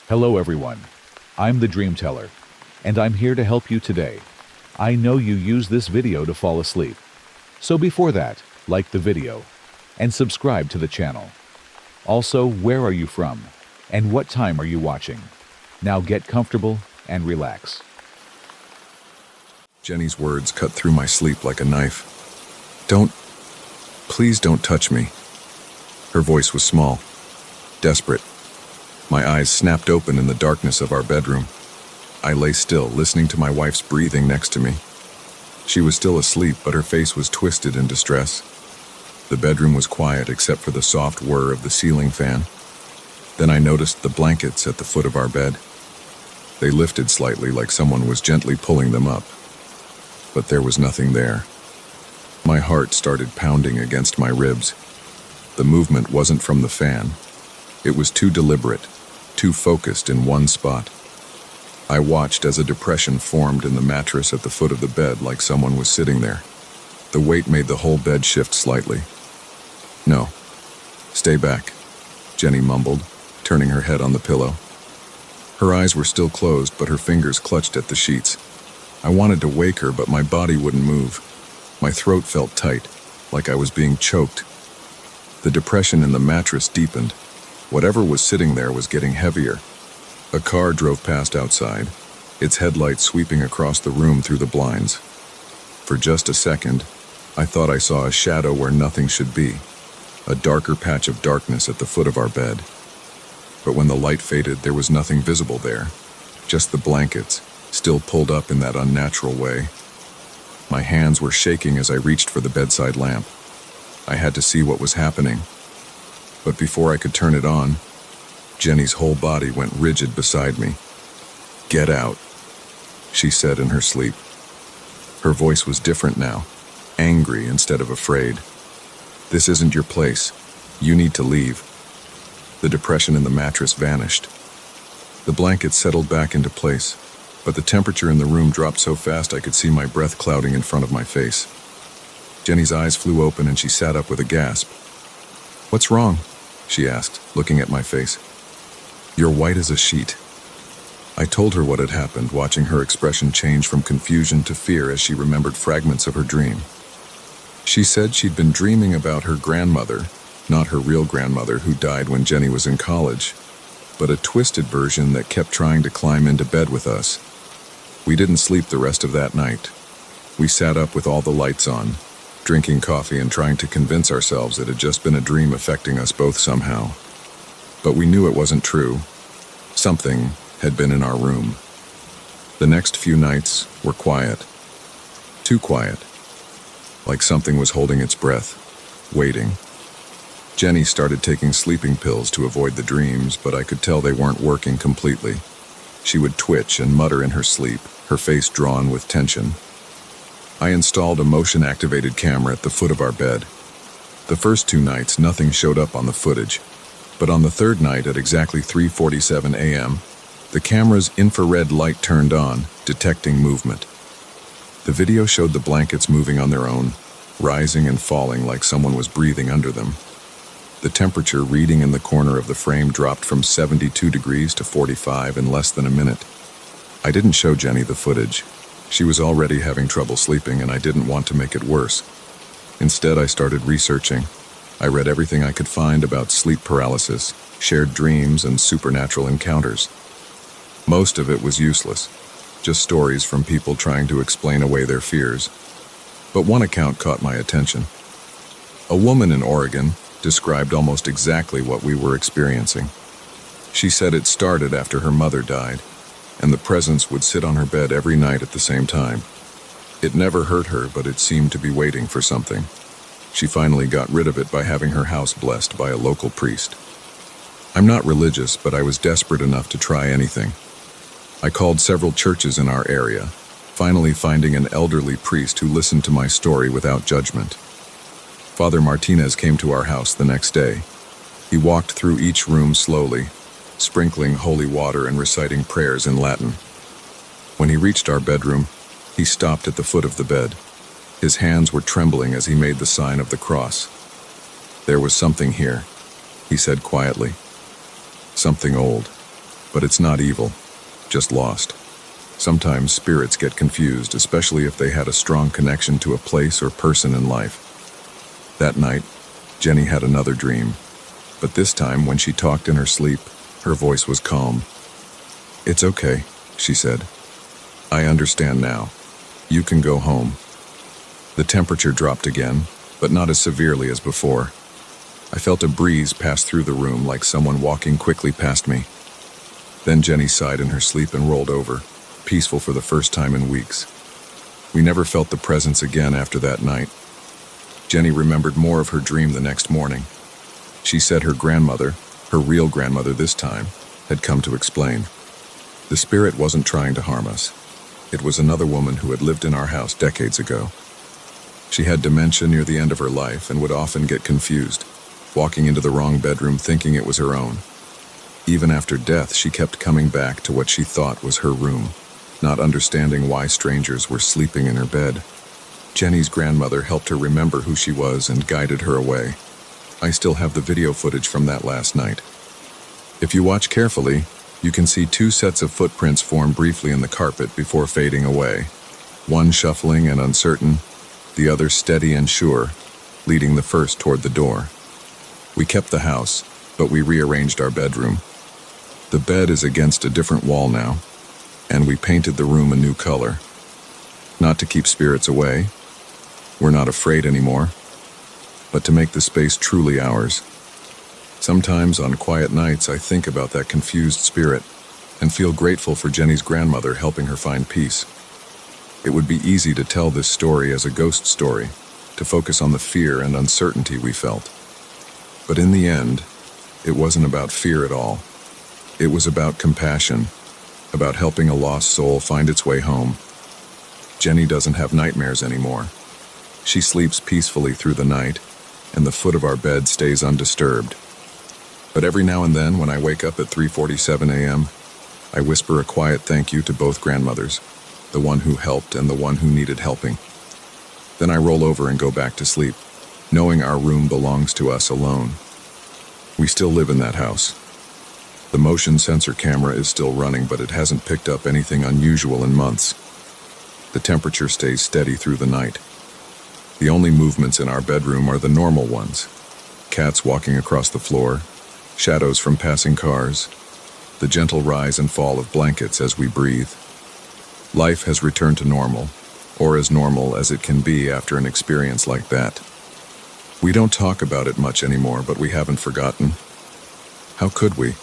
Hello everyone, I'm the DreamTeller, and I'm here to help you today. I know you use this video to fall asleep. So before that, like the video, and subscribe to the channel. Also, where are you from, and what time are you watching? Now get comfortable and relax. Jenny's words cut through my sleep like a knife. Please don't touch me. Her voice was small, desperate. My eyes snapped open in the darkness of our bedroom. I lay still, listening to my wife's breathing next to me. She was still asleep, but her face was twisted in distress. The bedroom was quiet except for the soft whir of the ceiling fan. Then I noticed the blankets at the foot of our bed. They lifted slightly like someone was gently pulling them up. But there was nothing there. My heart started pounding against my ribs. The movement wasn't from the fan. It was too deliberate, too focused in one spot. I watched as a depression formed in the mattress at the foot of the bed like someone was sitting there. The weight made the whole bed shift slightly. "No. Stay back," Jenny mumbled, turning her head on the pillow. Her eyes were still closed, but her fingers clutched at the sheets. I wanted to wake her, but my body wouldn't move. My throat felt tight, like I was being choked. The depression in the mattress deepened. Whatever was sitting there was getting heavier. A car drove past outside, its headlights sweeping across the room through the blinds. For just a second, I thought I saw a shadow where nothing should be, a darker patch of darkness at the foot of our bed. But when the light faded, there was nothing visible there, just the blankets, still pulled up in that unnatural way. My hands were shaking as I reached for the bedside lamp. I had to see what was happening. But before I could turn it on, Jenny's whole body went rigid beside me. "Get out," she said in her sleep. Her voice was different now, angry instead of afraid. "This isn't your place. You need to leave." The depression in the mattress vanished. The blankets settled back into place, but the temperature in the room dropped so fast I could see my breath clouding in front of my face. Jenny's eyes flew open and she sat up with a gasp. "What's wrong?" she asked, looking at my face. "You're white as a sheet." I told her what had happened, watching her expression change from confusion to fear as she remembered fragments of her dream. She said she'd been dreaming about her grandmother, not her real grandmother who died when Jenny was in college, but a twisted version that kept trying to climb into bed with us. We didn't sleep the rest of that night. We sat up with all the lights on, drinking coffee and trying to convince ourselves it had just been a dream affecting us both somehow. But we knew it wasn't true. Something had been in our room. The next few nights were quiet. Too quiet. Like something was holding its breath, waiting. Jenny started taking sleeping pills to avoid the dreams, but I could tell they weren't working completely. She would twitch and mutter in her sleep, her face drawn with tension. I installed a motion-activated camera at the foot of our bed. The first 2 nights, nothing showed up on the footage, but on the third night at exactly 3:47 a.m., the camera's infrared light turned on, detecting movement. The video showed the blankets moving on their own, rising and falling like someone was breathing under them. The temperature reading in the corner of the frame dropped from 72 degrees to 45 in less than a minute. I didn't show Jenny the footage. She was already having trouble sleeping, and I didn't want to make it worse. Instead, I started researching. I read everything I could find about sleep paralysis, shared dreams, and supernatural encounters. Most of it was useless, just stories from people trying to explain away their fears. But one account caught my attention. A woman in Oregon described almost exactly what we were experiencing. She said it started after her mother died, and the presence would sit on her bed every night at the same time. It never hurt her, but it seemed to be waiting for something. She finally got rid of it by having her house blessed by a local priest. I'm not religious, but I was desperate enough to try anything. I called several churches in our area, finally finding an elderly priest who listened to my story without judgment. Father Martinez came to our house the next day. He walked through each room slowly, sprinkling holy water and reciting prayers in Latin. When he reached our bedroom, he stopped at the foot of the bed. His hands were trembling as he made the sign of the cross. "There was something here," he said quietly. "Something old. But it's not evil, just lost. Sometimes spirits get confused, especially if they had a strong connection to a place or person in life. That night, Jenny had another dream, but this time when she talked in her sleep, her voice was calm. "It's okay," she said. "I understand now. You can go home." The temperature dropped again, but not as severely as before. I felt a breeze pass through the room like someone walking quickly past me. Then Jenny sighed in her sleep and rolled over, peaceful for the first time in weeks. We never felt the presence again after that night. Jenny remembered more of her dream the next morning. She said her grandmother, her real grandmother this time, had come to explain. The spirit wasn't trying to harm us. It was another woman who had lived in our house decades ago. She had dementia near the end of her life and would often get confused, walking into the wrong bedroom thinking it was her own. Even after death, she kept coming back to what she thought was her room, not understanding why strangers were sleeping in her bed. Jenny's grandmother helped her remember who she was and guided her away. I still have the video footage from that last night. If you watch carefully, you can see two sets of footprints form briefly in the carpet before fading away. One shuffling and uncertain, the other steady and sure, leading the first toward the door. We kept the house, but we rearranged our bedroom. The bed is against a different wall now, and we painted the room a new color. Not to keep spirits away, we're not afraid anymore, but to make the space truly ours. Sometimes on quiet nights I think about that confused spirit and feel grateful for Jenny's grandmother helping her find peace. It would be easy to tell this story as a ghost story, to focus on the fear and uncertainty we felt. But in the end, it wasn't about fear at all. It was about compassion, about helping a lost soul find its way home. Jenny doesn't have nightmares anymore. She sleeps peacefully through the night, and the foot of our bed stays undisturbed. But every now and then, when I wake up at 3:47 a.m., I whisper a quiet thank you to both grandmothers, the one who helped and the one who needed helping. Then I roll over and go back to sleep, knowing our room belongs to us alone. We still live in that house. The motion sensor camera is still running, but it hasn't picked up anything unusual in months. The temperature stays steady through the night. The only movements in our bedroom are the normal ones. Cats walking across the floor, shadows from passing cars, the gentle rise and fall of blankets as we breathe. Life has returned to normal, or as normal as it can be after an experience like that. We don't talk about it much anymore, but we haven't forgotten. How could we?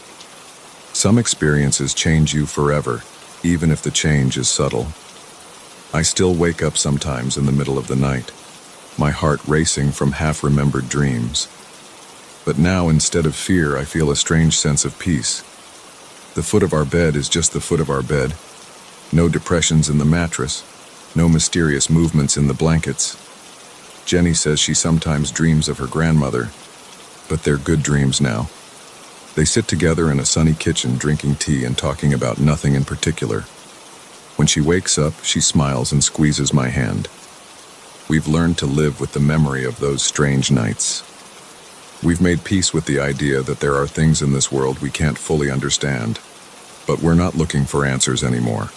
Some experiences change you forever, even if the change is subtle. I still wake up sometimes in the middle of the night, my heart racing from half-remembered dreams. But now, instead of fear, I feel a strange sense of peace. The foot of our bed is just the foot of our bed. No depressions in the mattress, no mysterious movements in the blankets. Jenny says she sometimes dreams of her grandmother, but they're good dreams now. They sit together in a sunny kitchen drinking tea and talking about nothing in particular. When she wakes up, she smiles and squeezes my hand. We've learned to live with the memory of those strange nights. We've made peace with the idea that there are things in this world we can't fully understand, but we're not looking for answers anymore.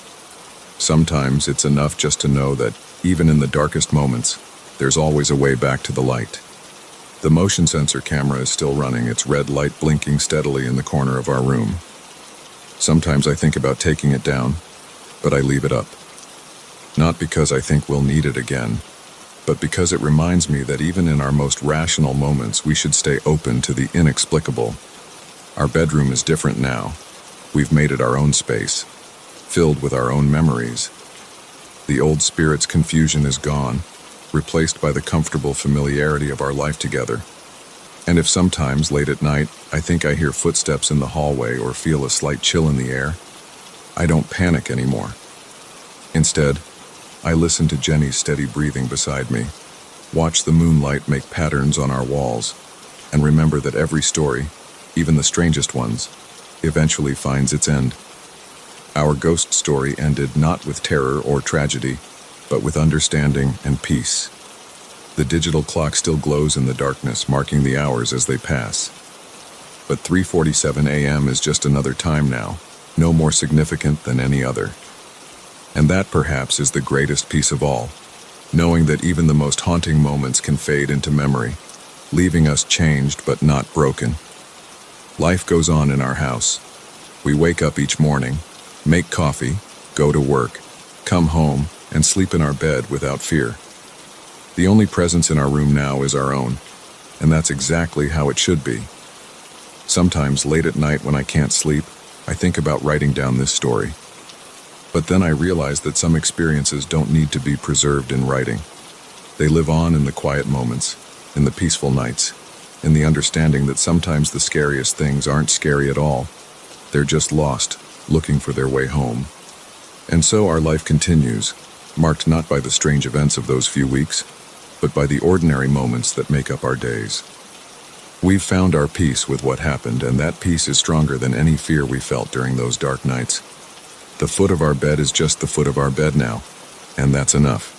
Sometimes it's enough just to know that, even in the darkest moments, there's always a way back to the light. The motion sensor camera is still running, its red light blinking steadily in the corner of our room. Sometimes I think about taking it down, but I leave it up. Not because I think we'll need it again, but because it reminds me that even in our most rational moments, we should stay open to the inexplicable. Our bedroom is different now. We've made it our own space, filled with our own memories. The old spirit's confusion is gone, replaced by the comfortable familiarity of our life together. And if sometimes, late at night, I think I hear footsteps in the hallway or feel a slight chill in the air, I don't panic anymore. Instead, I listen to Jenny's steady breathing beside me, watch the moonlight make patterns on our walls, and remember that every story, even the strangest ones, eventually finds its end. Our ghost story ended not with terror or tragedy, but with understanding and peace. The digital clock still glows in the darkness, marking the hours as they pass. But 3:47 a.m. is just another time now, no more significant than any other. And that perhaps is the greatest piece of all, knowing that even the most haunting moments can fade into memory, leaving us changed but not broken. Life goes on in our house. We wake up each morning, make coffee, go to work, come home, and sleep in our bed without fear. The only presence in our room now is our own, and that's exactly how it should be. Sometimes late at night when I can't sleep, I think about writing down this story. But then I realize that some experiences don't need to be preserved in writing. They live on in the quiet moments, in the peaceful nights, in the understanding that sometimes the scariest things aren't scary at all. They're just lost, looking for their way home. And so our life continues, marked not by the strange events of those few weeks, but by the ordinary moments that make up our days. We've found our peace with what happened, and that peace is stronger than any fear we felt during those dark nights. The foot of our bed is just the foot of our bed now, and that's enough.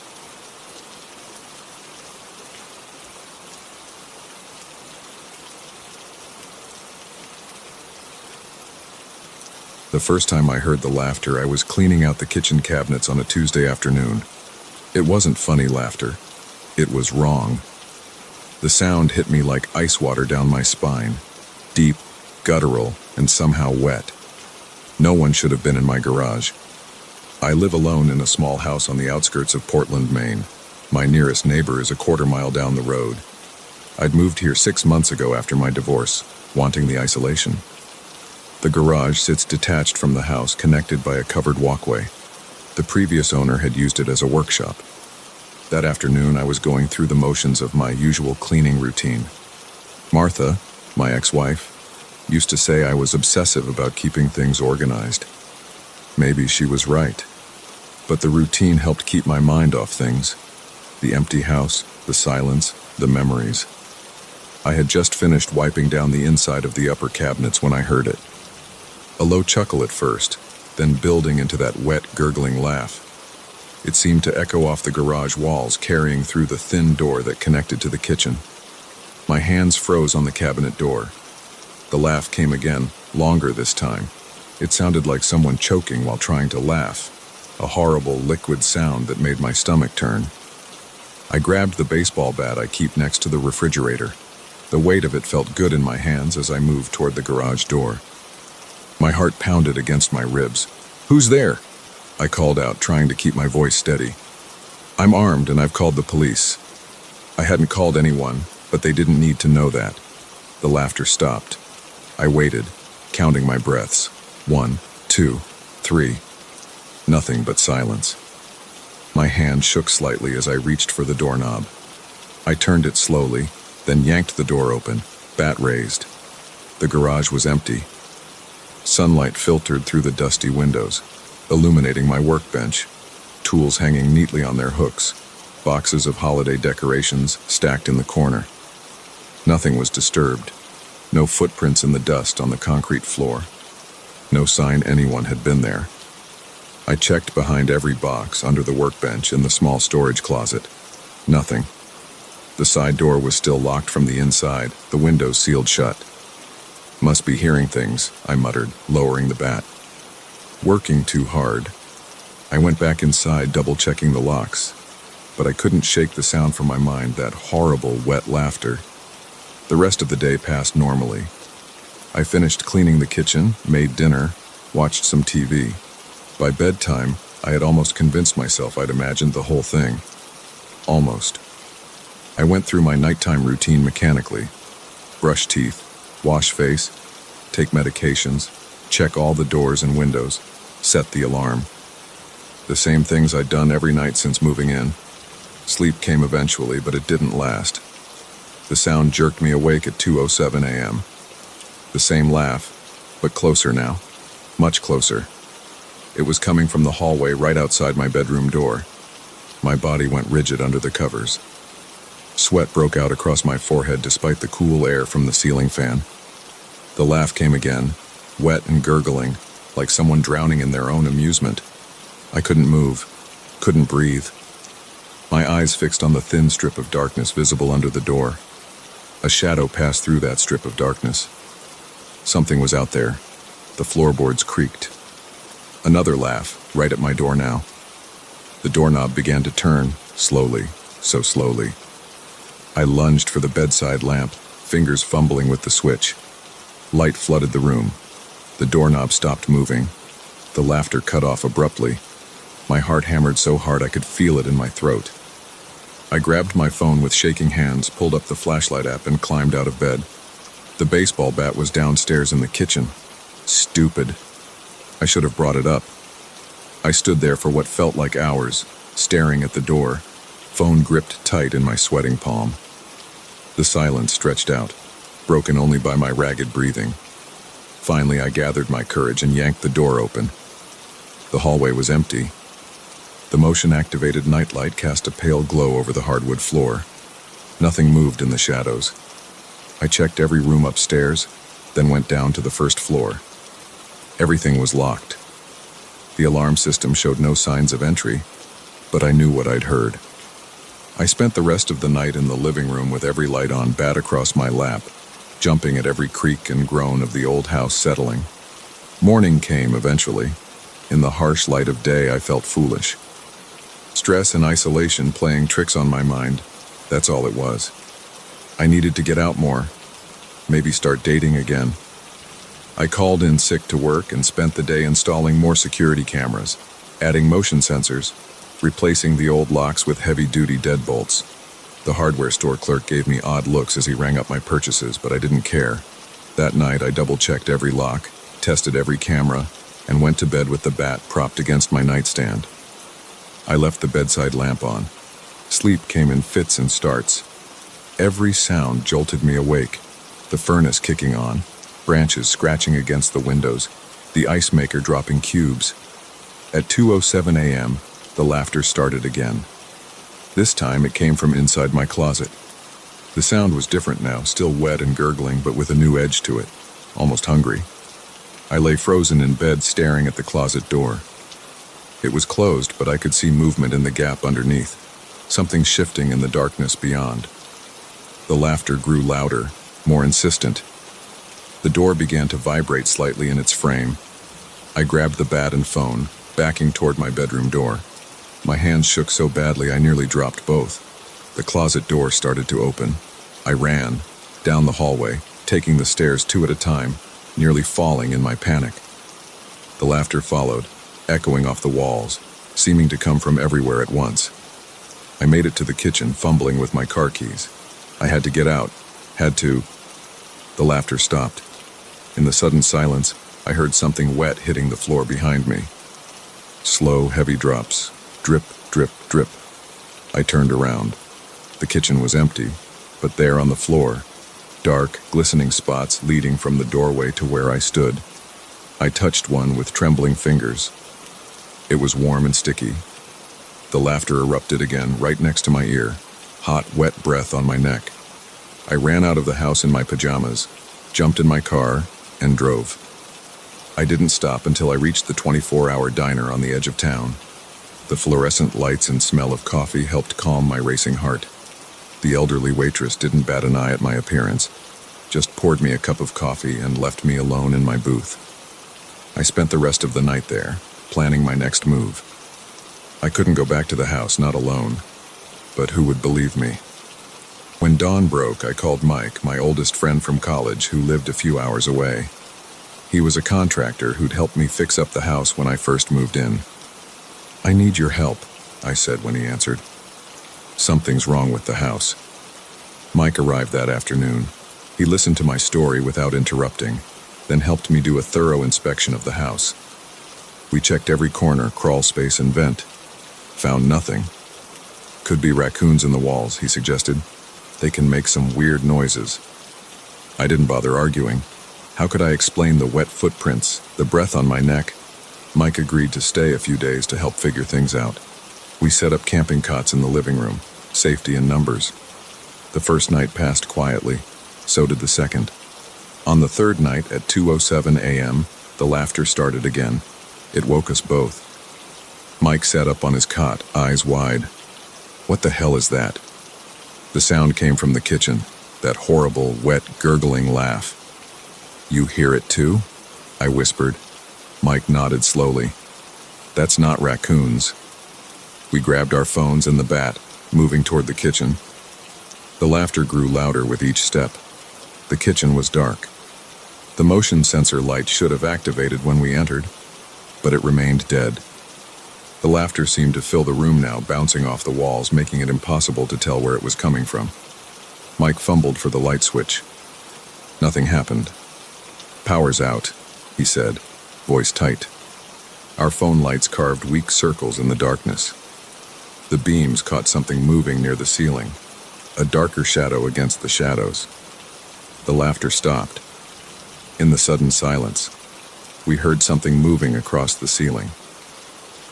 The first time I heard the laughter, I was cleaning out the kitchen cabinets on a Tuesday afternoon. It wasn't funny laughter. It was wrong. The sound hit me like ice water down my spine, deep, guttural, and somehow wet. No one should have been in my garage. I live alone in a small house on the outskirts of Portland, Maine. My nearest neighbor is a quarter-mile down the road. I'd moved here 6 months ago after my divorce, wanting the isolation. The garage sits detached from the house, connected by a covered walkway. The previous owner had used it as a workshop. That afternoon, I was going through the motions of my usual cleaning routine. Martha, my ex-wife, used to say I was obsessive about keeping things organized. Maybe she was right. But the routine helped keep my mind off things. The empty house, the silence, the memories. I had just finished wiping down the inside of the upper cabinets when I heard it. A low chuckle at first, then building into that wet, gurgling laugh. It seemed to echo off the garage walls, carrying through the thin door that connected to the kitchen. My hands froze on the cabinet door. The laugh came again, longer this time. It sounded like someone choking while trying to laugh, a horrible liquid sound that made my stomach turn. I grabbed the baseball bat I keep next to the refrigerator. The weight of it felt good in my hands as I moved toward the garage door. My heart pounded against my ribs. "Who's there?" I called out, trying to keep my voice steady. "I'm armed and I've called the police." I hadn't called anyone, but they didn't need to know that. The laughter stopped. I waited, counting my breaths. 1, 2, 3. Nothing but silence. My hand shook slightly as I reached for the doorknob. I turned it slowly, then yanked the door open, bat raised. The garage was empty. Sunlight filtered through the dusty windows, illuminating my workbench, tools hanging neatly on their hooks, boxes of holiday decorations stacked in the corner. Nothing was disturbed. No footprints in the dust on the concrete floor. No sign anyone had been there. I checked behind every box, under the workbench, in the small storage closet. Nothing. The side door was still locked from the inside, the windows sealed shut. "Must be hearing things," I muttered, lowering the bat. Working too hard. I went back inside, double-checking the locks, but I couldn't shake the sound from my mind, that horrible, wet laughter. The rest of the day passed normally. I finished cleaning the kitchen, made dinner, watched some TV. By bedtime, I had almost convinced myself I'd imagined the whole thing. Almost. I went through my nighttime routine mechanically. Brush teeth, wash face, take medications, check all the doors and windows, set the alarm. The same things I'd done every night since moving in. Sleep came eventually, but it didn't last. The sound jerked me awake at 2:07 a.m. The same laugh, but closer now. Much closer. It was coming from the hallway right outside my bedroom door. My body went rigid under the covers. Sweat broke out across my forehead despite the cool air from the ceiling fan. The laugh came again, wet and gurgling, like someone drowning in their own amusement. I couldn't move, couldn't breathe. My eyes fixed on the thin strip of darkness visible under the door. A shadow passed through that strip of darkness. Something was out there. The floorboards creaked. Another laugh, right at my door now. The doorknob began to turn, slowly, so slowly. I lunged for the bedside lamp, fingers fumbling with the switch. Light flooded the room. The doorknob stopped moving. The laughter cut off abruptly. My heart hammered so hard I could feel it in my throat. I grabbed my phone with shaking hands, pulled up the flashlight app, and climbed out of bed. The baseball bat was downstairs in the kitchen. Stupid. I should have brought it up. I stood there for what felt like hours, staring at the door, phone gripped tight in my sweating palm. The silence stretched out, broken only by my ragged breathing. Finally, I gathered my courage and yanked the door open. The hallway was empty. The motion-activated nightlight cast a pale glow over the hardwood floor. Nothing moved in the shadows. I checked every room upstairs, then went down to the first floor. Everything was locked. The alarm system showed no signs of entry, but I knew what I'd heard. I spent the rest of the night in the living room with every light on, bat across my lap, jumping at every creak and groan of the old house settling. Morning came eventually. In the harsh light of day, I felt foolish. Stress and isolation playing tricks on my mind, that's all it was. I needed to get out more, maybe start dating again. I called in sick to work and spent the day installing more security cameras, adding motion sensors, replacing the old locks with heavy-duty deadbolts. The hardware store clerk gave me odd looks as he rang up my purchases, but I didn't care. That night, I double-checked every lock, tested every camera, and went to bed with the bat propped against my nightstand. I left the bedside lamp on. Sleep came in fits and starts. Every sound jolted me awake. The furnace kicking on, branches scratching against the windows, the ice maker dropping cubes. At 2:07 a.m., the laughter started again. This time it came from inside my closet. The sound was different now, still wet and gurgling, but with a new edge to it, almost hungry. I lay frozen in bed, staring at the closet door. It was closed, but I could see movement in the gap underneath, something shifting in the darkness beyond. The laughter grew louder, more insistent. The door began to vibrate slightly in its frame. I grabbed the bat and phone, backing toward my bedroom door. My hands shook so badly I nearly dropped both. The closet door started to open. I ran, down the hallway, taking the stairs 2 at a time, nearly falling in my panic. The laughter followed, echoing off the walls, seeming to come from everywhere at once. I made it to the kitchen, fumbling with my car keys. I had to get out, The laughter stopped. In the sudden silence, I heard something wet hitting the floor behind me. Slow, heavy drops, drip, drip, drip. I turned around. The kitchen was empty, but there on the floor, dark, glistening spots leading from the doorway to where I stood. I touched one with trembling fingers. It was warm and sticky. The laughter erupted again right next to my ear, hot, wet breath on my neck. I ran out of the house in my pajamas, jumped in my car, and drove. I didn't stop until I reached the 24-hour diner on the edge of town. The fluorescent lights and smell of coffee helped calm my racing heart. The elderly waitress didn't bat an eye at my appearance, just poured me a cup of coffee and left me alone in my booth. I spent the rest of the night there, planning my next move. I couldn't go back to the house, not alone, but who would believe me? When dawn broke, I called Mike, my oldest friend from college, who lived a few hours away. He was a contractor who'd helped me fix up the house when I first moved in. "I need your help," I said when he answered. "Something's wrong with the house." Mike arrived that afternoon. He listened to my story without interrupting, then helped me do a thorough inspection of the house. We checked every corner, crawl space, and vent. Found nothing. "Could be raccoons in the walls," he suggested. "They can make some weird noises." I didn't bother arguing. How could I explain the wet footprints, the breath on my neck? Mike agreed to stay a few days to help figure things out. We set up camping cots in the living room, safety in numbers. The first night passed quietly, so did the second. On the third night at 2:07 a.m., the laughter started again. It woke us both. Mike sat up on his cot, eyes wide. "What the hell is that?" The sound came from the kitchen, that horrible, wet, gurgling laugh. "You hear it too?" I whispered. Mike nodded slowly. That's not raccoons. We grabbed our phones and the bat, moving toward the kitchen. The laughter grew louder with each step. The kitchen was dark. The motion sensor light should have activated when we entered, but it remained dead. The laughter seemed to fill the room now, bouncing off the walls, making it impossible to tell where it was coming from. Mike fumbled for the light switch. Nothing happened. "Power's out," he said, voice tight. Our phone lights carved weak circles in the darkness. The beams caught something moving near the ceiling, a darker shadow against the shadows. The laughter stopped. In the sudden silence, we heard something moving across the ceiling.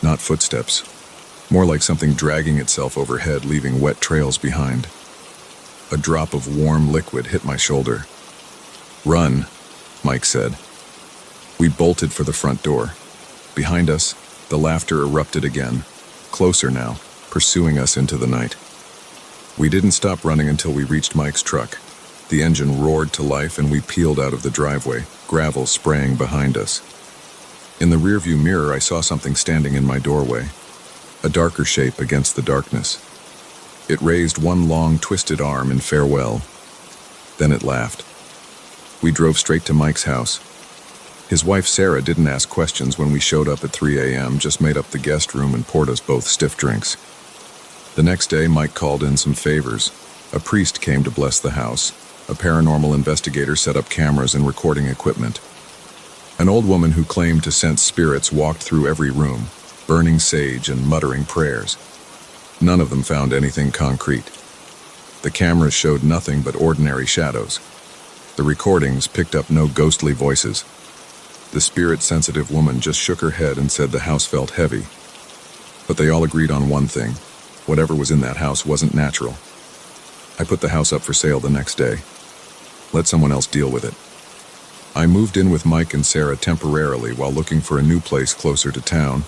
Not footsteps, more like something dragging itself overhead, leaving wet trails behind. A drop of warm liquid hit my shoulder. "Run," Mike said. We bolted for the front door. Behind us, the laughter erupted again, closer now, pursuing us into the night. We didn't stop running until we reached Mike's truck. The engine roared to life and we peeled out of the driveway, gravel spraying behind us. In the rearview mirror, I saw something standing in my doorway, a darker shape against the darkness. It raised one long, twisted arm in farewell. Then it laughed. We drove straight to Mike's house. His wife Sarah didn't ask questions when we showed up at 3 a.m., just made up the guest room and poured us both stiff drinks. The next day, Mike called in some favors. A priest came to bless the house. A paranormal investigator set up cameras and recording equipment. An old woman who claimed to sense spirits walked through every room, burning sage and muttering prayers. None of them found anything concrete. The cameras showed nothing but ordinary shadows. The recordings picked up no ghostly voices. The spirit-sensitive woman just shook her head and said the house felt heavy. But they all agreed on one thing. Whatever was in that house wasn't natural. I put the house up for sale the next day. Let someone else deal with it. I moved in with Mike and Sarah temporarily while looking for a new place closer to town.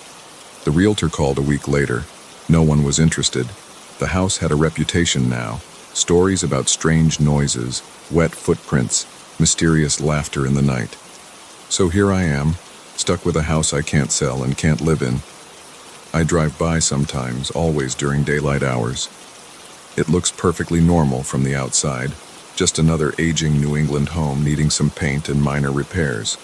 The realtor called a week later. No one was interested. The house had a reputation now. Stories about strange noises, wet footprints, mysterious laughter in the night. So here I am, stuck with a house I can't sell and can't live in. I drive by sometimes, always during daylight hours. It looks perfectly normal from the outside, just another aging New England home needing some paint and minor repairs.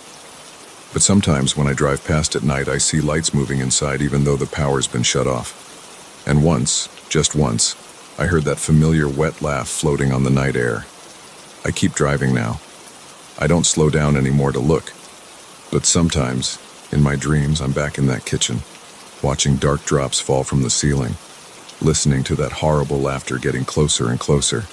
But sometimes when I drive past at night, I see lights moving inside even though the power's been shut off. And once, just once, I heard that familiar wet laugh floating on the night air. I keep driving now. I don't slow down anymore to look. But sometimes, in my dreams, I'm back in that kitchen, watching dark drops fall from the ceiling, listening to that horrible laughter getting closer and closer.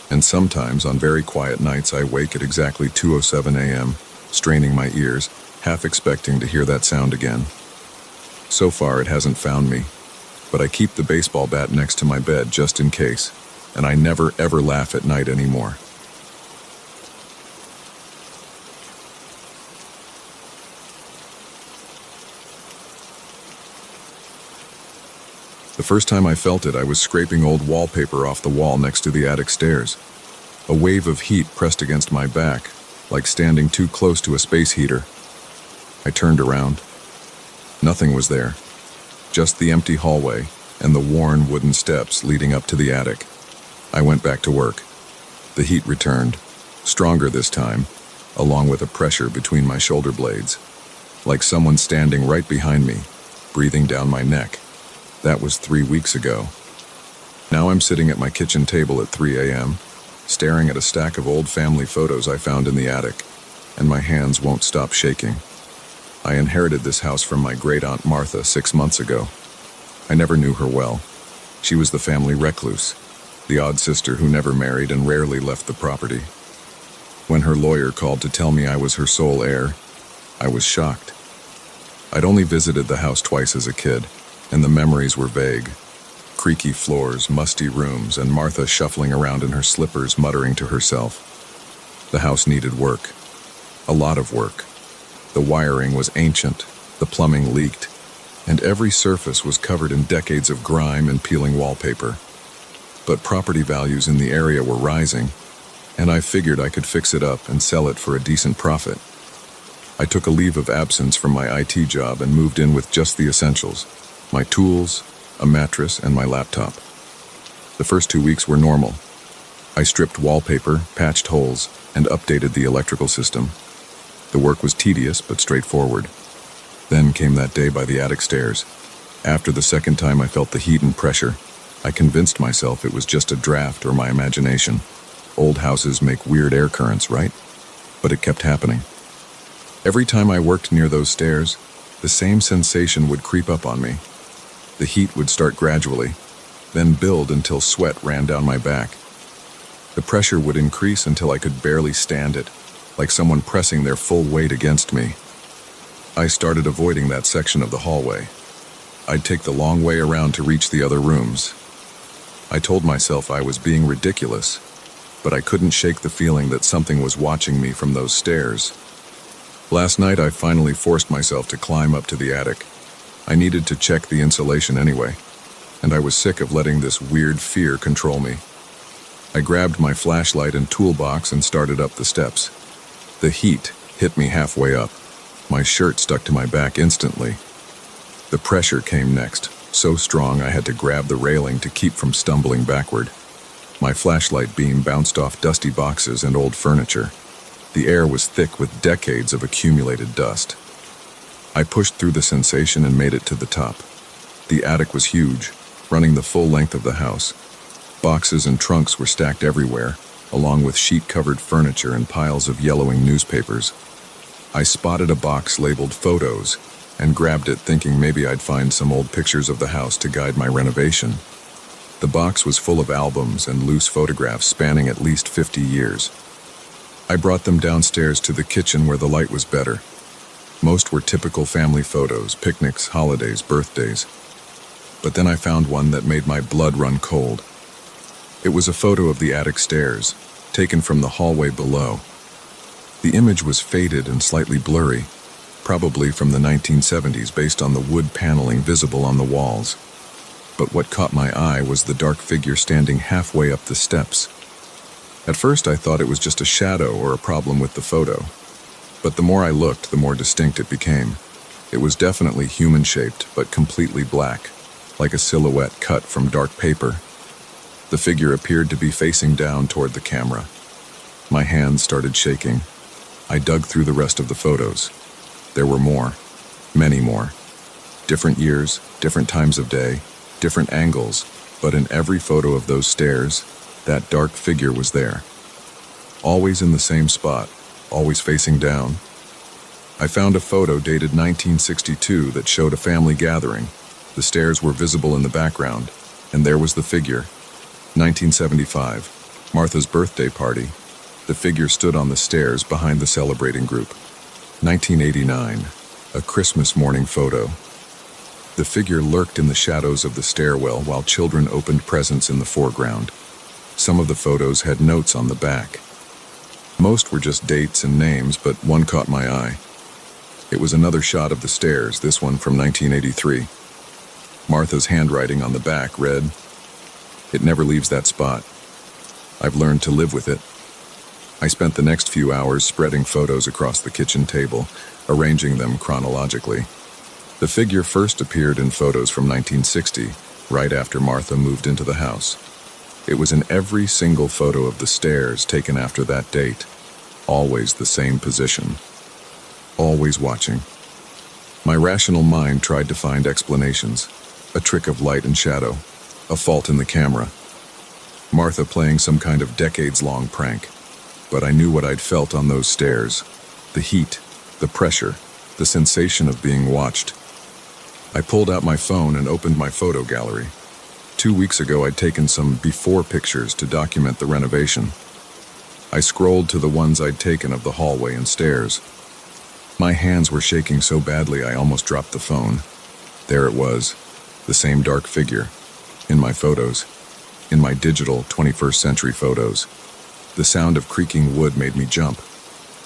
And sometimes, on very quiet nights, I wake at exactly 2:07 a.m., straining my ears, half expecting to hear that sound again. So far, it hasn't found me, but I keep the baseball bat next to my bed just in case, and I never ever laugh at night anymore. The first time I felt it, I was scraping old wallpaper off the wall next to the attic stairs. A wave of heat pressed against my back, like standing too close to a space heater. I turned around. Nothing was there. Just the empty hallway and the worn wooden steps leading up to the attic. I went back to work. The heat returned, stronger this time, along with a pressure between my shoulder blades, like someone standing right behind me, breathing down my neck. That was 3 weeks ago. Now I'm sitting at my kitchen table at 3 a.m., staring at a stack of old family photos I found in the attic, and my hands won't stop shaking. I inherited this house from my great-aunt Martha 6 months ago. I never knew her well. She was the family recluse, the odd sister who never married and rarely left the property. When her lawyer called to tell me I was her sole heir, I was shocked. I'd only visited the house twice as a kid, and the memories were vague. Creaky floors, musty rooms, and Martha shuffling around in her slippers, muttering to herself. The house needed work. A lot of work. The wiring was ancient, the plumbing leaked, and every surface was covered in decades of grime and peeling wallpaper. But property values in the area were rising, and I figured I could fix it up and sell it for a decent profit. I took a leave of absence from my IT job and moved in with just the essentials: my tools, a mattress, and my laptop. The first 2 weeks were normal. I stripped wallpaper, patched holes, and updated the electrical system. The work was tedious but straightforward. Then came that day by the attic stairs. After the second time I felt the heat and pressure, I convinced myself it was just a draft or my imagination. Old houses make weird air currents, right? But it kept happening. Every time I worked near those stairs, the same sensation would creep up on me. The heat would start gradually, then build until sweat ran down my back. The pressure would increase until I could barely stand it, like someone pressing their full weight against me. I started avoiding that section of the hallway. I'd take the long way around to reach the other rooms. I told myself I was being ridiculous, but I couldn't shake the feeling that something was watching me from those stairs. Last night I finally forced myself to climb up to the attic. I needed to check the insulation anyway, and I was sick of letting this weird fear control me. I grabbed my flashlight and toolbox and started up the steps. The heat hit me halfway up. My shirt stuck to my back instantly. The pressure came next, so strong I had to grab the railing to keep from stumbling backward. My flashlight beam bounced off dusty boxes and old furniture. The air was thick with decades of accumulated dust. I pushed through the sensation and made it to the top. The attic was huge, running the full length of the house. Boxes and trunks were stacked everywhere, along with sheet-covered furniture and piles of yellowing newspapers. I spotted a box labeled Photos and grabbed it, thinking maybe I'd find some old pictures of the house to guide my renovation. The box was full of albums and loose photographs spanning at least 50 years. I brought them downstairs to the kitchen where the light was better. Most were typical family photos, picnics, holidays, birthdays. But then I found one that made my blood run cold. It was a photo of the attic stairs, taken from the hallway below. The image was faded and slightly blurry, probably from the 1970s based on the wood paneling visible on the walls. But what caught my eye was the dark figure standing halfway up the steps. At first I thought it was just a shadow or a problem with the photo. But the more I looked, the more distinct it became. It was definitely human-shaped, but completely black, like a silhouette cut from dark paper. The figure appeared to be facing down toward the camera. My hands started shaking. I dug through the rest of the photos. There were more, many more. Different years, different times of day, different angles, but in every photo of those stairs, that dark figure was there. Always in the same spot, always facing down. I found a photo dated 1962 that showed a family gathering. The stairs were visible in the background, and there was the figure. 1975, Martha's birthday party. The figure stood on the stairs behind the celebrating group. 1989, a Christmas morning photo. The figure lurked in the shadows of the stairwell while children opened presents in the foreground. Some of the photos had notes on the back. Most were just dates and names, but one caught my eye. It was another shot of the stairs, this one from 1983. Martha's handwriting on the back read, "It never leaves that spot. I've learned to live with it." I spent the next few hours spreading photos across the kitchen table, arranging them chronologically. The figure first appeared in photos from 1960, right after Martha moved into the house. It was in every single photo of the stairs taken after that date, always the same position, always watching. My rational mind tried to find explanations, a trick of light and shadow, a fault in the camera, Martha playing some kind of decades-long prank. But I knew what I'd felt on those stairs, the heat, the pressure, the sensation of being watched. I pulled out my phone and opened my photo gallery. 2 weeks ago, I'd taken some before pictures to document the renovation. I scrolled to the ones I'd taken of the hallway and stairs. My hands were shaking so badly I almost dropped the phone. There it was, the same dark figure, in my photos, in my digital 21st century photos. The sound of creaking wood made me jump.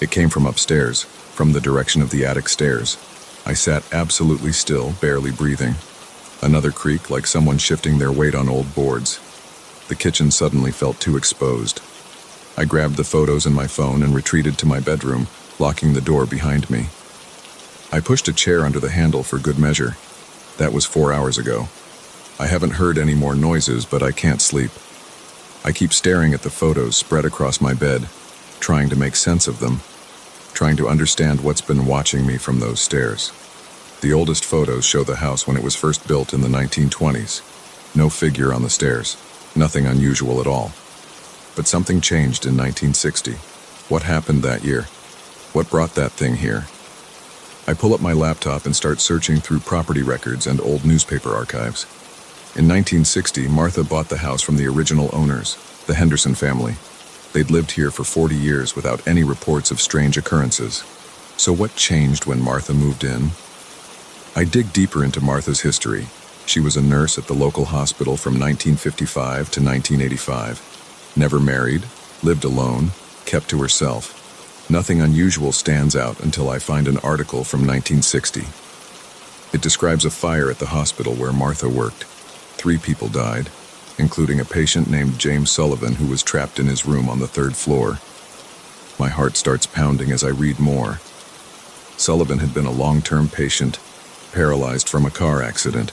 It came from upstairs, from the direction of the attic stairs. I sat absolutely still, barely breathing. Another creak, like someone shifting their weight on old boards. The kitchen suddenly felt too exposed. I grabbed the photos and my phone and retreated to my bedroom, locking the door behind me. I pushed a chair under the handle for good measure. That was 4 hours ago. I haven't heard any more noises, but I can't sleep. I keep staring at the photos spread across my bed, trying to make sense of them, trying to understand what's been watching me from those stairs. The oldest photos show the house when it was first built in the 1920s. No figure on the stairs, nothing unusual at all. But something changed in 1960. What happened that year? What brought that thing here? I pull up my laptop and start searching through property records and old newspaper archives. In 1960, Martha bought the house from the original owners, the Henderson family. They'd lived here for 40 years without any reports of strange occurrences. So what changed when Martha moved in? I dig deeper into Martha's history. She was a nurse at the local hospital from 1955 to 1985. Never married, lived alone, kept to herself. Nothing unusual stands out until I find an article from 1960. It describes a fire at the hospital where Martha worked. 3 people died, including a patient named James Sullivan who was trapped in his room on the 3rd floor. My heart starts pounding as I read more. Sullivan had been a long-term patient, paralyzed from a car accident.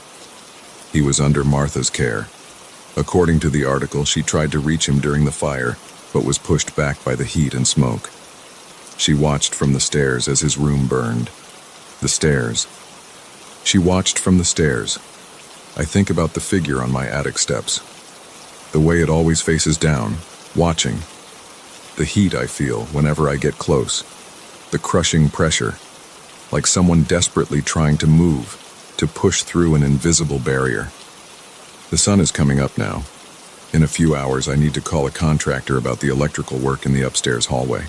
He was under Martha's care. According to the article, she tried to reach him during the fire, but was pushed back by the heat and smoke. She watched from the stairs as his room burned. The stairs. She watched from the stairs. I think about the figure on my attic steps. The way it always faces down, watching. The heat I feel whenever I get close. The crushing pressure. Like someone desperately trying to move, to push through an invisible barrier. The sun is coming up now. In a few hours, I need to call a contractor about the electrical work in the upstairs hallway.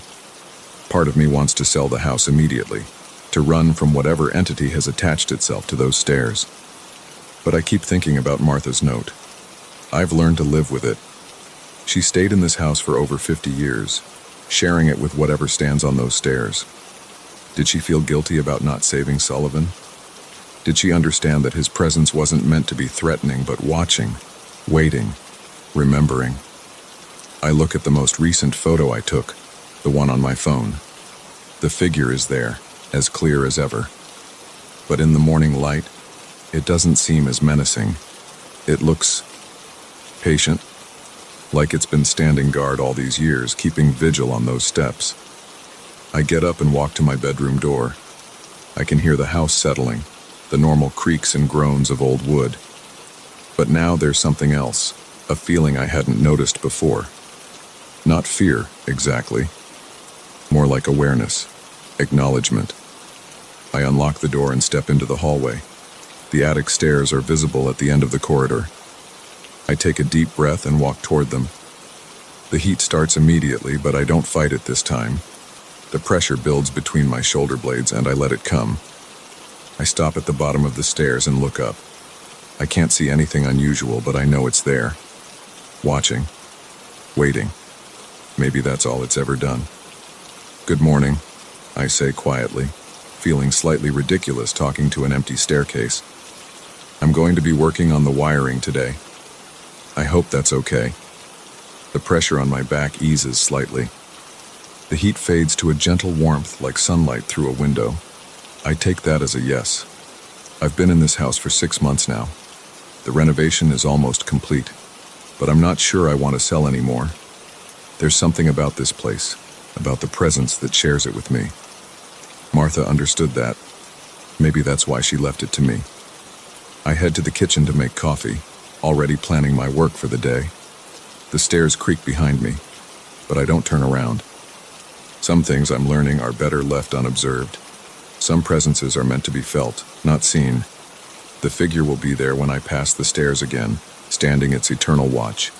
Part of me wants to sell the house immediately, to run from whatever entity has attached itself to those stairs. But I keep thinking about Martha's note. I've learned to live with it. She stayed in this house for over 50 years, sharing it with whatever stands on those stairs. Did she feel guilty about not saving Sullivan? Did she understand that his presence wasn't meant to be threatening, but watching, waiting, remembering? I look at the most recent photo I took, the one on my phone. The figure is there, as clear as ever. But in the morning light, it doesn't seem as menacing. It looks patient, like it's been standing guard all these years, keeping vigil on those steps. I get up and walk to my bedroom door. I can hear the house settling, the normal creaks and groans of old wood. But now there's something else, a feeling I hadn't noticed before. Not fear, exactly. More like awareness, acknowledgement. I unlock the door and step into the hallway. The attic stairs are visible at the end of the corridor. I take a deep breath and walk toward them. The heat starts immediately, but I don't fight it this time. The pressure builds between my shoulder blades and I let it come. I stop at the bottom of the stairs and look up. I can't see anything unusual, but I know it's there. Watching. Waiting. Maybe that's all it's ever done. Good morning, I say quietly, feeling slightly ridiculous talking to an empty staircase. I'm going to be working on the wiring today. I hope that's okay. The pressure on my back eases slightly. The heat fades to a gentle warmth like sunlight through a window. I take that as a yes. I've been in this house for 6 months now. The renovation is almost complete, but I'm not sure I want to sell anymore. There's something about this place, about the presence that shares it with me. Martha understood that. Maybe that's why she left it to me. I head to the kitchen to make coffee, already planning my work for the day. The stairs creak behind me, but I don't turn around. Some things I'm learning are better left unobserved. Some presences are meant to be felt, not seen. The figure will be there when I pass the stairs again, standing its eternal watch.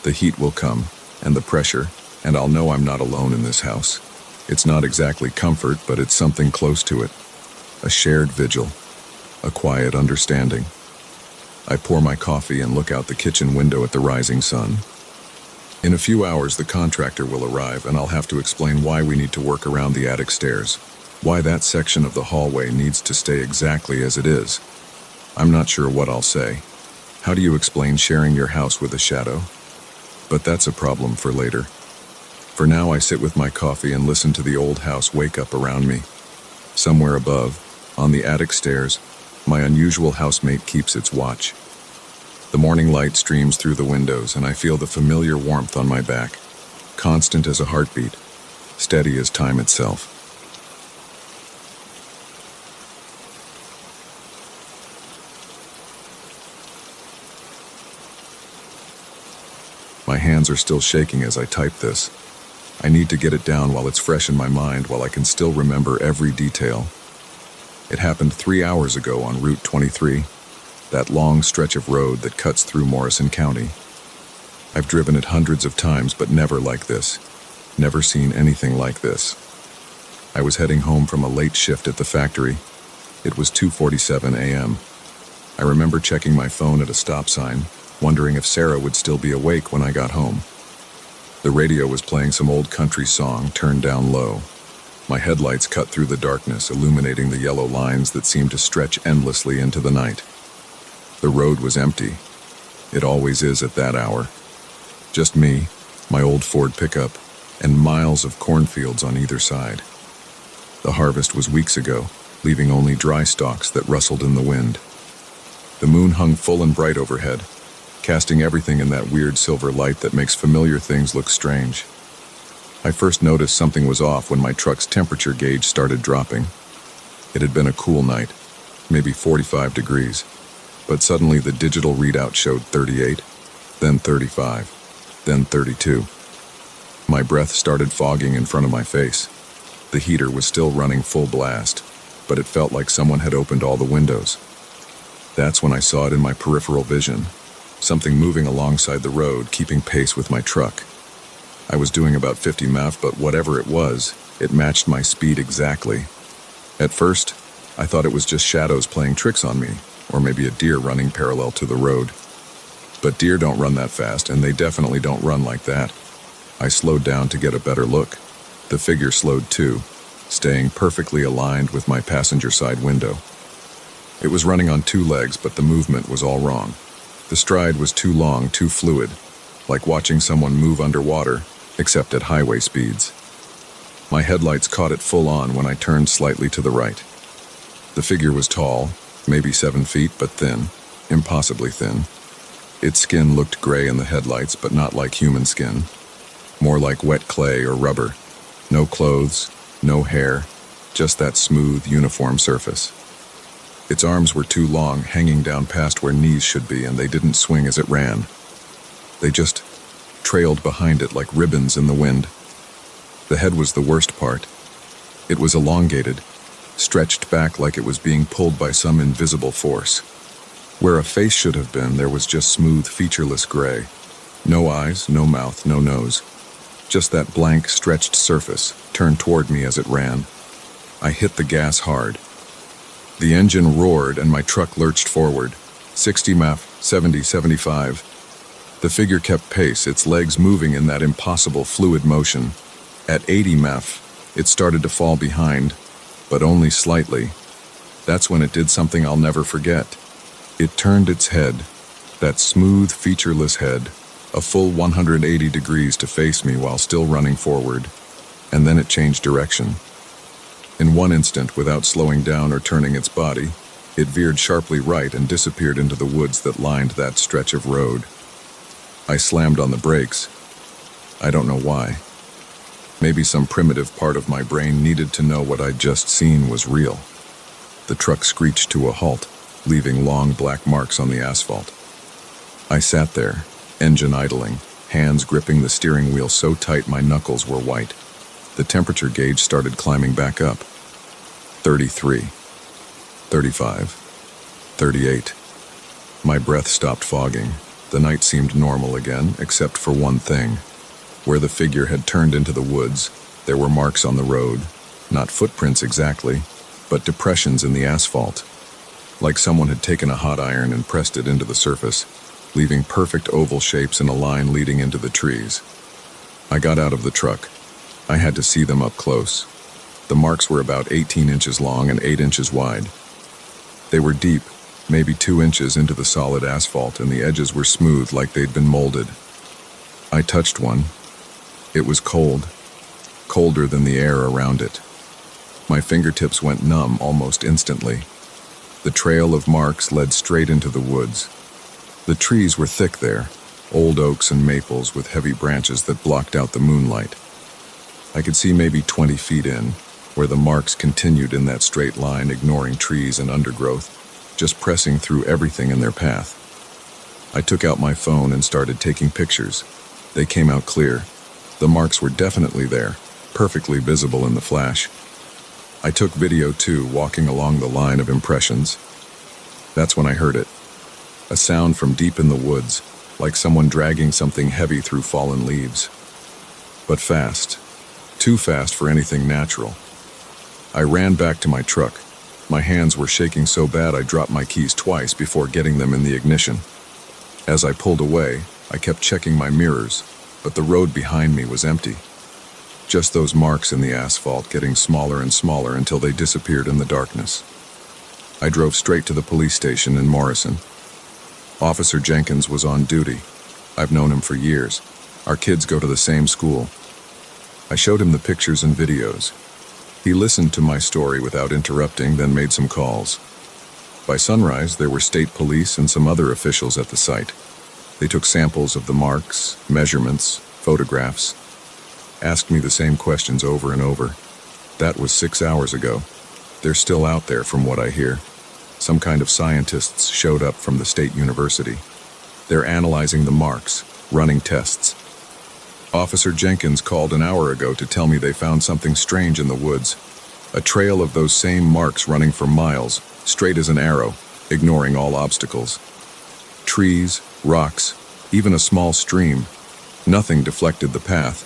The heat will come, and the pressure, and I'll know I'm not alone in this house. It's not exactly comfort, but it's something close to it. A shared vigil, a quiet understanding. I pour my coffee and look out the kitchen window at the rising sun. In a few hours, the contractor will arrive, and I'll have to explain why we need to work around the attic stairs, why that section of the hallway needs to stay exactly as it is. I'm not sure what I'll say. How do you explain sharing your house with a shadow? But that's a problem for later. For now, I sit with my coffee and listen to the old house wake up around me. Somewhere above, On the attic stairs, my unusual housemate keeps its watch. The morning light streams through the windows, and I feel the familiar warmth on my back, constant as a heartbeat, steady as time itself. My hands are still shaking as I type this. I need to get it down while it's fresh in my mind, while I can still remember every detail. It happened 3 hours ago on Route 23, that long stretch of road that cuts through Morrison County. I've driven it hundreds of times, but never like this. Never seen anything like this. I was heading home from a late shift at the factory. It was 2:47 a.m. I remember checking my phone at a stop sign, wondering if Sarah would still be awake when I got home. The radio was playing some old country song, turned down low. My headlights cut through the darkness, illuminating the yellow lines that seemed to stretch endlessly into the night. The road was empty. It always is at that hour. Just me, my old Ford pickup, and miles of cornfields on either side. The harvest was weeks ago, leaving only dry stalks that rustled in the wind. The moon hung full and bright overhead, casting everything in that weird silver light that makes familiar things look strange. I first noticed something was off when my truck's temperature gauge started dropping. It had been a cool night, maybe 45 degrees, but suddenly the digital readout showed 38, then 35, then 32. My breath started fogging in front of my face. The heater was still running full blast, but it felt like someone had opened all the windows. That's when I saw it in my peripheral vision. Something moving alongside the road, keeping pace with my truck. I was doing about 50 mph, but whatever it was, it matched my speed exactly. At first, I thought it was just shadows playing tricks on me, or maybe a deer running parallel to the road. But deer don't run that fast, and they definitely don't run like that. I slowed down to get a better look. The figure slowed too, staying perfectly aligned with my passenger side window. It was running on 2 legs, but the movement was all wrong. The stride was too long, too fluid, like watching someone move underwater, except at highway speeds. My headlights caught it full on when I turned slightly to the right. The figure was tall, maybe 7 feet, but thin, impossibly thin. Its skin looked gray in the headlights, but not like human skin. More like wet clay or rubber. No clothes, no hair, just that smooth, uniform surface. Its arms were too long, hanging down past where knees should be, and they didn't swing as it ran. They just trailed behind it like ribbons in the wind. The head was the worst part. It was elongated, stretched back like it was being pulled by some invisible force. Where a face should have been, there was just smooth, featureless gray. No eyes, no mouth, no nose. Just that blank, stretched surface, turned toward me as it ran. I hit the gas hard. The engine roared and my truck lurched forward. 60 mph, 70, 75. The figure kept pace, its legs moving in that impossible fluid motion. At 80 mph, it started to fall behind, but only slightly. That's when it did something I'll never forget. It turned its head, that smooth, featureless head, a full 180 degrees to face me while still running forward, and then it changed direction. In one instant, without slowing down or turning its body, it veered sharply right and disappeared into the woods that lined that stretch of road. I slammed on the brakes. I don't know why. Maybe some primitive part of my brain needed to know what I'd just seen was real. The truck screeched to a halt, leaving long black marks on the asphalt. I sat there, engine idling, hands gripping the steering wheel so tight my knuckles were white. The temperature gauge started climbing back up. 33, 35, 38. My breath stopped fogging. The night seemed normal again, except for one thing. Where the figure had turned into the woods, there were marks on the road. Not footprints exactly, but depressions in the asphalt. Like someone had taken a hot iron and pressed it into the surface, leaving perfect oval shapes in a line leading into the trees. I got out of the truck. I had to see them up close. The marks were about 18 inches long and 8 inches wide. They were deep, maybe 2 inches into the solid asphalt, and the edges were smooth like they'd been molded. I touched one. It was cold, colder than the air around it. My fingertips went numb almost instantly. The trail of marks led straight into the woods. The trees were thick there, old oaks and maples with heavy branches that blocked out the moonlight. I could see maybe 20 feet in, where the marks continued in that straight line, ignoring trees and undergrowth, just pressing through everything in their path. I took out my phone and started taking pictures. They came out clear. The marks were definitely there, perfectly visible in the flash. I took video too, walking along the line of impressions. That's when I heard it. A sound from deep in the woods, like someone dragging something heavy through fallen leaves. But fast. Too fast for anything natural. I ran back to my truck. My hands were shaking so bad I dropped my keys twice before getting them in the ignition. As I pulled away, I kept checking my mirrors, but the road behind me was empty. Just those marks in the asphalt getting smaller and smaller until they disappeared in the darkness. I drove straight to the police station in Morrison. Officer Jenkins was on duty. I've known him for years. Our kids go to the same school. I showed him the pictures and videos. He listened to my story without interrupting, then made some calls. By sunrise, there were state police and some other officials at the site. They took samples of the marks, measurements, photographs, asked me the same questions over and over. That was 6 hours ago. They're still out there from what I hear. Some kind of scientists showed up from the state university. They're analyzing the marks, running tests. Officer Jenkins called an hour ago to tell me they found something strange in the woods. A trail of those same marks running for miles, straight as an arrow, ignoring all obstacles. Trees, rocks, even a small stream. Nothing deflected the path.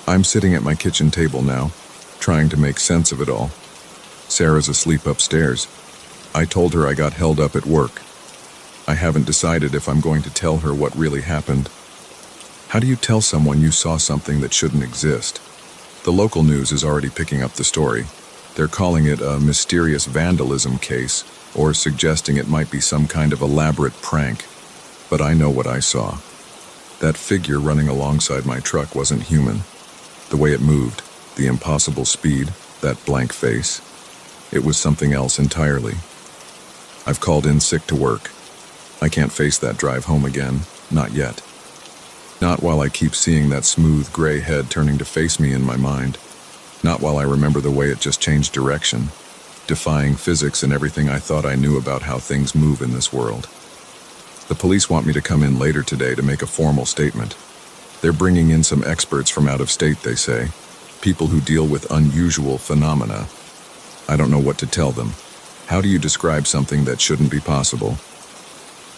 I'm sitting at my kitchen table now, trying to make sense of it all. Sarah's asleep upstairs. I told her I got held up at work. I haven't decided if I'm going to tell her what really happened. How do you tell someone you saw something that shouldn't exist? The local news is already picking up the story. They're calling it a mysterious vandalism case, or suggesting it might be some kind of elaborate prank. But I know what I saw. That figure running alongside my truck wasn't human. The way it moved, the impossible speed, that blank face. It was something else entirely. I've called in sick to work. I can't face that drive home again, not yet. Not while I keep seeing that smooth gray head turning to face me in my mind. Not while I remember the way it just changed direction, defying physics and everything I thought I knew about how things move in this world. The police want me to come in later today to make a formal statement. They're bringing in some experts from out of state, they say. People who deal with unusual phenomena. I don't know what to tell them. How do you describe something that shouldn't be possible?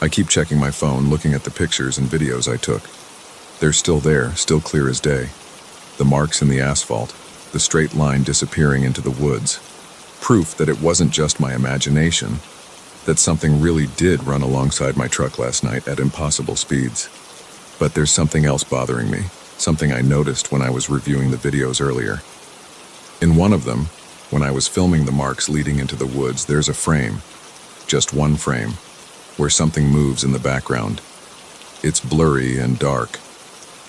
I keep checking my phone, looking at the pictures and videos I took. They're still there, still clear as day. The marks in the asphalt, the straight line disappearing into the woods. Proof that it wasn't just my imagination, that something really did run alongside my truck last night at impossible speeds. But there's something else bothering me, something I noticed when I was reviewing the videos earlier. In one of them, when I was filming the marks leading into the woods, there's a frame, just one frame, where something moves in the background. It's blurry and dark,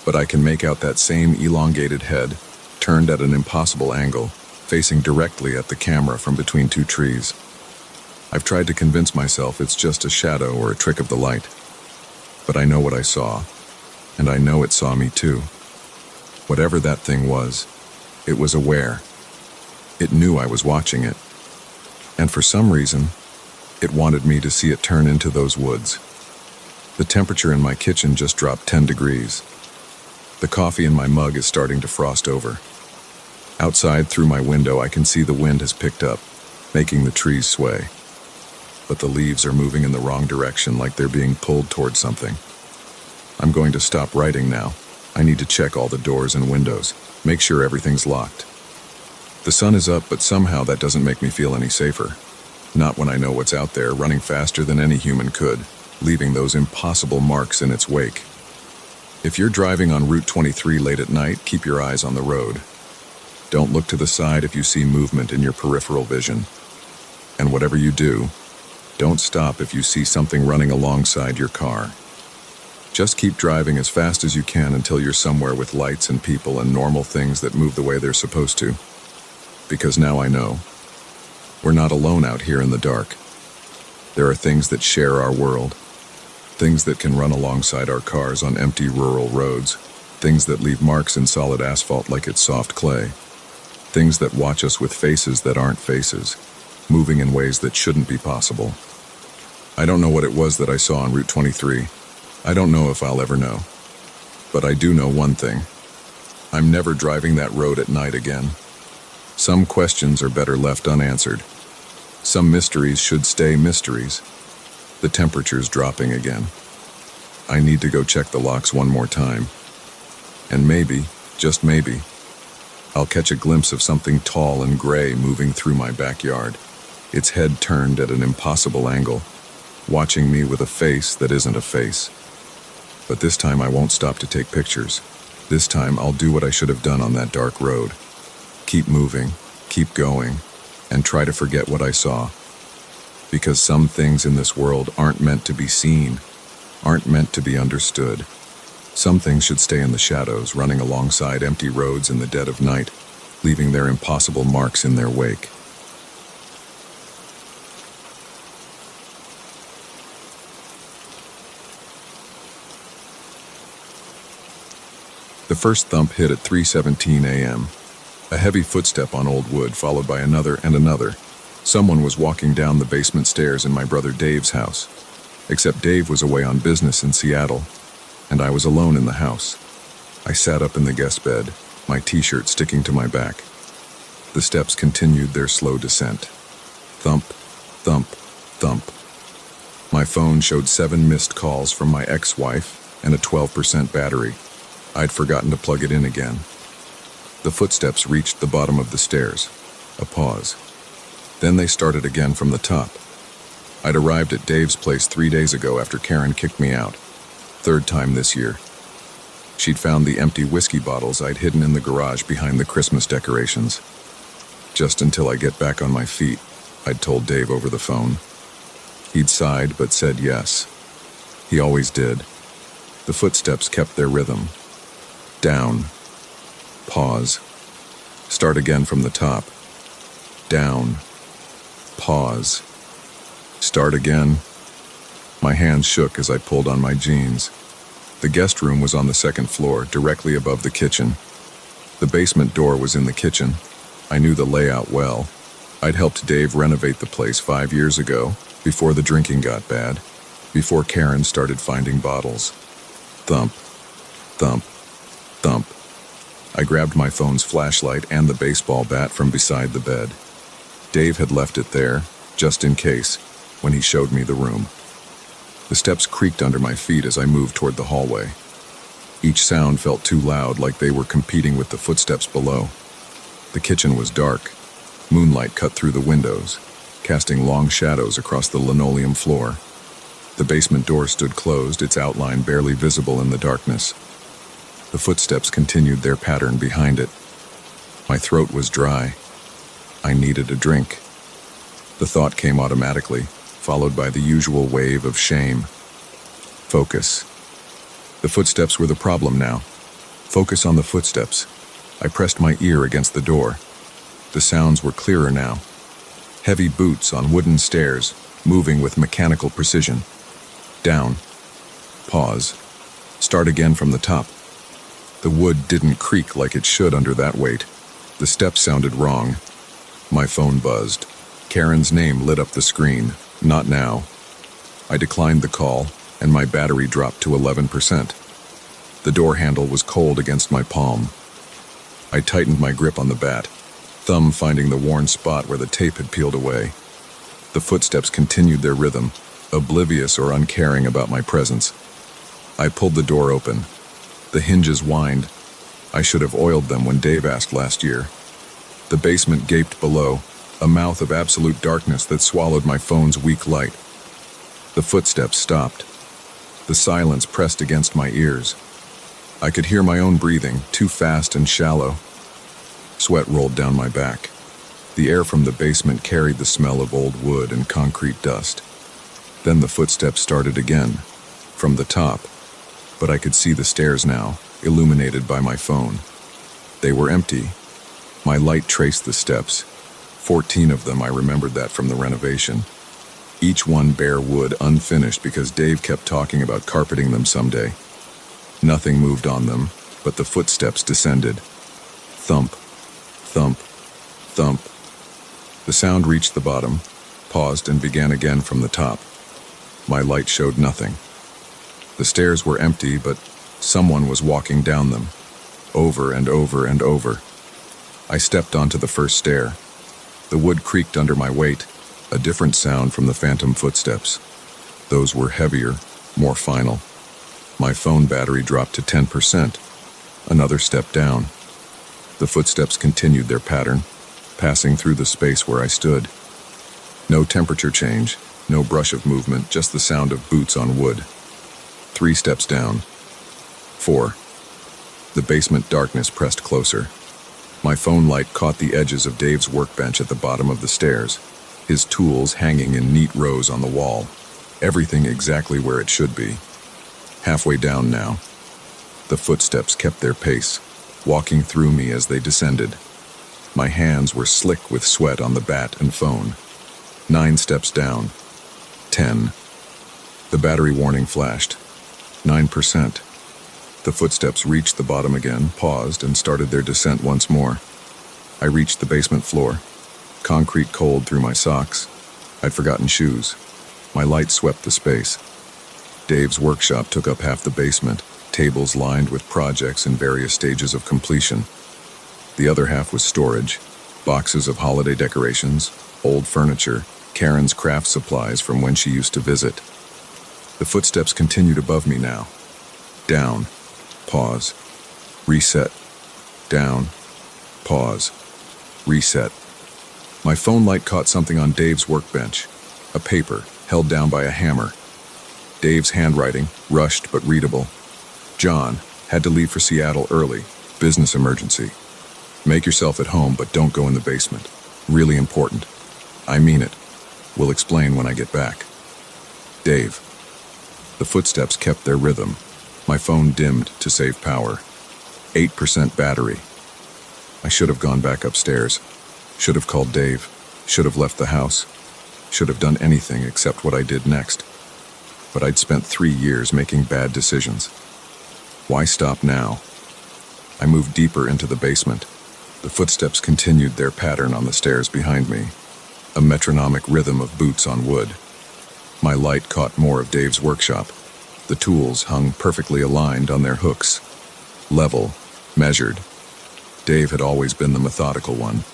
but I can make out that same elongated head, turned at an impossible angle, facing directly at the camera from between two trees. I've tried to convince myself it's just a shadow or a trick of the light. But I know what I saw, and I know it saw me too. Whatever that thing was, it was aware. It knew I was watching it. And for some reason, it wanted me to see it turn into those woods. The temperature in my kitchen just dropped 10 degrees. The coffee in my mug is starting to frost over. Outside, through my window, I can see the wind has picked up, making the trees sway. But the leaves are moving in the wrong direction, like they're being pulled toward something. I'm going to stop writing now. I need to check all the doors and windows, make sure everything's locked. The sun is up, but somehow that doesn't make me feel any safer. Not when I know what's out there, running faster than any human could, leaving those impossible marks in its wake. If you're driving on Route 23 late at night, keep your eyes on the road. Don't look to the side if you see movement in your peripheral vision. And whatever you do, don't stop if you see something running alongside your car. Just keep driving as fast as you can until you're somewhere with lights and people and normal things that move the way they're supposed to. because now I know. We're not alone out here in the dark. There are things that share our world. Things that can run alongside our cars on empty rural roads. Things that leave marks in solid asphalt like it's soft clay. Things that watch us with faces that aren't faces, moving in ways that shouldn't be possible. I don't know what it was that I saw on Route 23. I don't know if I'll ever know. But I do know one thing. I'm never driving that road at night again. Some questions are better left unanswered. Some mysteries should stay mysteries. The temperature's dropping again. I need to go check the locks one more time. And maybe, just maybe, I'll catch a glimpse of something tall and gray moving through my backyard, its head turned at an impossible angle, watching me with a face that isn't a face. But this time I won't stop to take pictures. This time I'll do what I should have done on that dark road. Keep moving, keep going, and try to forget what I saw. Because some things in this world aren't meant to be seen, aren't meant to be understood. Some things should stay in the shadows, running alongside empty roads in the dead of night, leaving their impossible marks in their wake. The first thump hit at 3:17 a.m. A heavy footstep on old wood, followed by another and another. Someone was walking down the basement stairs in my brother Dave's house. Except Dave was away on business in Seattle, and I was alone in the house. I sat up in the guest bed, my t-shirt sticking to my back. The steps continued their slow descent. Thump, thump, thump. My phone showed 7 missed calls from my ex-wife and a 12% battery. I'd forgotten to plug it in again. The footsteps reached the bottom of the stairs. A pause. Then they started again from the top. I'd arrived at Dave's place 3 days ago after Karen kicked me out. 3rd time this year. She'd found the empty whiskey bottles I'd hidden in the garage behind the Christmas decorations. Just until I get back on my feet, I'd told Dave over the phone. He'd sighed but said yes. He always did. The footsteps kept their rhythm. Down. Pause. Start again from the top. Down. Pause. Start again. My hands shook as I pulled on my jeans. The guest room was on the 2nd floor, directly above the kitchen. The basement door was in the kitchen. I knew the layout well. I'd helped Dave renovate the place 5 years ago, before the drinking got bad, before Karen started finding bottles. Thump. Thump. Thump. I grabbed my phone's flashlight and the baseball bat from beside the bed. Dave had left it there, just in case, when he showed me the room. The steps creaked under my feet as I moved toward the hallway. Each sound felt too loud, like they were competing with the footsteps below. The kitchen was dark. Moonlight cut through the windows, casting long shadows across the linoleum floor. The basement door stood closed, its outline barely visible in the darkness. The footsteps continued their pattern behind it. My throat was dry. I needed a drink. The thought came automatically, followed by the usual wave of shame. Focus. The footsteps were the problem now. Focus on the footsteps. I pressed my ear against the door. The sounds were clearer now. Heavy boots on wooden stairs, moving with mechanical precision. Down. Pause. Start again from the top. The wood didn't creak like it should under that weight. The steps sounded wrong. My phone buzzed. Karen's name lit up the screen. Not now. I declined the call, and my battery dropped to 11%. The door handle was cold against my palm. I tightened my grip on the bat, thumb finding the worn spot where the tape had peeled away. The footsteps continued their rhythm, oblivious or uncaring about my presence. I pulled the door open. The hinges whined. I should have oiled them when Dave asked last year. The basement gaped below, a mouth of absolute darkness that swallowed my phone's weak light. The footsteps stopped. The silence pressed against my ears. I could hear my own breathing, too fast and shallow. Sweat rolled down my back. The air from the basement carried the smell of old wood and concrete dust. Then the footsteps started again, from the top, but I could see the stairs now, illuminated by my phone. They were empty. My light traced the steps. 14 of them, I remembered that from the renovation. Each one bare wood, unfinished because Dave kept talking about carpeting them someday. Nothing moved on them, but the footsteps descended. Thump, thump, thump. The sound reached the bottom, paused, and began again from the top. My light showed nothing. The stairs were empty, but someone was walking down them, over and over and over. I stepped onto the first stair. The wood creaked under my weight, a different sound from the phantom footsteps. Those were heavier, more final. My phone battery dropped to 10%. Another step down. The footsteps continued their pattern, passing through the space where I stood. No temperature change, no brush of movement, just the sound of boots on wood. 3 steps down. 4. The basement darkness pressed closer. My phone light caught the edges of Dave's workbench at the bottom of the stairs, his tools hanging in neat rows on the wall, everything exactly where it should be. Halfway down now. The footsteps kept their pace, walking through me as they descended. My hands were slick with sweat on the bat and phone. 9 steps down. 10. The battery warning flashed. 9%. The footsteps reached the bottom again, paused, and started their descent once more. I reached the basement floor. Concrete cold through my socks. I'd forgotten shoes. My light swept the space. Dave's workshop took up half the basement, tables lined with projects in various stages of completion. The other half was storage, boxes of holiday decorations, old furniture, Karen's craft supplies from when she used to visit. The footsteps continued above me now. Down. Pause. Reset. Down. Pause. Reset. My phone light caught something on Dave's workbench. A paper, held down by a hammer. Dave's handwriting, rushed but readable. John, had to leave for Seattle early. Business emergency. Make yourself at home, but don't go in the basement. Really important. I mean it. We'll explain when I get back. Dave. The footsteps kept their rhythm. My phone dimmed to save power. 8% battery. I should have gone back upstairs. Should have called Dave. Should have left the house. Should have done anything except what I did next. But I'd spent 3 years making bad decisions. Why stop now? I moved deeper into the basement. The footsteps continued their pattern on the stairs behind me. A metronomic rhythm of boots on wood. My light caught more of Dave's workshop. The tools hung perfectly aligned on their hooks. Level, measured. Dave had always been the methodical one.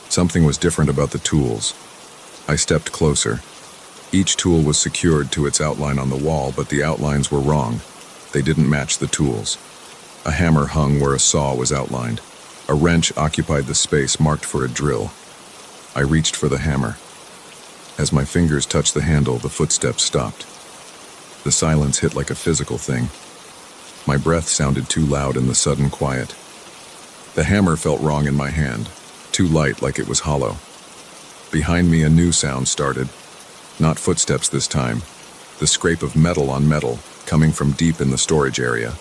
Something was different about the tools. I stepped closer. Each tool was secured to its outline on the wall, but the outlines were wrong. They didn't match the tools. A hammer hung where a saw was outlined. A wrench occupied the space marked for a drill. I reached for the hammer. As my fingers touched the handle, the footsteps stopped. The silence hit like a physical thing. My breath sounded too loud in the sudden quiet. The hammer felt wrong in my hand, too light, like it was hollow. Behind me, a new sound started. Not footsteps this time. The scrape of metal on metal, coming from deep in the storage area.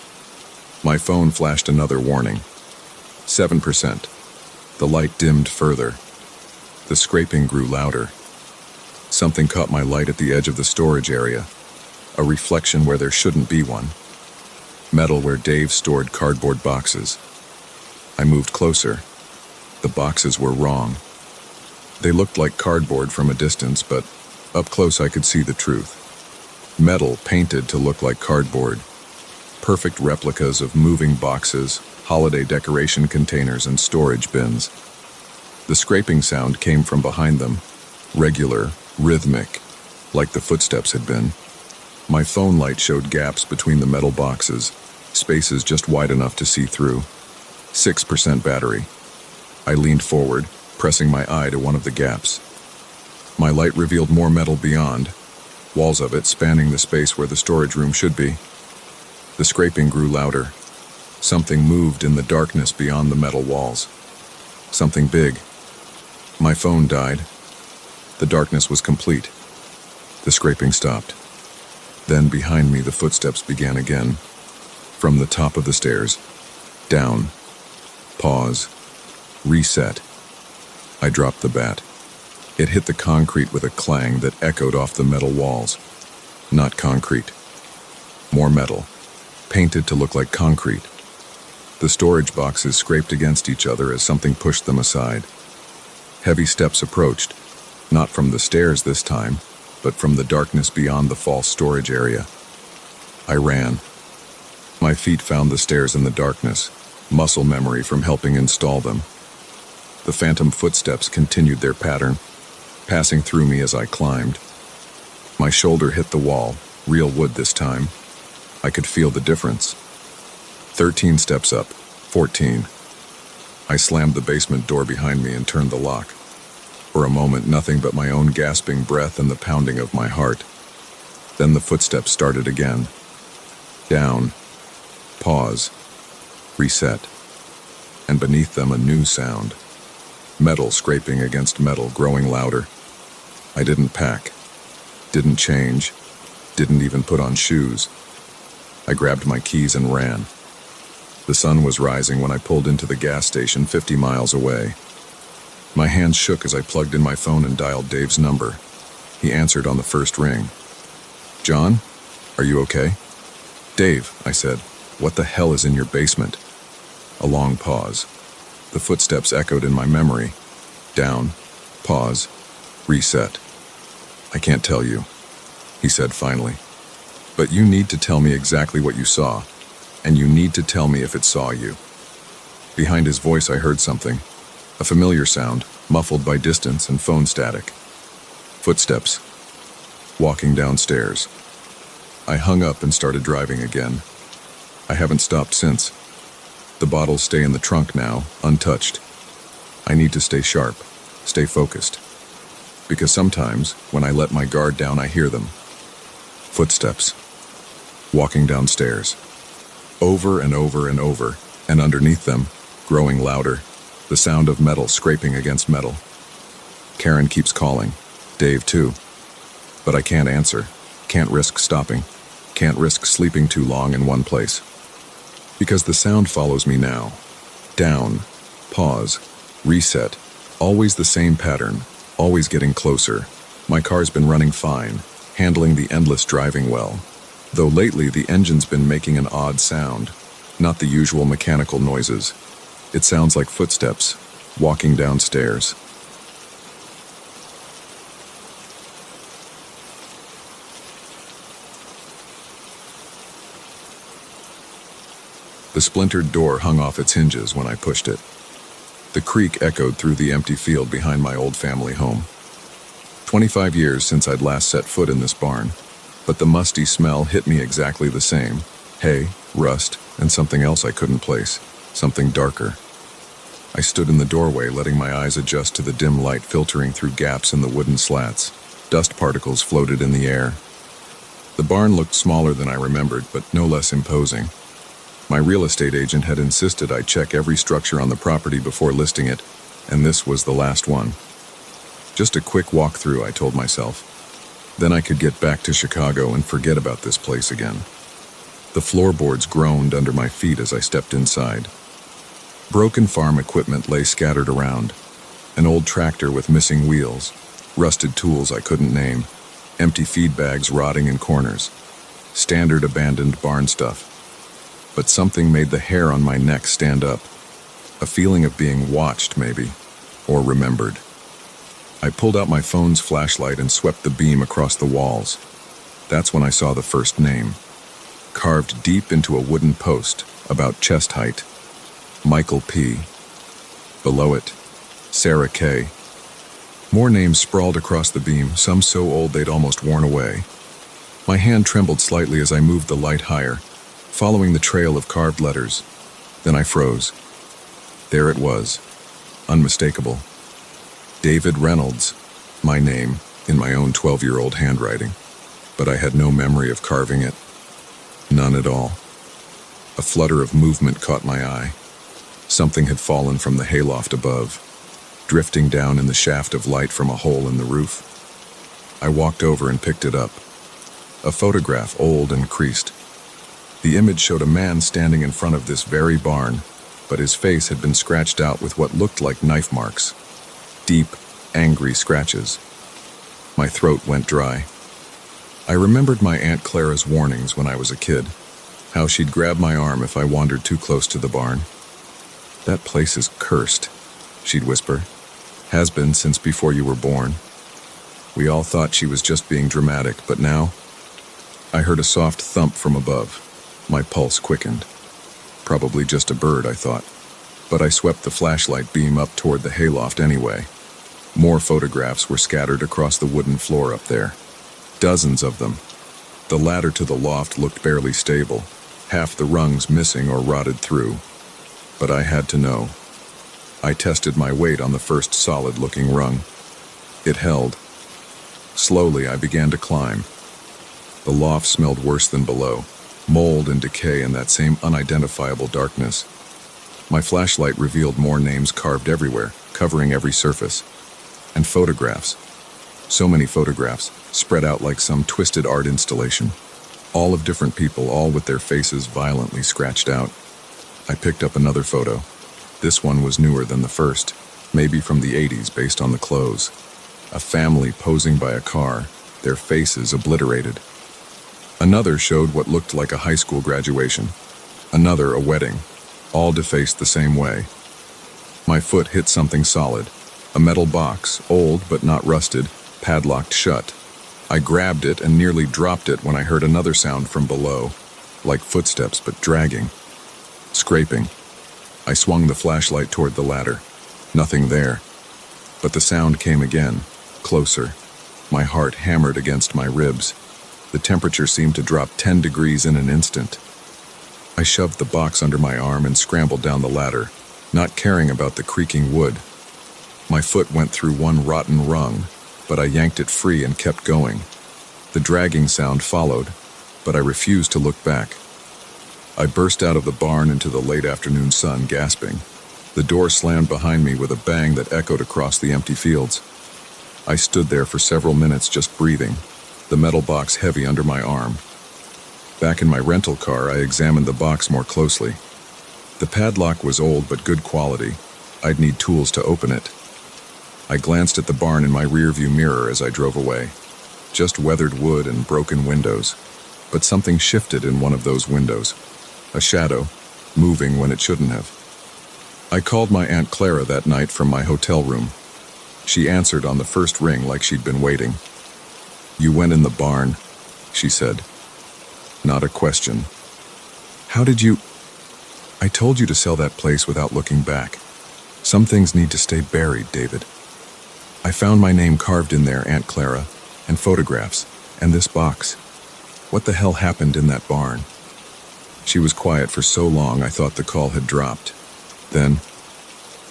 My phone flashed another warning. 7%. The light dimmed further. The scraping grew louder. Something caught my light at the edge of the storage area. A reflection where there shouldn't be one. Metal where Dave stored cardboard boxes. I moved closer. The boxes were wrong. They looked like cardboard from a distance, but up close I could see the truth. Metal painted to look like cardboard. Perfect replicas of moving boxes, holiday decoration containers, and storage bins. The scraping sound came from behind them. Regular, rhythmic, like the footsteps had been. My phone light showed gaps between the metal boxes, spaces just wide enough to see through. 6% battery. I leaned forward, pressing my eye to one of the gaps. My light revealed more metal beyond, walls of it spanning the space where the storage room should be. The scraping grew louder. Something moved in the darkness beyond the metal walls. Something big. My phone died. The darkness was complete. The scraping stopped. Then behind me the footsteps began again. From the top of the stairs. Down. Pause. Reset. I dropped the bat. It hit the concrete with a clang that echoed off the metal walls. Not concrete. More metal, painted to look like concrete. The storage boxes scraped against each other as something pushed them aside. Heavy steps approached, not from the stairs this time, but from the darkness beyond the false storage area. I ran. My feet found the stairs in the darkness, muscle memory from helping install them. The phantom footsteps continued their pattern, passing through me as I climbed. My shoulder hit the wall, real wood this time. I could feel the difference. 13 steps up, 14. I slammed the basement door behind me and turned the lock. For a moment, nothing but my own gasping breath and the pounding of my heart. Then the footsteps started again. Down. Pause. Reset. And beneath them a new sound. Metal scraping against metal, growing louder. I didn't pack. Didn't change. Didn't even put on shoes. I grabbed my keys and ran. The sun was rising when I pulled into the gas station 50 miles away. My hands shook as I plugged in my phone and dialed Dave's number. He answered on the first ring. "John, are you okay?" "Dave," I said, "what the hell is in your basement?" A long pause. The footsteps echoed in my memory. Down. Pause. Reset. "I can't tell you," he said finally. "But you need to tell me exactly what you saw, and you need to tell me if it saw you." Behind his voice I heard something. A familiar sound, muffled by distance and phone static. Footsteps. Walking downstairs. I hung up and started driving again. I haven't stopped since. The bottles stay in the trunk now, untouched. I need to stay sharp, stay focused. Because sometimes, when I let my guard down, I hear them. Footsteps. Walking downstairs. Over and over and over, and underneath them, growing louder, the sound of metal scraping against metal. Karen keeps calling. Dave too. But I can't answer. Can't risk stopping. Can't risk sleeping too long in one place. Because the sound follows me now. Down. Pause. Reset. Always the same pattern. Always getting closer. My car's been running fine, handling the endless driving well. Though lately the engine's been making an odd sound. Not the usual mechanical noises. It sounds like footsteps, walking downstairs. The splintered door hung off its hinges when I pushed it. The creak echoed through the empty field behind my old family home. 25 years since I'd last set foot in this barn, but the musty smell hit me exactly the same. Hay, rust, and something else I couldn't place, something darker. I stood in the doorway, letting my eyes adjust to the dim light filtering through gaps in the wooden slats. Dust particles floated in the air. The barn looked smaller than I remembered, but no less imposing. My real estate agent had insisted I check every structure on the property before listing it, and this was the last one. Just a quick walk-through, I told myself. Then I could get back to Chicago and forget about this place again. The floorboards groaned under my feet as I stepped inside. Broken farm equipment lay scattered around. An old tractor with missing wheels, rusted tools I couldn't name, empty feed bags rotting in corners. Standard abandoned barn stuff. But something made the hair on my neck stand up. A feeling of being watched, maybe, or remembered. I pulled out my phone's flashlight and swept the beam across the walls. That's when I saw the first name. Carved deep into a wooden post, about chest height. Michael P. Below it, Sarah K. More names sprawled across the beam, some so old they'd almost worn away. My hand trembled slightly as I moved the light higher, following the trail of carved letters. Then I froze. There it was, unmistakable. David Reynolds, my name, in my own 12-year-old handwriting. But I had no memory of carving it. None at all. A flutter of movement caught my eye. Something had fallen from the hayloft above, drifting down in the shaft of light from a hole in the roof. I walked over and picked it up. A photograph, old and creased. The image showed a man standing in front of this very barn, but his face had been scratched out with what looked like knife marks. Deep, angry scratches. My throat went dry. I remembered my Aunt Clara's warnings when I was a kid, how she'd grab my arm if I wandered too close to the barn. "That place is cursed," she'd whisper. "Has been since before you were born." We all thought she was just being dramatic, but now I heard a soft thump from above. My pulse quickened. Probably just a bird, I thought. But I swept the flashlight beam up toward the hayloft anyway. More photographs were scattered across the wooden floor up there. Dozens of them. The ladder to the loft looked barely stable, half the rungs missing or rotted through. But I had to know. I tested my weight on the first solid-looking rung. It held. Slowly, I began to climb. The loft smelled worse than below, mold and decay in that same unidentifiable darkness. My flashlight revealed more names carved everywhere, covering every surface. And photographs. So many photographs, spread out like some twisted art installation. All of different people, all with their faces violently scratched out. I picked up another photo. This one was newer than the first, maybe from the 80s based on the clothes. A family posing by a car, their faces obliterated. Another showed what looked like a high school graduation. Another a wedding, all defaced the same way. My foot hit something solid, a metal box, old but not rusted, padlocked shut. I grabbed it and nearly dropped it when I heard another sound from below, like footsteps but dragging. Scraping. I swung the flashlight toward the ladder. Nothing there. But the sound came again, closer. My heart hammered against my ribs. The temperature seemed to drop 10 degrees in an instant. I shoved the box under my arm and scrambled down the ladder, not caring about the creaking wood. My foot went through one rotten rung, but I yanked it free and kept going. The dragging sound followed, but I refused to look back. I burst out of the barn into the late afternoon sun, gasping. The door slammed behind me with a bang that echoed across the empty fields. I stood there for several minutes just breathing, the metal box heavy under my arm. Back in my rental car, I examined the box more closely. The padlock was old but good quality. I'd need tools to open it. I glanced at the barn in my rearview mirror as I drove away. Just weathered wood and broken windows. But something shifted in one of those windows. A shadow, moving when it shouldn't have. I called my Aunt Clara that night from my hotel room. She answered on the first ring like she'd been waiting. "You went in the barn," she said. Not a question. "How did you—" "I told you to sell that place without looking back. Some things need to stay buried, David. I found my name carved in there, Aunt Clara, and photographs, and this box. What the hell happened in that barn?" She was quiet for so long I thought the call had dropped. Then,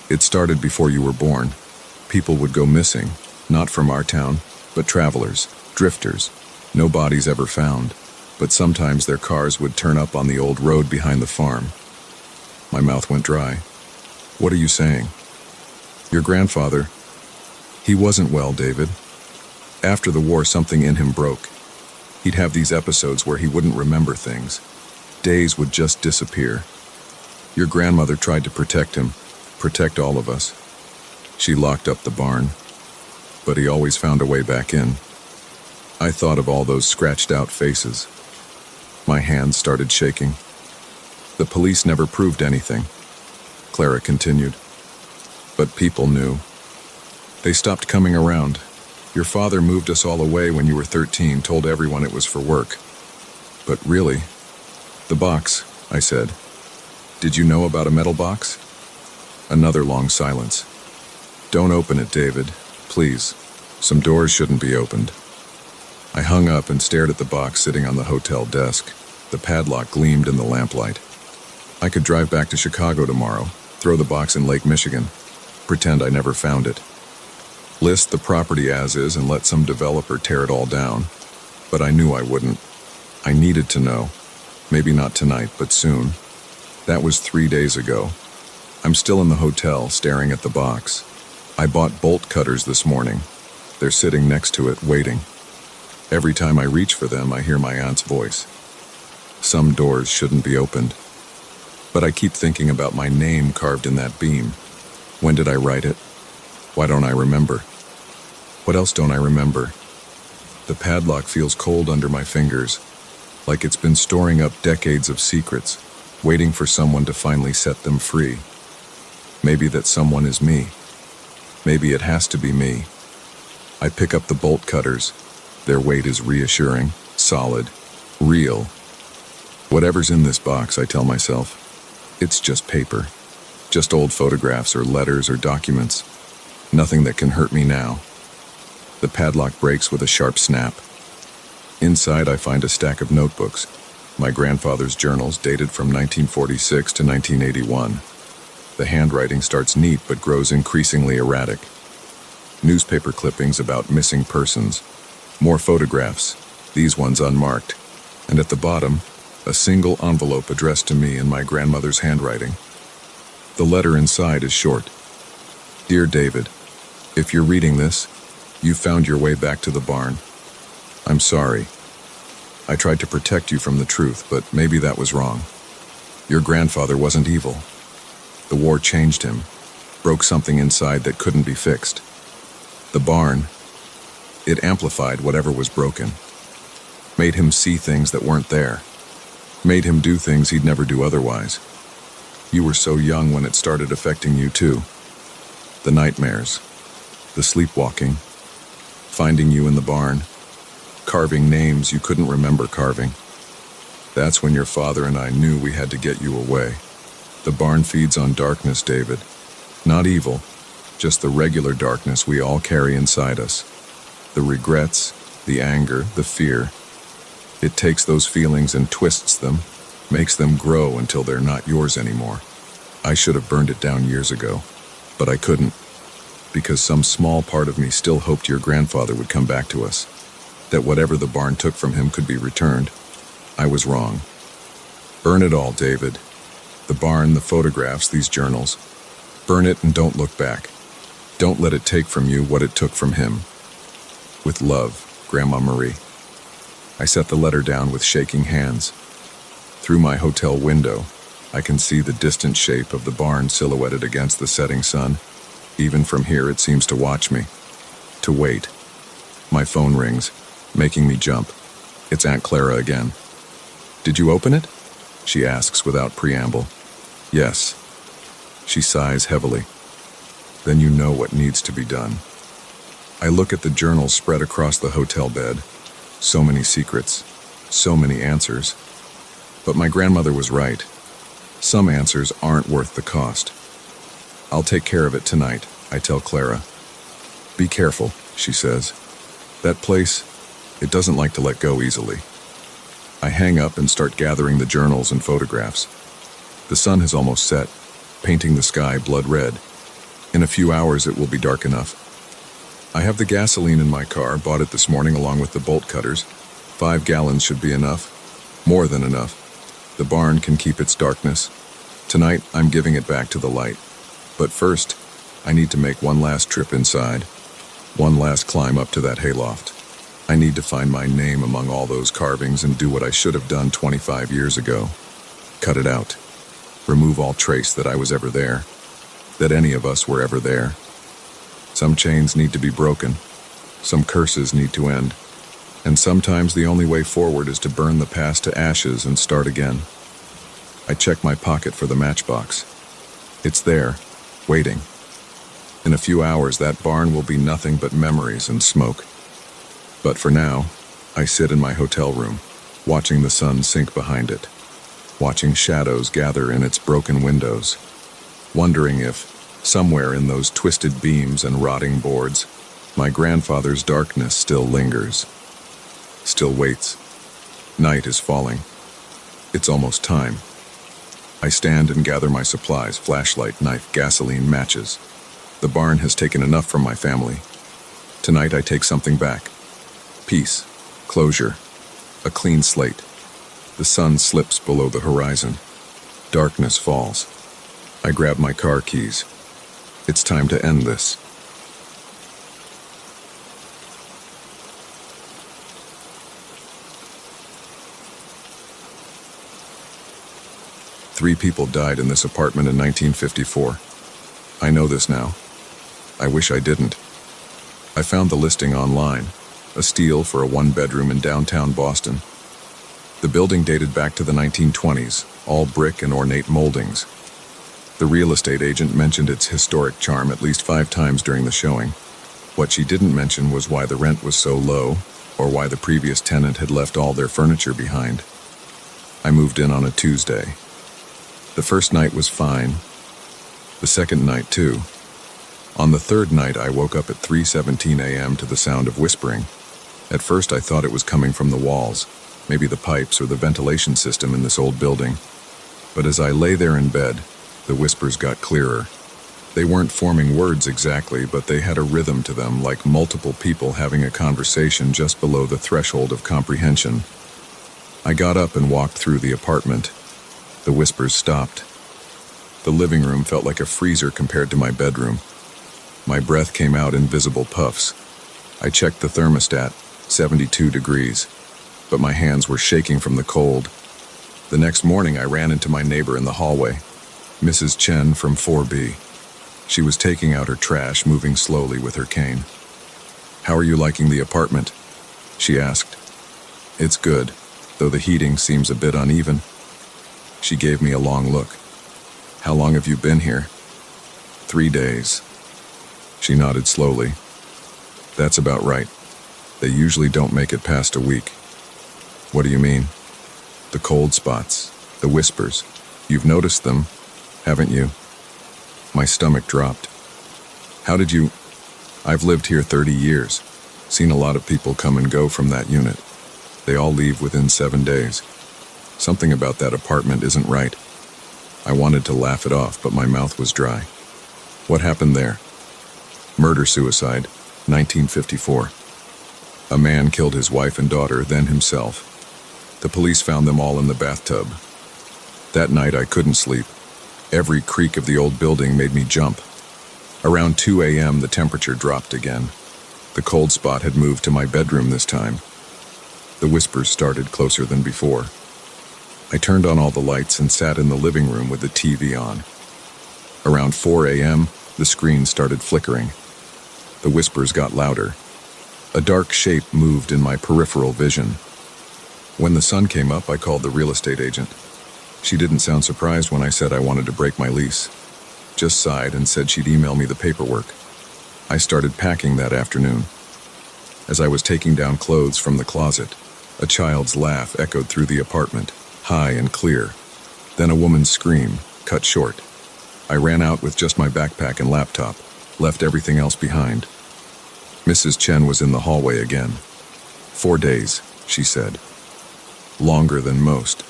"It started before you were born. People would go missing, not from our town, but travelers, drifters. No bodies ever found, but sometimes their cars would turn up on the old road behind the farm." My mouth went dry. "What are you saying?" "Your grandfather, he wasn't well, David. After the war, something in him broke. He'd have these episodes where he wouldn't remember things. Days would just disappear. Your grandmother tried to protect him, protect all of us. She locked up the barn, but he always found a way back in." I thought of all those scratched-out faces. My hands started shaking. "The police never proved anything," Clara continued. "But people knew. They stopped coming around. Your father moved us all away when you were 13, told everyone it was for work. But really—" "The box," I said. "Did you know about a metal box?" Another long silence. "Don't open it, David. Please. Some doors shouldn't be opened." I hung up and stared at the box sitting on the hotel desk. The padlock gleamed in the lamplight. I could drive back to Chicago tomorrow, throw the box in Lake Michigan, pretend I never found it. List the property as is and let some developer tear it all down. But I knew I wouldn't. I needed to know. Maybe not tonight, but soon. That was 3 days ago. I'm still in the hotel, staring at the box. I bought bolt cutters this morning. They're sitting next to it, waiting. Every time I reach for them, I hear my aunt's voice. Some doors shouldn't be opened. But I keep thinking about my name carved in that beam. When did I write it? Why don't I remember? What else don't I remember? The padlock feels cold under my fingers, like it's been storing up decades of secrets, waiting for someone to finally set them free. Maybe that someone is me. Maybe it has to be me. I pick up the bolt cutters. Their weight is reassuring, solid, real. Whatever's in this box, I tell myself, it's just paper. Just old photographs or letters or documents. Nothing that can hurt me now. The padlock breaks with a sharp snap. Inside, I find a stack of notebooks, my grandfather's journals dated from 1946 to 1981. The handwriting starts neat but grows increasingly erratic. Newspaper clippings about missing persons. More photographs, these ones unmarked. And at the bottom, a single envelope addressed to me in my grandmother's handwriting. The letter inside is short. Dear David, if you're reading this, you found your way back to the barn. I'm sorry. I tried to protect you from the truth, but maybe that was wrong. Your grandfather wasn't evil. The war changed him, broke something inside that couldn't be fixed. The barn, it amplified whatever was broken. Made him see things that weren't there. Made him do things he'd never do otherwise. You were so young when it started affecting you too. The nightmares, the sleepwalking, finding you in the barn, carving names you couldn't remember carving. That's when your father and I knew we had to get you away. The barn feeds on darkness, David. Not evil, just the regular darkness we all carry inside us. The regrets, the anger, the fear. It takes those feelings and twists them, makes them grow until they're not yours anymore. I should have burned it down years ago, but I couldn't, because some small part of me still hoped your grandfather would come back to us, that whatever the barn took from him could be returned. I was wrong. Burn it all, David. The barn, the photographs, these journals. Burn it and don't look back. Don't let it take from you what it took from him. With love, Grandma Marie. I set the letter down with shaking hands. Through my hotel window, I can see the distant shape of the barn silhouetted against the setting sun. Even from here, it seems to watch me, to wait. My phone rings, making me jump. It's Aunt Clara again. Did you open it? She asks without preamble. Yes. She sighs heavily. Then you know what needs to be done. I look at the journals spread across the hotel bed. So many secrets, so many answers. But my grandmother was right. Some answers aren't worth the cost. I'll take care of it tonight, I tell Clara. Be careful, she says. That place, it doesn't like to let go easily. I hang up and start gathering the journals and photographs. The sun has almost set, painting the sky blood red. In a few hours it will be dark enough. I have the gasoline in my car, bought it this morning along with the bolt cutters. 5 gallons should be enough. More than enough. The barn can keep its darkness. Tonight, I'm giving it back to the light. But first, I need to make one last trip inside. One last climb up to that hayloft. I need to find my name among all those carvings and do what I should have done 25 years ago. Cut it out. Remove all trace that I was ever there. That any of us were ever there. Some chains need to be broken. Some curses need to end. And sometimes the only way forward is to burn the past to ashes and start again. I check my pocket for the matchbox. It's there, waiting. In a few hours, that barn will be nothing but memories and smoke. But for now, I sit in my hotel room, watching the sun sink behind it, watching shadows gather in its broken windows, wondering if, somewhere in those twisted beams and rotting boards, my grandfather's darkness still lingers, still waits. Night is falling. It's almost time. I stand and gather my supplies, flashlight, knife, gasoline, matches. The barn has taken enough from my family. Tonight I take something back. Peace, closure, a clean slate. The sun slips below the horizon. Darkness falls. I grab my car keys. It's time to end this. 3 people died in this apartment in 1954. I know this now. I wish I didn't. I found the listing online, a steal for a 1-bedroom in downtown Boston. The building dated back to the 1920s, all brick and ornate moldings. The real estate agent mentioned its historic charm at least 5 times during the showing. What she didn't mention was why the rent was so low, or why the previous tenant had left all their furniture behind. I moved in on a Tuesday. The first night was fine. The second night, too. On the third night, I woke up at 3:17 a.m. to the sound of whispering. At first, I thought it was coming from the walls, maybe the pipes or the ventilation system in this old building. But as I lay there in bed, the whispers got clearer. They weren't forming words exactly, but they had a rhythm to them, like multiple people having a conversation just below the threshold of comprehension. I got up and walked through the apartment. The whispers stopped. The living room felt like a freezer compared to my bedroom. My breath came out in visible puffs. I checked the thermostat, 72 degrees, but my hands were shaking from the cold. The next morning, I ran into my neighbor in the hallway, Mrs. Chen from 4B. She was taking out her trash, moving slowly with her cane. "How are you liking the apartment?" she asked. "It's good, though the heating seems a bit uneven." She gave me a long look. "How long have you been here?" 3 days. She nodded slowly. "That's about right. They usually don't make it past a week." "What do you mean?" "The cold spots, the whispers. You've noticed them, haven't you?" My stomach dropped. "How did you—" "I've lived here 30 years, seen a lot of people come and go from that unit. They all leave within 7 days. Something about that apartment isn't right." I wanted to laugh it off, but my mouth was dry. "What happened there?" "Murder-suicide, 1954. A man killed his wife and daughter, then himself. The police found them all in the bathtub. That night I couldn't sleep. Every creak of the old building made me jump. Around 2 a.m. the temperature dropped again. The cold spot had moved to my bedroom this time. The whispers started closer than before. I turned on all the lights and sat in the living room with the TV on. Around 4 a.m., the screen started flickering. The whispers got louder. A dark shape moved in my peripheral vision. When the sun came up, I called the real estate agent. She didn't sound surprised when I said I wanted to break my lease. Just sighed and said she'd email me the paperwork. I started packing that afternoon. As I was taking down clothes from the closet, a child's laugh echoed through the apartment, high and clear. Then a woman's scream, cut short. I ran out with just my backpack and laptop, left everything else behind. Mrs. Chen was in the hallway again. 4 days, she said. Longer than most.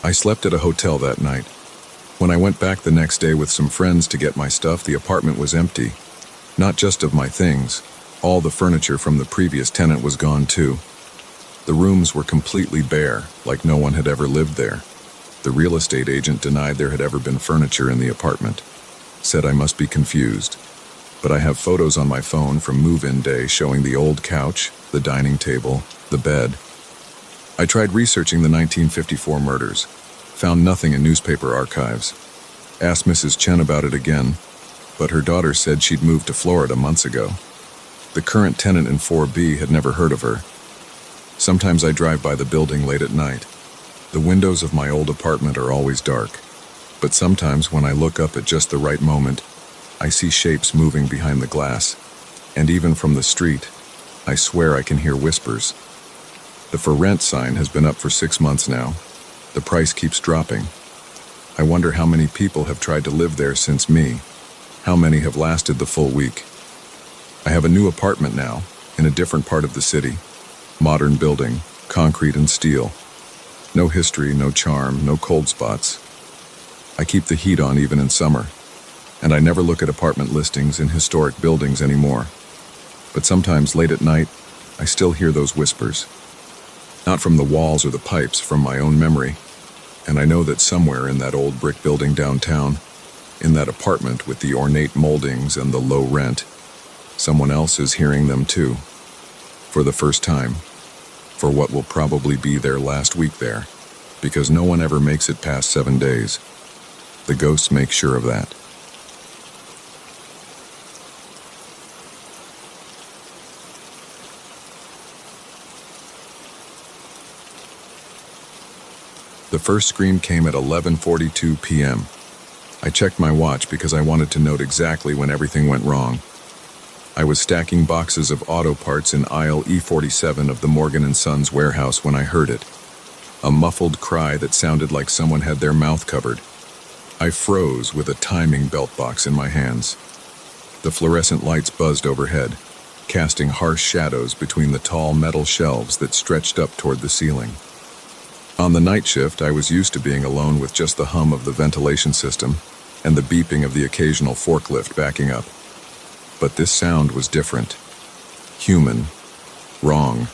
I slept at a hotel that night. When I went back the next day with some friends to get my stuff, the apartment was empty. Not just of my things. All the furniture from the previous tenant was gone too. The rooms were completely bare, like no one had ever lived there. The real estate agent denied there had ever been furniture in the apartment. Said I must be confused. But I have photos on my phone from move-in day showing the old couch, the dining table, the bed. I tried researching the 1954 murders. Found nothing in newspaper archives. Asked Mrs. Chen about it again, but her daughter said she'd moved to Florida months ago. The current tenant in 4B had never heard of her. Sometimes I drive by the building late at night. The windows of my old apartment are always dark, but sometimes when I look up at just the right moment, I see shapes moving behind the glass, and even from the street, I swear I can hear whispers. The for rent sign has been up for 6 months now. The price keeps dropping. I wonder how many people have tried to live there since me. How many have lasted the full week? I have a new apartment now, in a different part of the city. Modern building, concrete and steel. No history, no charm, no cold spots. I keep the heat on even in summer, and I never look at apartment listings in historic buildings anymore. But sometimes late at night, I still hear those whispers. Not from the walls or the pipes, from my own memory. And I know that somewhere in that old brick building downtown, in that apartment with the ornate moldings and the low rent, someone else is hearing them too. For the first time. For what will probably be their last week there. because no one ever makes it past 7 days. The ghosts make sure of that. The first scream came at 11:42 p.m. I checked my watch because I wanted to note exactly when everything went wrong. I was stacking boxes of auto parts in aisle E47 of the Morgan & Sons warehouse when I heard it. A muffled cry that sounded like someone had their mouth covered. I froze with a timing belt box in my hands. The fluorescent lights buzzed overhead, casting harsh shadows between the tall metal shelves that stretched up toward the ceiling. On the night shift, I was used to being alone with just the hum of the ventilation system and the beeping of the occasional forklift backing up. But this sound was different. Human. Wrong.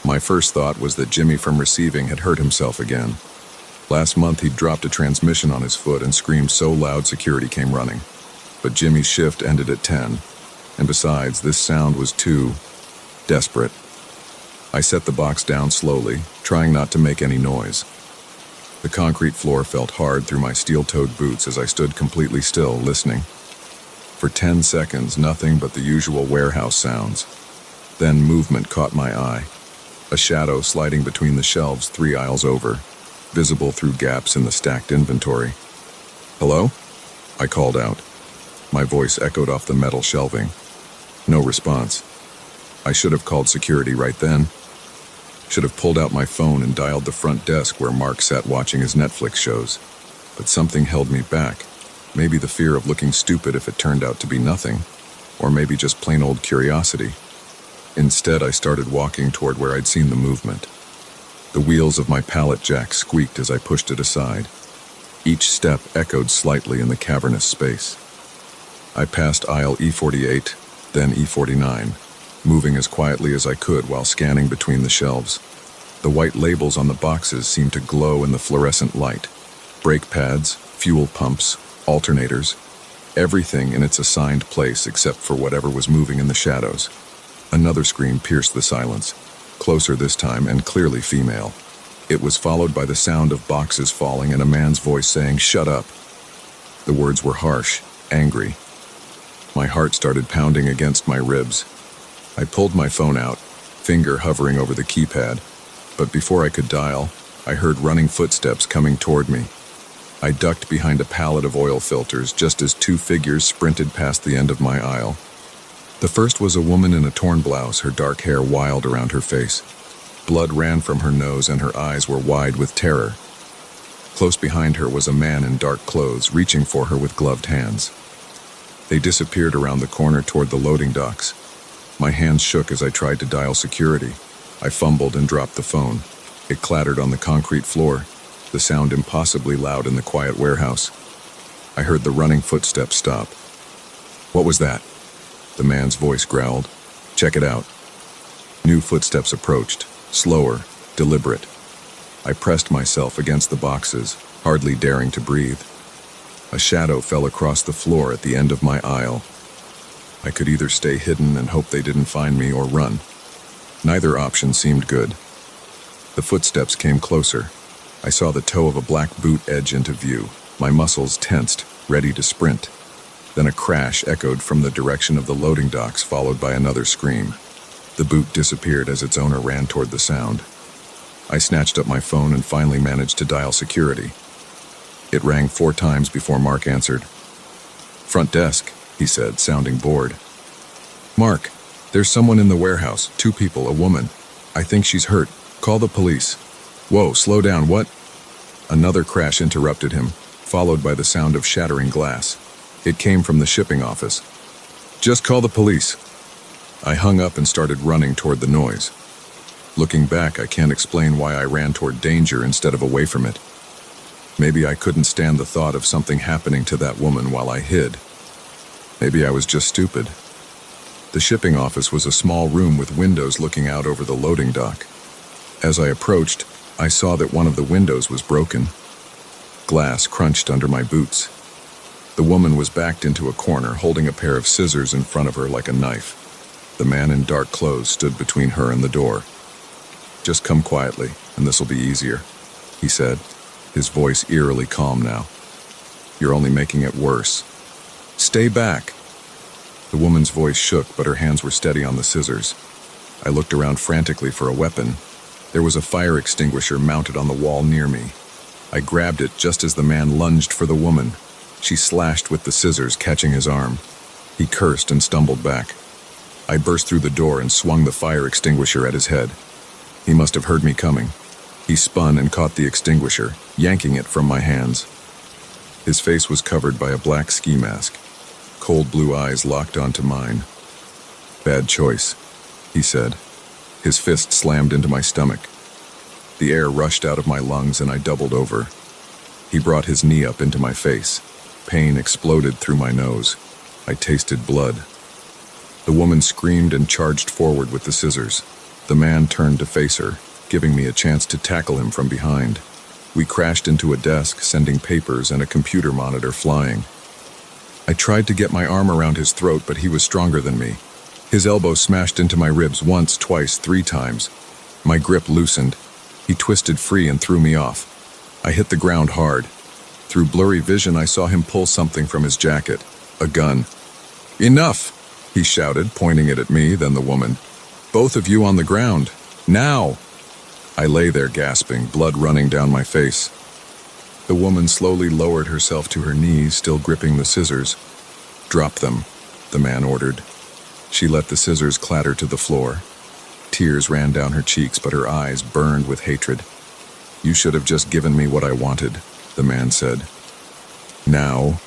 My first thought was that Jimmy from receiving had hurt himself again. Last month he'd dropped a transmission on his foot and screamed so loud security came running. But Jimmy's shift ended at 10, and besides, this sound was too desperate. I set the box down slowly, trying not to make any noise. The concrete floor felt hard through my steel-toed boots as I stood completely still, listening. For 10 seconds, nothing but the usual warehouse sounds. Then movement caught my eye. A shadow sliding between the shelves 3 aisles over, visible through gaps in the stacked inventory. "Hello?" I called out. My voice echoed off the metal shelving. No response. I should have called security right then. Should have pulled out my phone and dialed the front desk where Mark sat watching his Netflix shows. But something held me back. Maybe the fear of looking stupid if it turned out to be nothing, or maybe just plain old curiosity. Instead, I started walking toward where I'd seen the movement. The wheels of my pallet jack squeaked as I pushed it aside. Each step echoed slightly in the cavernous space. I passed aisle E48, then E49, moving as quietly as I could while scanning between the shelves. The white labels on the boxes seemed to glow in the fluorescent light. Brake pads, fuel pumps, alternators, everything in its assigned place except for whatever was moving in the shadows. Another scream pierced the silence, closer this time and clearly female. It was followed by the sound of boxes falling and a man's voice saying, "Shut up." The words were harsh, angry. My heart started pounding against my ribs. I pulled my phone out, finger hovering over the keypad, but before I could dial, I heard running footsteps coming toward me. I ducked behind a pallet of oil filters just as 2 figures sprinted past the end of my aisle. The first was a woman in a torn blouse, her dark hair wild around her face. Blood ran from her nose and her eyes were wide with terror. Close behind her was a man in dark clothes, reaching for her with gloved hands. They disappeared around the corner toward the loading docks. My hands shook as I tried to dial security. I fumbled and dropped the phone. It clattered on the concrete floor, the sound impossibly loud in the quiet warehouse. I heard the running footsteps stop. "What was that?" The man's voice growled. "Check it out." New footsteps approached, slower, deliberate. I pressed myself against the boxes, hardly daring to breathe. A shadow fell across the floor at the end of my aisle. I could either stay hidden and hope they didn't find me or run. Neither option seemed good. The footsteps came closer. I saw the toe of a black boot edge into view, my muscles tensed, ready to sprint. Then a crash echoed from the direction of the loading docks, followed by another scream. The boot disappeared as its owner ran toward the sound. I snatched up my phone and finally managed to dial security. It rang 4 times before Mark answered. "Front desk," he said, sounding bored. "Mark, there's someone in the warehouse, 2 people, a woman. I think she's hurt. Call the police." "Whoa, slow down, what?" Another crash interrupted him, followed by the sound of shattering glass. It came from the shipping office. "Just call the police." I hung up and started running toward the noise. Looking back, I can't explain why I ran toward danger instead of away from it. Maybe I couldn't stand the thought of something happening to that woman while I hid. Maybe I was just stupid. The shipping office was a small room with windows looking out over the loading dock. As I approached, I saw that one of the windows was broken. Glass crunched under my boots. The woman was backed into a corner, holding a pair of scissors in front of her like a knife. The man in dark clothes stood between her and the door. "Just come quietly, and this'll be easier." he said, his voice eerily calm now. "You're only making it worse. Stay back." The woman's voice shook, but her hands were steady on the scissors. I looked around frantically for a weapon. There was a fire extinguisher mounted on the wall near me. I grabbed it just as the man lunged for the woman. She slashed with the scissors, catching his arm. He cursed and stumbled back. I burst through the door and swung the fire extinguisher at his head. He must have heard me coming. He spun and caught the extinguisher, yanking it from my hands. His face was covered by a black ski mask. Cold blue eyes locked onto mine. "Bad choice," he said. His fist slammed into my stomach. The air rushed out of my lungs and I doubled over. He brought his knee up into my face. Pain exploded through my nose. I tasted blood. The woman screamed and charged forward with the scissors. The man turned to face her, giving me a chance to tackle him from behind. We crashed into a desk, sending papers and a computer monitor flying. I tried to get my arm around his throat, but he was stronger than me. His elbow smashed into my ribs once, twice, 3 times. My grip loosened. He twisted free and threw me off. I hit the ground hard. Through blurry vision, I saw him pull something from his jacket. A gun. "Enough!" he shouted, pointing it at me, then the woman. "Both of you on the ground. Now!" I lay there gasping, blood running down my face. The woman slowly lowered herself to her knees, still gripping the scissors. "Drop them," the man ordered. She let the scissors clatter to the floor. Tears ran down her cheeks, but her eyes burned with hatred. "You should have just given me what I wanted," the man said. "Now."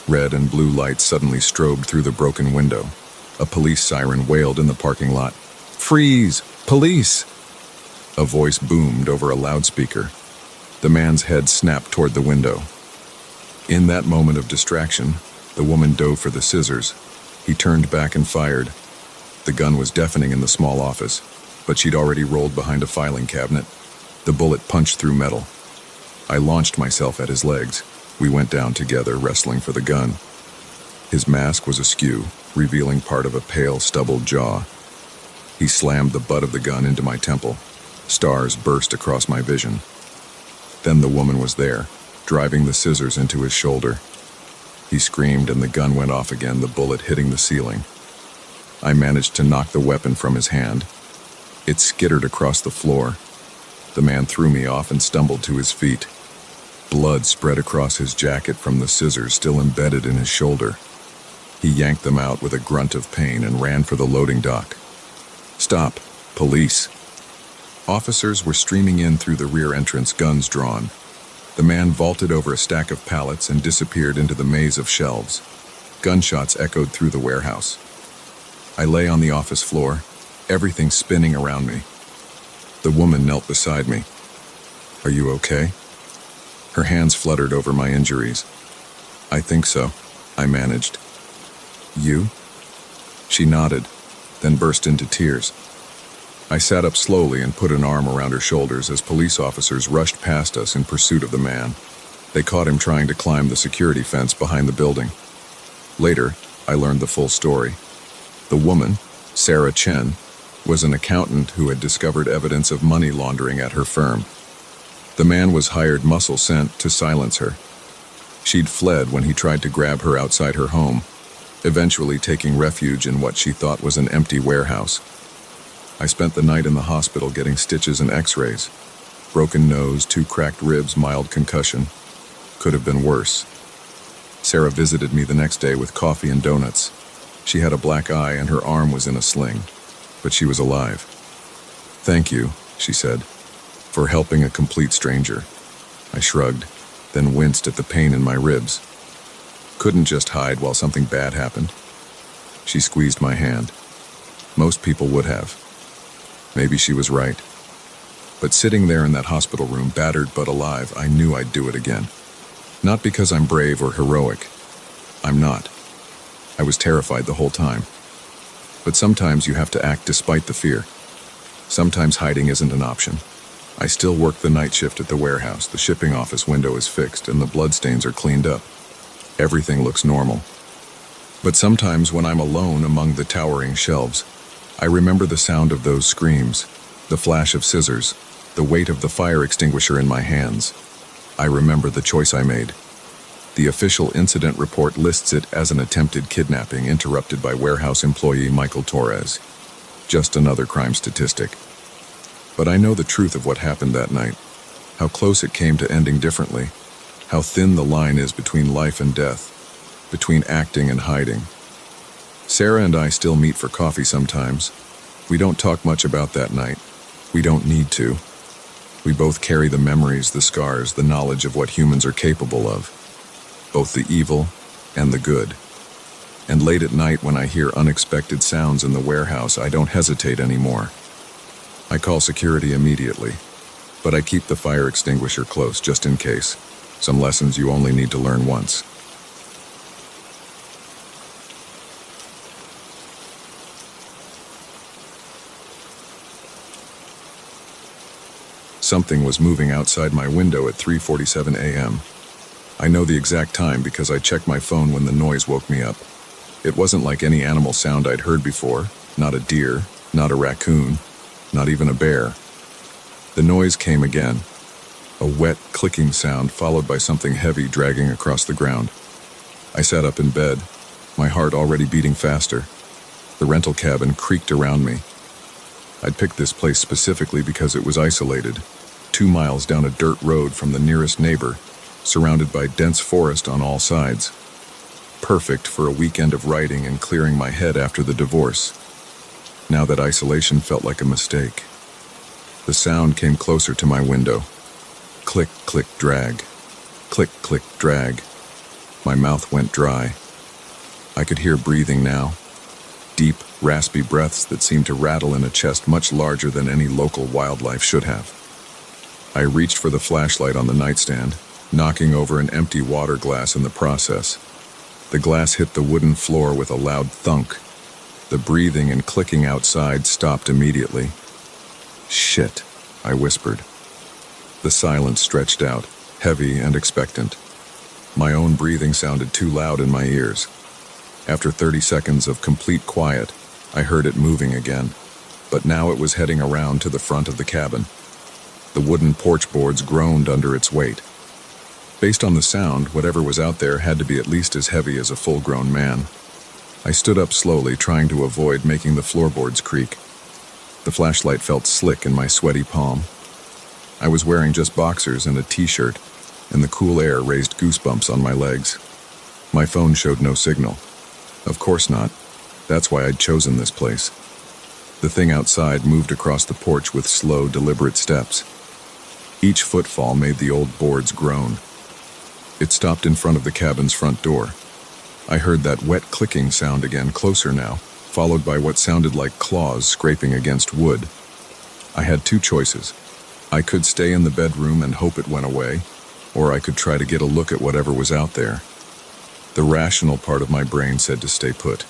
Red and blue lights suddenly strobed through the broken window. A police siren wailed in the parking lot. "Freeze! Police!" A voice boomed over a loudspeaker. The man's head snapped toward the window. In that moment of distraction, the woman dove for the scissors. He turned back and fired. The gun was deafening in the small office, but she'd already rolled behind a filing cabinet. The bullet punched through metal. I launched myself at his legs. We went down together, wrestling for the gun. His mask was askew, revealing part of a pale, stubbled jaw. He slammed the butt of the gun into my temple. Stars burst across my vision. Then the woman was there, driving the scissors into his shoulder. He screamed and the gun went off again, the bullet hitting the ceiling. I managed to knock the weapon from his hand. It skittered across the floor. The man threw me off and stumbled to his feet. Blood spread across his jacket from the scissors still embedded in his shoulder. He yanked them out with a grunt of pain and ran for the loading dock. "Stop! Police!" Officers were streaming in through the rear entrance, guns drawn. The man vaulted over a stack of pallets and disappeared into the maze of shelves. Gunshots echoed through the warehouse. I lay on the office floor, everything spinning around me. The woman knelt beside me. "Are you okay?" Her hands fluttered over my injuries. "I think so," I managed. "You?" She nodded, then burst into tears. I sat up slowly and put an arm around her shoulders as police officers rushed past us in pursuit of the man. They caught him trying to climb the security fence behind the building. Later, I learned the full story. The woman, Sarah Chen, was an accountant who had discovered evidence of money laundering at her firm. The man was hired muscle scent to silence her. She'd fled when he tried to grab her outside her home, eventually taking refuge in what she thought was an empty warehouse. I spent the night in the hospital getting stitches and x-rays. Broken nose, 2 cracked ribs, mild concussion. Could have been worse. Sarah visited me the next day with coffee and donuts. She had a black eye and her arm was in a sling, but she was alive. "Thank you," she said, "for helping a complete stranger." I shrugged, then winced at the pain in my ribs. Couldn't just hide while something bad happened. She squeezed my hand. Most people would have. Maybe she was right. But sitting there in that hospital room, battered but alive, I knew I'd do it again. Not because I'm brave or heroic. I'm not. I was terrified the whole time. But sometimes you have to act despite the fear. Sometimes hiding isn't an option. I still work the night shift at the warehouse. The shipping office window is fixed and the bloodstains are cleaned up. Everything looks normal. But sometimes when I'm alone among the towering shelves, I remember the sound of those screams, the flash of scissors, the weight of the fire extinguisher in my hands. I remember the choice I made. The official incident report lists it as an attempted kidnapping interrupted by warehouse employee Michael Torres. Just another crime statistic. But I know the truth of what happened that night, how close it came to ending differently, how thin the line is between life and death, between acting and hiding. Sarah and I still meet for coffee sometimes. We don't talk much about that night. We don't need to. We both carry the memories, the scars, the knowledge of what humans are capable of, both the evil and the good. And late at night when I hear unexpected sounds in the warehouse, I don't hesitate anymore. I call security immediately, but I keep the fire extinguisher close just in case. Some lessons you only need to learn once. Something was moving outside my window at 3:47 a.m. I know the exact time because I checked my phone when the noise woke me up. It wasn't like any animal sound I'd heard before, not a deer, not a raccoon, not even a bear. The noise came again, a wet, clicking sound followed by something heavy dragging across the ground. I sat up in bed, my heart already beating faster. The rental cabin creaked around me. I'd picked this place specifically because it was isolated, 2 miles down a dirt road from the nearest neighbor, surrounded by dense forest on all sides. Perfect for a weekend of writing and clearing my head after the divorce. Now that isolation felt like a mistake. The sound came closer to my window. Click, click, drag. Click, click, drag. My mouth went dry. I could hear breathing now. Deep, raspy breaths that seemed to rattle in a chest much larger than any local wildlife should have. I reached for the flashlight on the nightstand, knocking over an empty water glass in the process. The glass hit the wooden floor with a loud thunk. The breathing and clicking outside stopped immediately. "Shit," I whispered. The silence stretched out, heavy and expectant. My own breathing sounded too loud in my ears. After 30 seconds of complete quiet, I heard it moving again, but now it was heading around to the front of the cabin. The wooden porch boards groaned under its weight. Based on the sound, whatever was out there had to be at least as heavy as a full-grown man. I stood up slowly, trying to avoid making the floorboards creak. The flashlight felt slick in my sweaty palm. I was wearing just boxers and a t-shirt, and the cool air raised goosebumps on my legs. My phone showed no signal. Of course not. That's why I'd chosen this place. The thing outside moved across the porch with slow, deliberate steps. Each footfall made the old boards groan. It stopped in front of the cabin's front door. I heard that wet clicking sound again, closer now, followed by what sounded like claws scraping against wood. I had two choices. I could stay in the bedroom and hope it went away, or I could try to get a look at whatever was out there. The rational part of my brain said to stay put.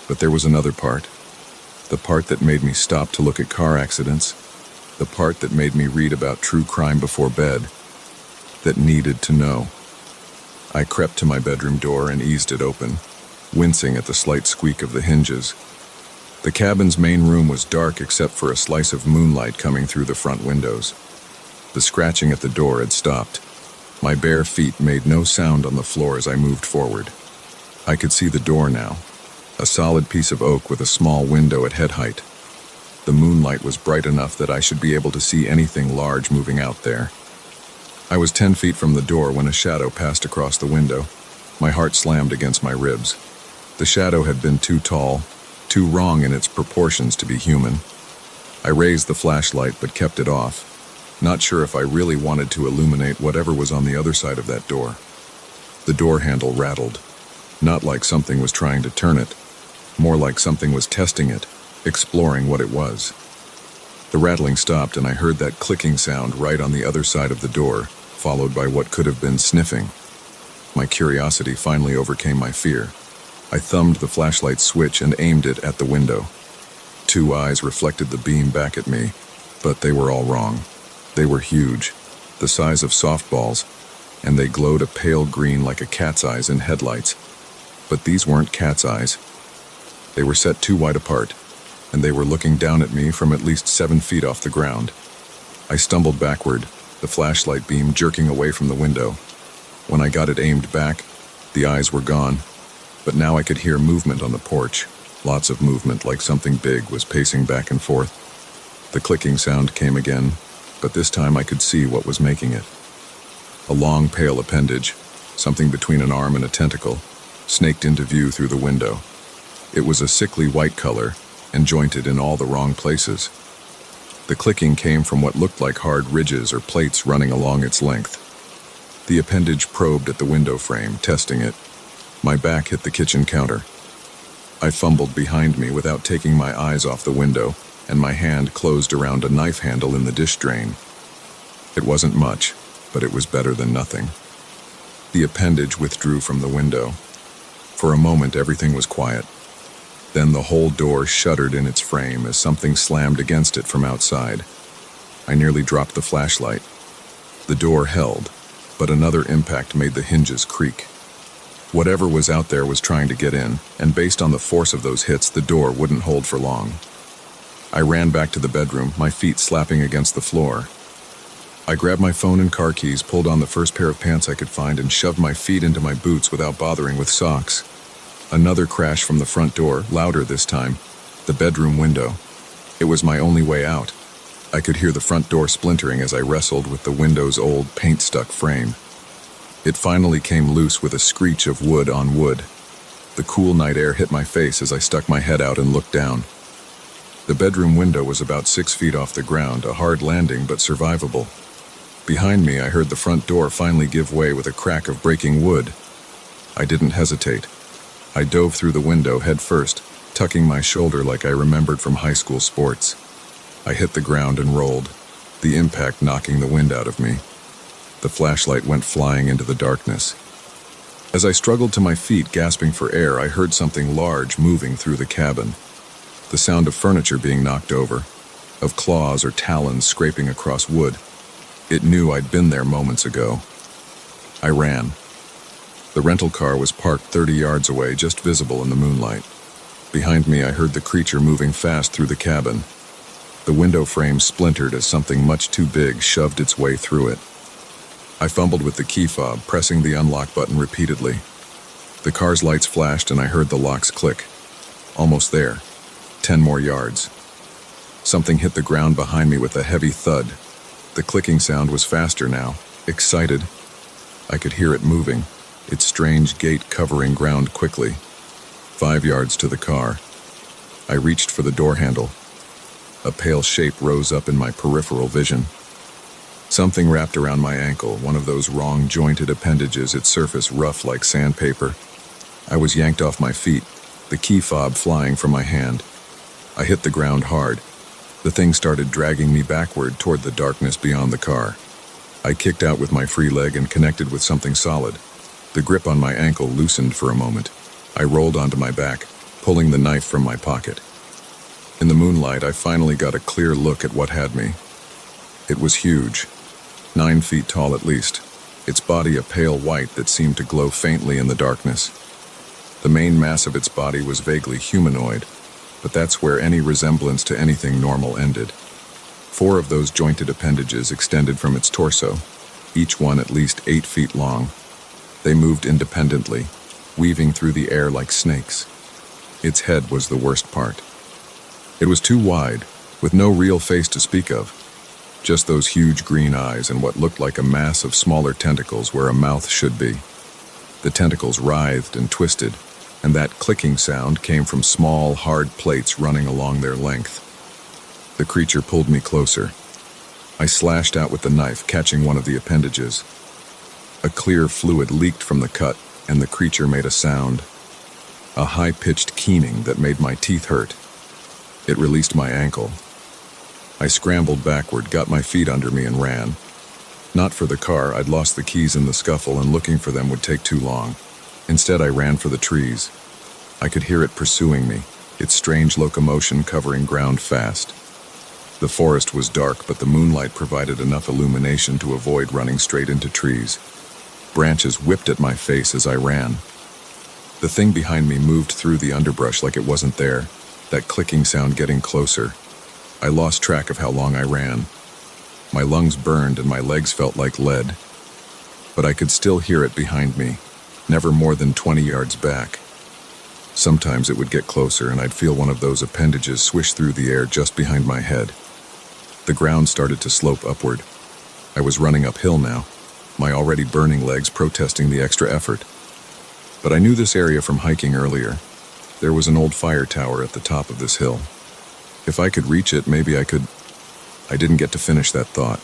But there was another part. The part that made me stop to look at car accidents. The part that made me read about true crime before bed. That needed to know. I crept to my bedroom door and eased it open, wincing at the slight squeak of the hinges. The cabin's main room was dark except for a slice of moonlight coming through the front windows. The scratching at the door had stopped. My bare feet made no sound on the floor as I moved forward. I could see the door now, a solid piece of oak with a small window at head height. The moonlight was bright enough that I should be able to see anything large moving out there. I was 10 feet from the door when a shadow passed across the window. My heart slammed against my ribs. The shadow had been too tall, too wrong in its proportions to be human. I raised the flashlight but kept it off, not sure if I really wanted to illuminate whatever was on the other side of that door. The door handle rattled, not like something was trying to turn it, more like something was testing it, exploring what it was. The rattling stopped and I heard that clicking sound right on the other side of the door, followed by what could have been sniffing. My curiosity finally overcame my fear. I thumbed the flashlight switch and aimed it at the window. Two eyes reflected the beam back at me, but they were all wrong. They were huge, the size of softballs, and they glowed a pale green like a cat's eyes in headlights. But these weren't cat's eyes. They were set too wide apart, and they were looking down at me from at least 7 feet off the ground. I stumbled backward, the flashlight beam jerking away from the window. When I got it aimed back, the eyes were gone, but now I could hear movement on the porch. Lots of movement, like something big was pacing back and forth. The clicking sound came again, but this time I could see what was making it. A long, pale appendage, something between an arm and a tentacle, snaked into view through the window. It was a sickly white color and jointed in all the wrong places. The clicking came from what looked like hard ridges or plates running along its length. The appendage probed at the window frame, testing it. My back hit the kitchen counter. I fumbled behind me without taking my eyes off the window, and my hand closed around a knife handle in the dish drain. It wasn't much, but it was better than nothing. The appendage withdrew from the window. For a moment, everything was quiet. Then the whole door shuddered in its frame as something slammed against it from outside. I nearly dropped the flashlight. The door held, but another impact made the hinges creak. Whatever was out there was trying to get in, and based on the force of those hits, the door wouldn't hold for long. I ran back to the bedroom, my feet slapping against the floor. I grabbed my phone and car keys, pulled on the first pair of pants I could find, and shoved my feet into my boots without bothering with socks. Another crash from the front door, louder this time, the bedroom window. It was my only way out. I could hear the front door splintering as I wrestled with the window's old paint-stuck frame. It finally came loose with a screech of wood on wood. The cool night air hit my face as I stuck my head out and looked down. The bedroom window was about 6 feet off the ground, a hard landing but survivable. Behind me, I heard the front door finally give way with a crack of breaking wood. I didn't hesitate. I dove through the window head first, tucking my shoulder like I remembered from high school sports. I hit the ground and rolled, the impact knocking the wind out of me. The flashlight went flying into the darkness. As I struggled to my feet, gasping for air, I heard something large moving through the cabin. The sound of furniture being knocked over, of claws or talons scraping across wood. It knew I'd been there moments ago. I ran. The rental car was parked 30 yards away, just visible in the moonlight. Behind me, I heard the creature moving fast through the cabin. The window frame splintered as something much too big shoved its way through it. I fumbled with the key fob, pressing the unlock button repeatedly. The car's lights flashed and I heard the locks click. Almost there. 10 more yards. Something hit the ground behind me with a heavy thud. The clicking sound was faster now, excited. I could hear it moving, its strange gait covering ground quickly. 5 yards to the car. I reached for the door handle. A pale shape rose up in my peripheral vision. Something wrapped around my ankle, one of those wrong jointed appendages, its surface rough like sandpaper. I was yanked off my feet, the key fob flying from my hand. I hit the ground hard. The thing started dragging me backward toward the darkness beyond the car. I kicked out with my free leg and connected with something solid. The grip on my ankle loosened for a moment. I rolled onto my back, pulling the knife from my pocket. In the moonlight, I finally got a clear look at what had me. It was huge, 9 feet tall at least, its body a pale white that seemed to glow faintly in the darkness. The main mass of its body was vaguely humanoid, but that's where any resemblance to anything normal ended. 4 of those jointed appendages extended from its torso, each one at least 8 feet long. They moved independently, weaving through the air like snakes. Its head was the worst part. It was too wide, with no real face to speak of. Just those huge green eyes and what looked like a mass of smaller tentacles where a mouth should be. The tentacles writhed and twisted, and that clicking sound came from small, hard plates running along their length. The creature pulled me closer. I slashed out with the knife, catching one of the appendages. A clear fluid leaked from the cut, and the creature made a sound. A high-pitched keening that made my teeth hurt. It released my ankle. I scrambled backward, got my feet under me, and ran. Not for the car, I'd lost the keys in the scuffle, and looking for them would take too long. Instead, I ran for the trees. I could hear it pursuing me, its strange locomotion covering ground fast. The forest was dark, but the moonlight provided enough illumination to avoid running straight into trees. Branches whipped at my face as I ran. The thing behind me moved through the underbrush like it wasn't there, that clicking sound getting closer. I lost track of how long I ran. My lungs burned and my legs felt like lead. But I could still hear it behind me, never more than 20 yards back. Sometimes it would get closer and I'd feel one of those appendages swish through the air just behind my head. The ground started to slope upward. I was running uphill now, my already burning legs protesting the extra effort. But I knew this area from hiking earlier. There was an old fire tower at the top of this hill. If I could reach it, maybe I could... I didn't get to finish that thought.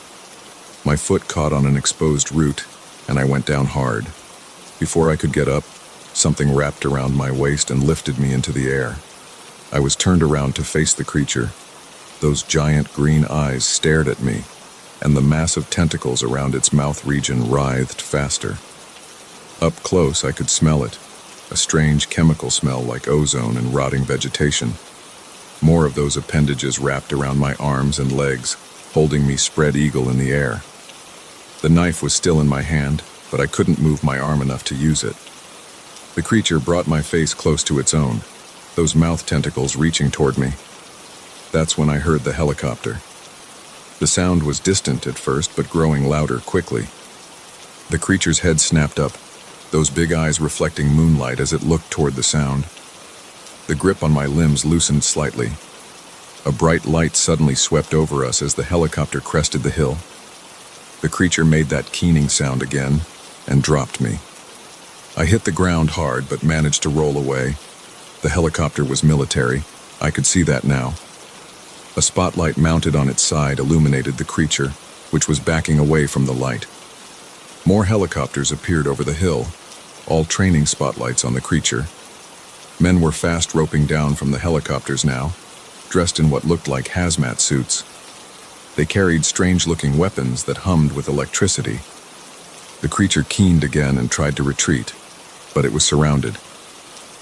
My foot caught on an exposed root, and I went down hard. Before I could get up, something wrapped around my waist and lifted me into the air. I was turned around to face the creature. Those giant green eyes stared at me, and the massive tentacles around its mouth region writhed faster. Up close, I could smell it, a strange chemical smell like ozone and rotting vegetation. More of those appendages wrapped around my arms and legs, holding me spread eagle in the air. The knife was still in my hand, but I couldn't move my arm enough to use it. The creature brought my face close to its own, those mouth tentacles reaching toward me. That's when I heard the helicopter. The sound was distant at first, but growing louder quickly. The creature's head snapped up, those big eyes reflecting moonlight as it looked toward the sound. The grip on my limbs loosened slightly. A bright light suddenly swept over us as the helicopter crested the hill. The creature made that keening sound again and dropped me. I hit the ground hard but managed to roll away. The helicopter was military. I could see that now. A spotlight mounted on its side illuminated the creature, which was backing away from the light. More helicopters appeared over the hill, all training spotlights on the creature. Men were fast roping down from the helicopters now, dressed in what looked like hazmat suits. They carried strange-looking weapons that hummed with electricity. The creature keened again and tried to retreat, but it was surrounded.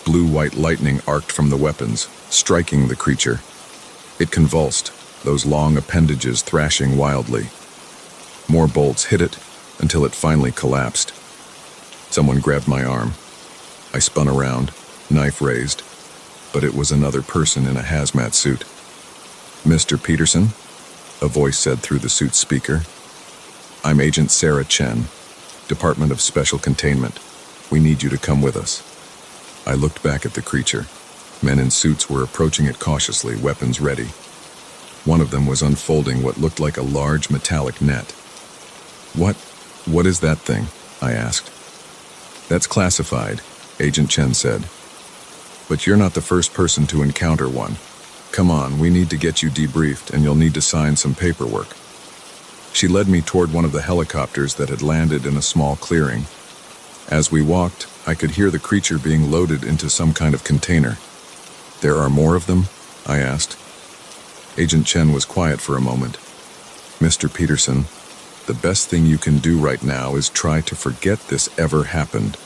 Blue-white lightning arced from the weapons, striking the creature. It convulsed, those long appendages thrashing wildly. More bolts hit it until it finally collapsed. Someone grabbed my arm. I spun around, knife raised, but it was another person in a hazmat suit. "Mr. Peterson?" a voice said through the suit's speaker. "I'm Agent Sarah Chen, Department of Special Containment. We need you to come with us." I looked back at the creature. Men in suits were approaching it cautiously, weapons ready. One of them was unfolding what looked like a large metallic net. What is that thing?" I asked. "That's classified," Agent Chen said. "But you're not the first person to encounter one. Come on, we need to get you debriefed and you'll need to sign some paperwork." She led me toward one of the helicopters that had landed in a small clearing. As we walked, I could hear the creature being loaded into some kind of container. "There are more of them?" I asked. Agent Chen was quiet for a moment. "Mr. Peterson, the best thing you can do right now is try to forget this ever happened.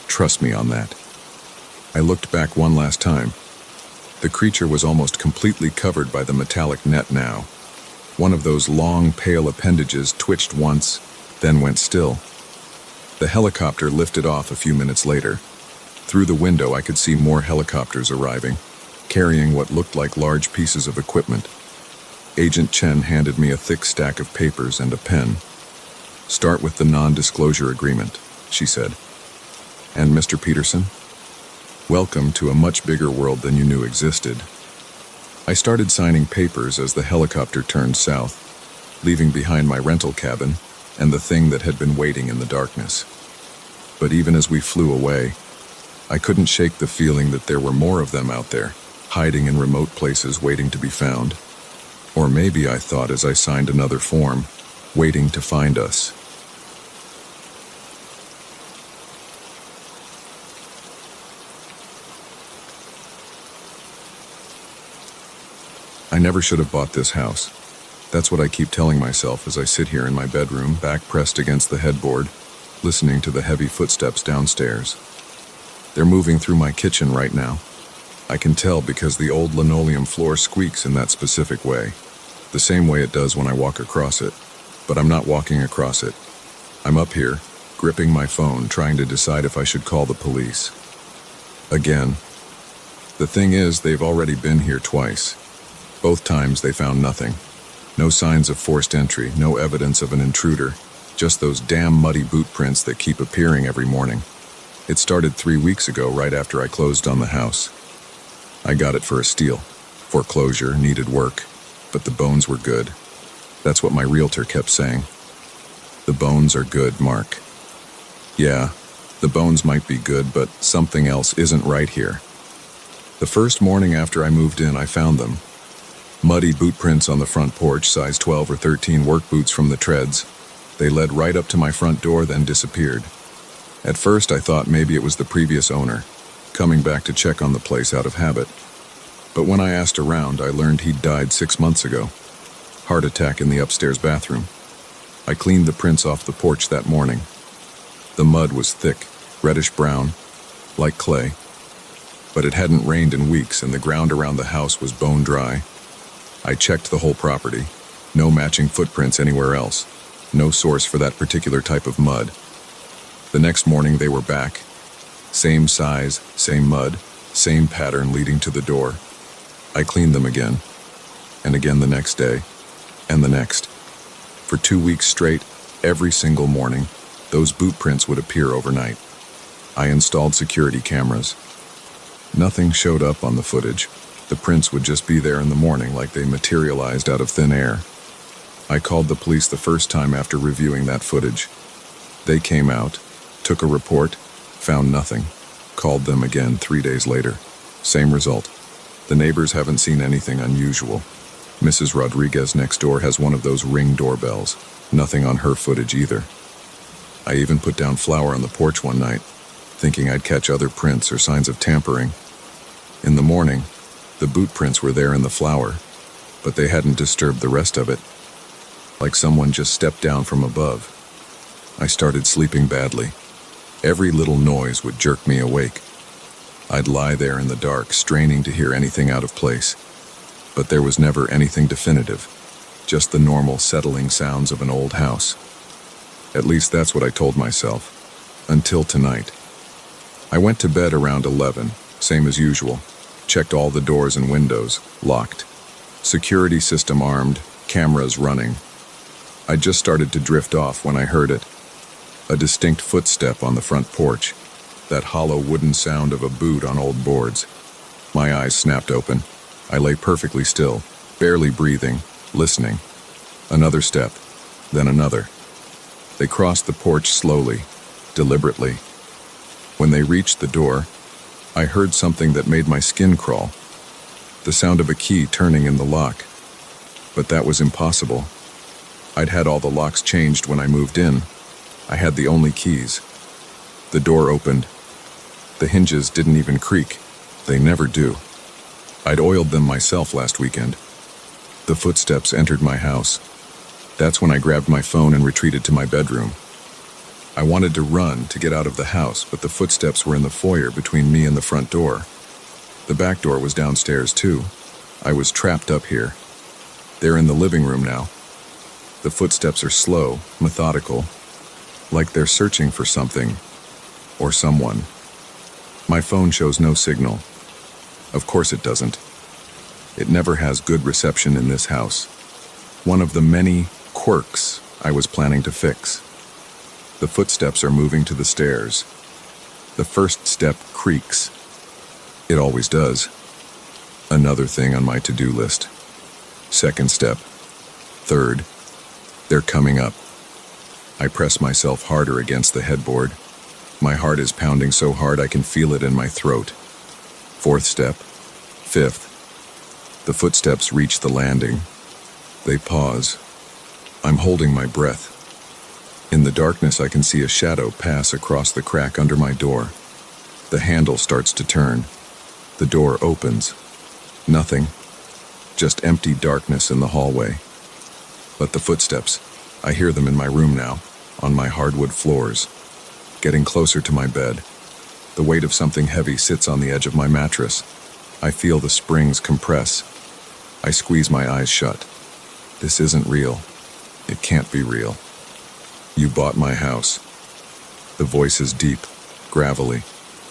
Trust me on that." I looked back one last time. The creature was almost completely covered by the metallic net now. One of those long, pale appendages twitched once, then went still. The helicopter lifted off a few minutes later. Through the window, I could see more helicopters arriving, carrying what looked like large pieces of equipment. Agent Chen handed me a thick stack of papers and a pen. "Start with the non-disclosure agreement," she said. "And Mr. Peterson? Welcome to a much bigger world than you knew existed." I started signing papers as the helicopter turned south, leaving behind my rental cabin and the thing that had been waiting in the darkness. But even as we flew away, I couldn't shake the feeling that there were more of them out there, hiding in remote places waiting to be found. Or maybe I thought as I signed another form, waiting to find us. I never should have bought this house. That's what I keep telling myself as I sit here in my bedroom, back pressed against the headboard, listening to the heavy footsteps downstairs. They're moving through my kitchen right now. I can tell because the old linoleum floor squeaks in that specific way, the same way it does when I walk across it. But I'm not walking across it. I'm up here, gripping my phone, trying to decide if I should call the police. Again. The thing is, they've already been here twice. Both times they found nothing. No signs of forced entry, no evidence of an intruder, just those damn muddy boot prints that keep appearing every morning. It started 3 weeks ago, right after I closed on the house. I got it for a steal. Foreclosure, needed work, but the bones were good. That's what my realtor kept saying. The bones are good, Mark. Yeah, the bones might be good, but something else isn't right here. The first morning after I moved in, I found them. Muddy boot prints on the front porch, size 12 or 13 work boots from the treads. They led right up to my front door, then disappeared. At first, I thought maybe it was the previous owner, coming back to check on the place out of habit. But when I asked around, I learned he'd died 6 months ago. Heart attack in the upstairs bathroom. I cleaned the prints off the porch that morning. The mud was thick, reddish-brown, like clay. But it hadn't rained in weeks, and the ground around the house was bone dry. I checked the whole property. No matching footprints anywhere else. No source for that particular type of mud. The next morning they were back. Same size, same mud, same pattern leading to the door. I cleaned them again. And again the next day. And the next. For 2 weeks straight, every single morning, those boot prints would appear overnight. I installed security cameras. Nothing showed up on the footage. The prints would just be there in the morning, like they materialized out of thin air. I called the police the first time after reviewing that footage. They came out, took a report, found nothing. Called them again 3 days later. Same result. The neighbors haven't seen anything unusual. Mrs. Rodriguez next door has one of those Ring doorbells. Nothing on her footage either. I even put down flour on the porch one night, thinking I'd catch other prints or signs of tampering. In the morning, the boot prints were there in the flour, but they hadn't disturbed the rest of it. Like someone just stepped down from above. I started sleeping badly. Every little noise would jerk me awake. I'd lie there in the dark, straining to hear anything out of place. But there was never anything definitive, just the normal settling sounds of an old house. At least that's what I told myself. Until tonight. I went to bed around 11, same as usual. Checked all the doors and windows, locked. Security system armed, cameras running. I just started to drift off when I heard it. A distinct footstep on the front porch. That hollow wooden sound of a boot on old boards. My eyes snapped open. I lay perfectly still, barely breathing, listening. Another step, then another. They crossed the porch slowly, deliberately. When they reached the door, I heard something that made my skin crawl. The sound of a key turning in the lock. But that was impossible. I'd had all the locks changed when I moved in. I had the only keys. The door opened. The hinges didn't even creak. They never do. I'd oiled them myself last weekend. The footsteps entered my house. That's when I grabbed my phone and retreated to my bedroom. I wanted to run to get out of the house, but the footsteps were in the foyer between me and the front door. The back door was downstairs too. I was trapped up here. They're in the living room now. The footsteps are slow, methodical, like they're searching for something or someone. My phone shows no signal. Of course it doesn't. It never has good reception in this house. One of the many quirks I was planning to fix. The footsteps are moving to the stairs. The first step creaks. It always does. Another thing on my to-do list. Second step. Third. They're coming up. I press myself harder against the headboard. My heart is pounding so hard I can feel it in my throat. Fourth step. Fifth. The footsteps reach the landing. They pause. I'm holding my breath. In the darkness, I can see a shadow pass across the crack under my door. The handle starts to turn. The door opens. Nothing. Just empty darkness in the hallway. But the footsteps, I hear them in my room now, on my hardwood floors. Getting closer to my bed. The weight of something heavy sits on the edge of my mattress. I feel the springs compress. I squeeze my eyes shut. This isn't real. It can't be real. You bought my house. The voice is deep, gravelly,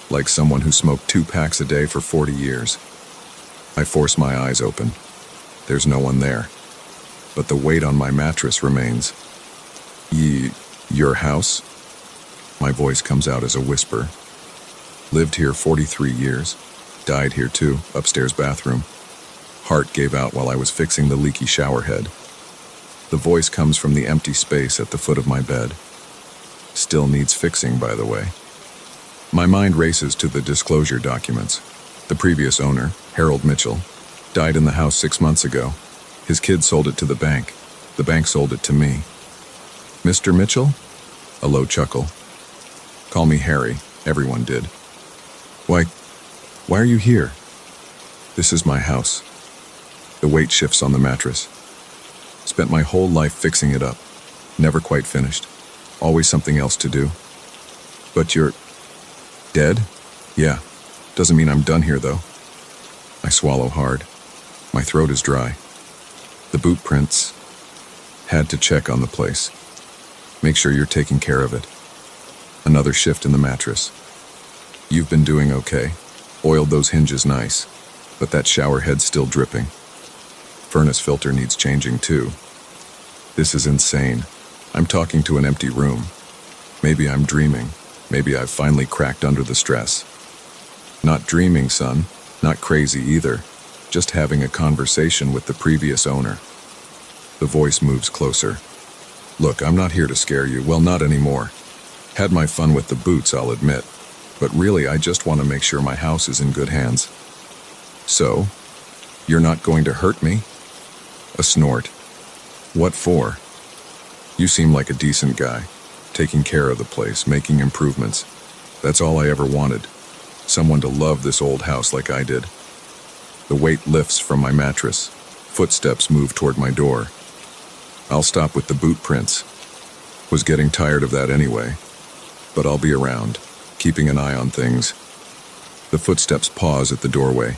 like someone who smoked 2 packs a day for 40 years. I force my eyes open. There's no one there. but the weight on my mattress remains. Your house? My voice comes out as a whisper. Lived here 43 years. Died here too, upstairs bathroom. Heart gave out while I was fixing the leaky shower head. The voice comes from the empty space at the foot of my bed. Still needs fixing, by the way. My mind races to the disclosure documents. The previous owner, Harold Mitchell, died in the house 6 months ago. His kids sold it to the bank. The bank sold it to me. Mr. Mitchell? A low chuckle. Call me Harry. Everyone did. Why are you here? This is my house. The weight shifts on the mattress. Spent my whole life fixing it up. Never quite finished. Always something else to do. But you're dead? Yeah. Doesn't mean I'm done here, though. I swallow hard. My throat is dry. The boot prints. Had to check on the place. Make sure you're taking care of it. Another shift in the mattress. You've been doing okay. Oiled those hinges nice. But that shower head's still dripping. Furnace filter needs changing too. This is insane. I'm talking to an empty room. Maybe I'm dreaming. Maybe I've finally cracked under the stress. Not dreaming, son. Not crazy either. Just having a conversation with the previous owner. The voice moves closer. Look, I'm not here to scare you. Well, not anymore. Had my fun with the boots, I'll admit. But really, I just want to make sure my house is in good hands. So, you're not going to hurt me? A snort. What for? You seem like a decent guy. Taking care of the place, making improvements. That's all I ever wanted. Someone to love this old house like I did. The weight lifts from my mattress. Footsteps move toward my door. I'll stop with the boot prints. Was getting tired of that anyway. But I'll be around, keeping an eye on things. The footsteps pause at the doorway.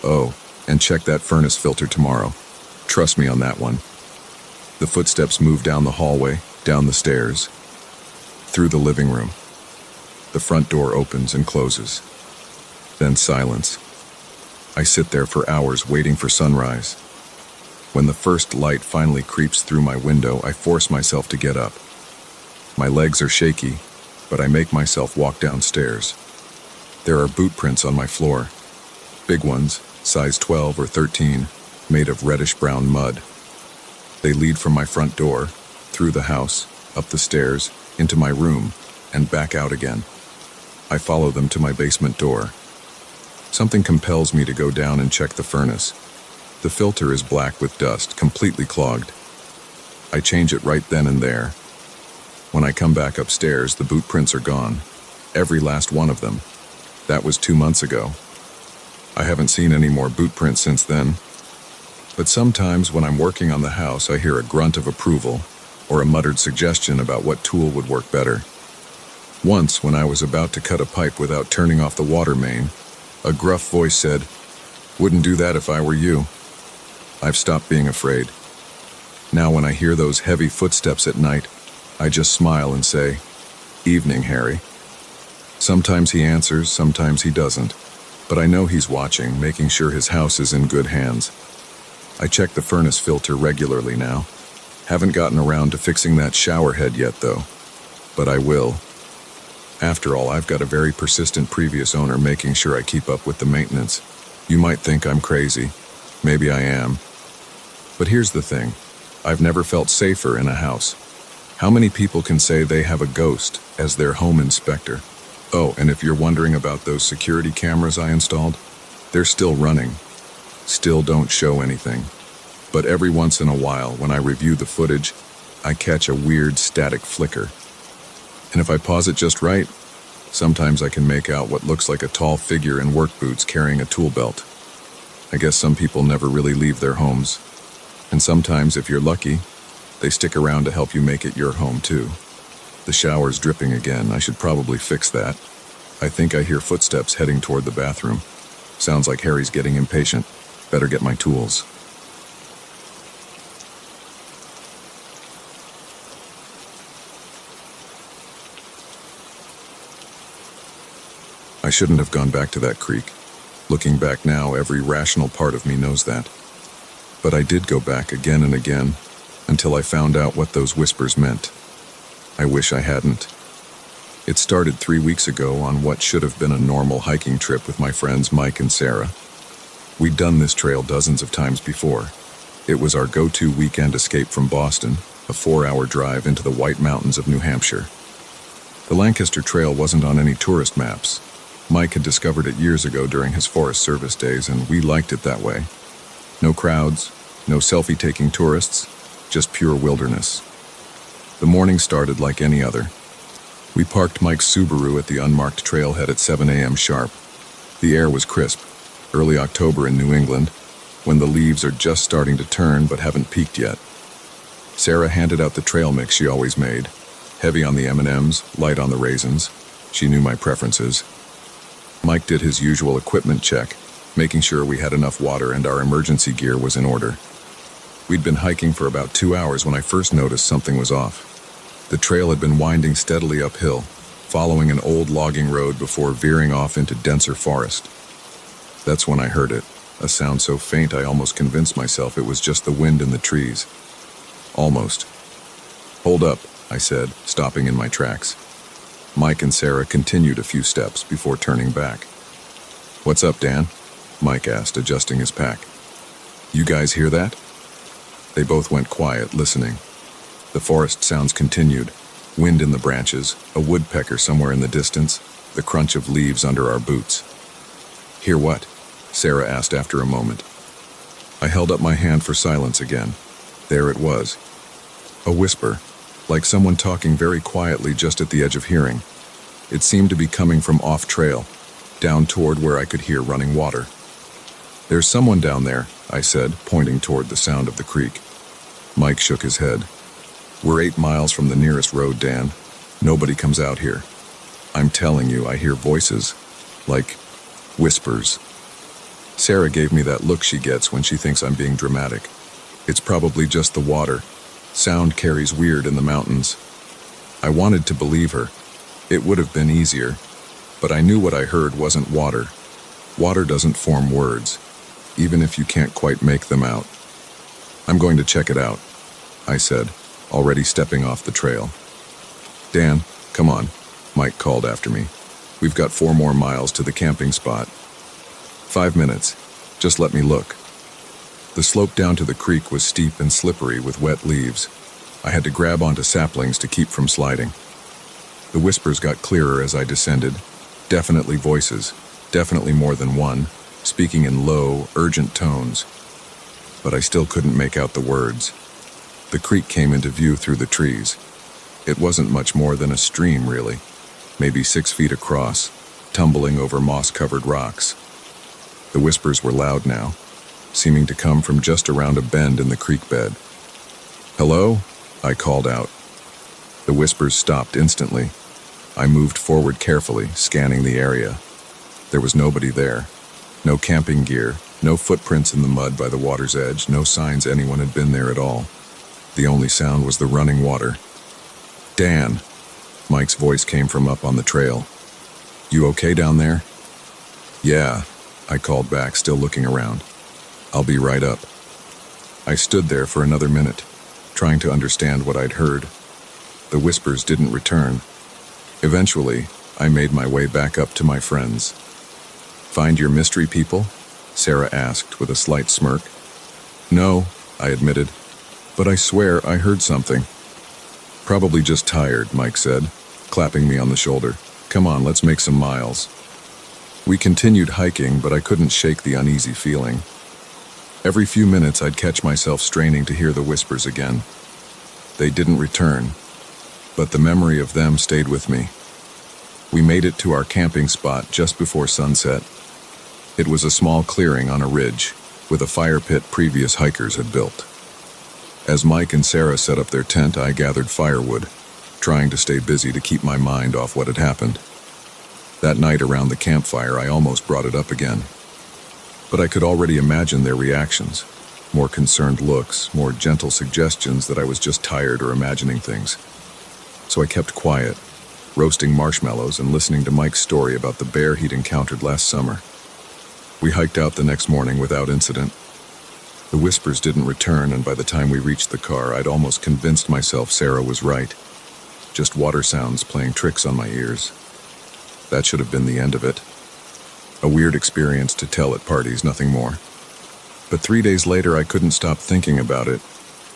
Oh, and check that furnace filter tomorrow. Trust me on that one. The footsteps move down the hallway, down the stairs, through the living room. The front door opens and closes. Then silence. I sit there for hours waiting for sunrise. When the first light finally creeps through my window, I force myself to get up. My legs are shaky, but I make myself walk downstairs. There are boot prints on my floor. Big ones, size 12 or 13, made of reddish-brown mud. They lead from my front door, through the house, up the stairs, into my room, and back out again. I follow them to my basement door. Something compels me to go down and check the furnace. The filter is black with dust, completely clogged. I change it right then and there. When I come back upstairs, the boot prints are gone. Every last one of them. That was 2 months ago. I haven't seen any more boot prints since then. But sometimes when I'm working on the house, I hear a grunt of approval or a muttered suggestion about what tool would work better. Once, when I was about to cut a pipe without turning off the water main, a gruff voice said, "Wouldn't do that if I were you." I've stopped being afraid. Now when I hear those heavy footsteps at night, I just smile and say, "Evening, Harry." Sometimes he answers, sometimes he doesn't. But I know he's watching, making sure his house is in good hands. I check the furnace filter regularly now. Haven't gotten around to fixing that shower head yet, though. But I will. After all, I've got a very persistent previous owner making sure I keep up with the maintenance. You might think I'm crazy. Maybe I am. But here's the thing. I've never felt safer in a house. How many people can say they have a ghost as their home inspector? Oh, and if you're wondering about those security cameras I installed, they're still running. Still don't show anything. But every once in a while, when I review the footage, I catch a weird static flicker. And if I pause it just right, sometimes I can make out what looks like a tall figure in work boots carrying a tool belt. I guess some people never really leave their homes. And sometimes, if you're lucky, they stick around to help you make it your home too. The shower's dripping again. I should probably fix that. I think I hear footsteps heading toward the bathroom. Sounds like Harry's getting impatient. Better get my tools. I shouldn't have gone back to that creek. Looking back now, every rational part of me knows that. But I did go back again and again until I found out what those whispers meant. I wish I hadn't. It started 3 weeks ago on what should have been a normal hiking trip with my friends Mike and Sarah. We'd done this trail dozens of times before. It was our go-to weekend escape from Boston, a 4-hour drive into the White Mountains of New Hampshire. The Lancaster Trail wasn't on any tourist maps. Mike had discovered it years ago during his Forest Service days, and we liked it that way. No crowds, no selfie-taking tourists, just pure wilderness. The morning started like any other. We parked Mike's Subaru at the unmarked trailhead at 7 a.m. sharp. The air was crisp, early October in New England, when the leaves are just starting to turn but haven't peaked yet. Sarah handed out the trail mix she always made, heavy on the M&Ms, light on the raisins. She knew my preferences. Mike did his usual equipment check, making sure we had enough water and our emergency gear was in order. We'd been hiking for about 2 hours when I first noticed something was off. The trail had been winding steadily uphill, following an old logging road before veering off into denser forest. That's when I heard it, a sound so faint I almost convinced myself it was just the wind in the trees. Almost. "Hold up," I said, stopping in my tracks. Mike and Sarah continued a few steps before turning back. "What's up, Dan?" Mike asked, adjusting his pack. "You guys hear that?" They both went quiet, listening. The forest sounds continued, wind in the branches, a woodpecker somewhere in the distance, the crunch of leaves under our boots. "Hear what?" Sarah asked after a moment. I held up my hand for silence again. There it was. A whisper, like someone talking very quietly just at the edge of hearing. It seemed to be coming from off-trail, down toward where I could hear running water. "There's someone down there," I said, pointing toward the sound of the creek. Mike shook his head. "We're 8 miles from the nearest road, Dan. Nobody comes out here. I'm telling you, I hear voices, like whispers." Sarah gave me that look she gets when she thinks I'm being dramatic. It's probably just the water. Sound carries weird in the mountains. I wanted to believe her. It would have been easier, but I knew what I heard wasn't water. Water doesn't form words, even if you can't quite make them out. "I'm going to check it out," I said, already stepping off the trail. "Dan, come on," Mike called after me. "We've got 4 more miles to the camping spot." 5 minutes. Just let me look." The slope down to the creek was steep and slippery with wet leaves. I had to grab onto saplings to keep from sliding. The whispers got clearer as I descended. Definitely voices, definitely more than one, speaking in low, urgent tones. But I still couldn't make out the words. The creek came into view through the trees. It wasn't much more than a stream, really, maybe 6 feet across, tumbling over moss-covered rocks. The whispers were loud now, seeming to come from just around a bend in the creek bed. "Hello?" I called out. The whispers stopped instantly. I moved forward carefully, scanning the area. There was nobody there. No camping gear, no footprints in the mud by the water's edge, no signs anyone had been there at all. The only sound was the running water. "Dan," Mike's voice came from up on the trail. "You okay down there?" "Yeah," I called back, still looking around. "I'll be right up." I stood there for another minute, trying to understand what I'd heard. The whispers didn't return. Eventually, I made my way back up to my friends. "Find your mystery people?" Sarah asked with a slight smirk. "No," I admitted, "but I swear I heard something." "Probably just tired," Mike said, clapping me on the shoulder. "Come on, let's make some miles." We continued hiking, but I couldn't shake the uneasy feeling. Every few minutes I'd catch myself straining to hear the whispers again. They didn't return, but the memory of them stayed with me. We made it to our camping spot just before sunset. It was a small clearing on a ridge, with a fire pit previous hikers had built. As Mike and Sarah set up their tent, I gathered firewood, trying to stay busy to keep my mind off what had happened. That night around the campfire, I almost brought it up again. But I could already imagine their reactions. More concerned looks, more gentle suggestions that I was just tired or imagining things. So I kept quiet, roasting marshmallows and listening to Mike's story about the bear he'd encountered last summer. We hiked out the next morning without incident. The whispers didn't return, and by the time we reached the car, I'd almost convinced myself Sarah was right. Just water sounds playing tricks on my ears. That should have been the end of it. A weird experience to tell at parties, nothing more. But 3 days later, I couldn't stop thinking about it.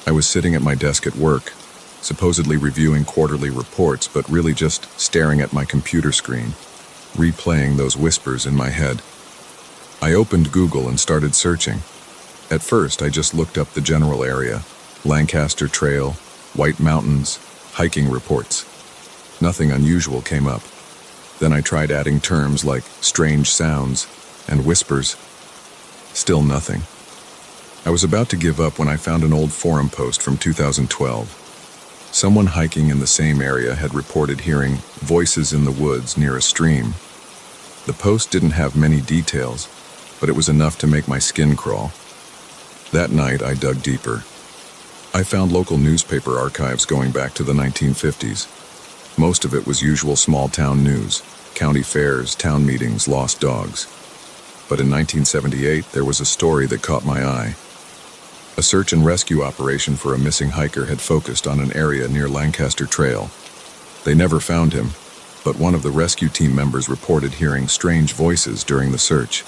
I was sitting at my desk at work, supposedly reviewing quarterly reports, but really just staring at my computer screen, replaying those whispers in my head. I opened Google and started searching. At first, I just looked up the general area: Lancaster Trail, White Mountains, hiking reports. Nothing unusual came up. Then I tried adding terms like strange sounds and whispers. Still nothing. I was about to give up when I found an old forum post from 2012. Someone hiking in the same area had reported hearing voices in the woods near a stream. The post didn't have many details, but it was enough to make my skin crawl. That night, I dug deeper. I found local newspaper archives going back to the 1950s. Most of it was usual small-town news: county fairs, town meetings, lost dogs. But in 1978, there was a story that caught my eye. A search and rescue operation for a missing hiker had focused on an area near Lancaster Trail. They never found him, but one of the rescue team members reported hearing strange voices during the search.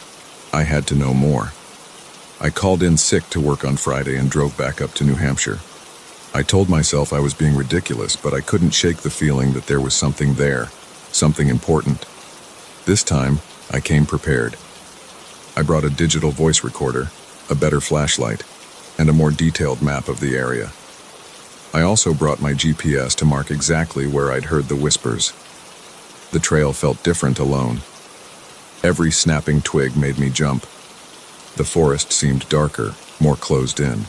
I had to know more. I called in sick to work on Friday and drove back up to New Hampshire. I told myself I was being ridiculous, but I couldn't shake the feeling that there was something there, something important. This time, I came prepared. I brought a digital voice recorder, a better flashlight, and a more detailed map of the area. I also brought my GPS to mark exactly where I'd heard the whispers. The trail felt different alone. Every snapping twig made me jump. The forest seemed darker, more closed in.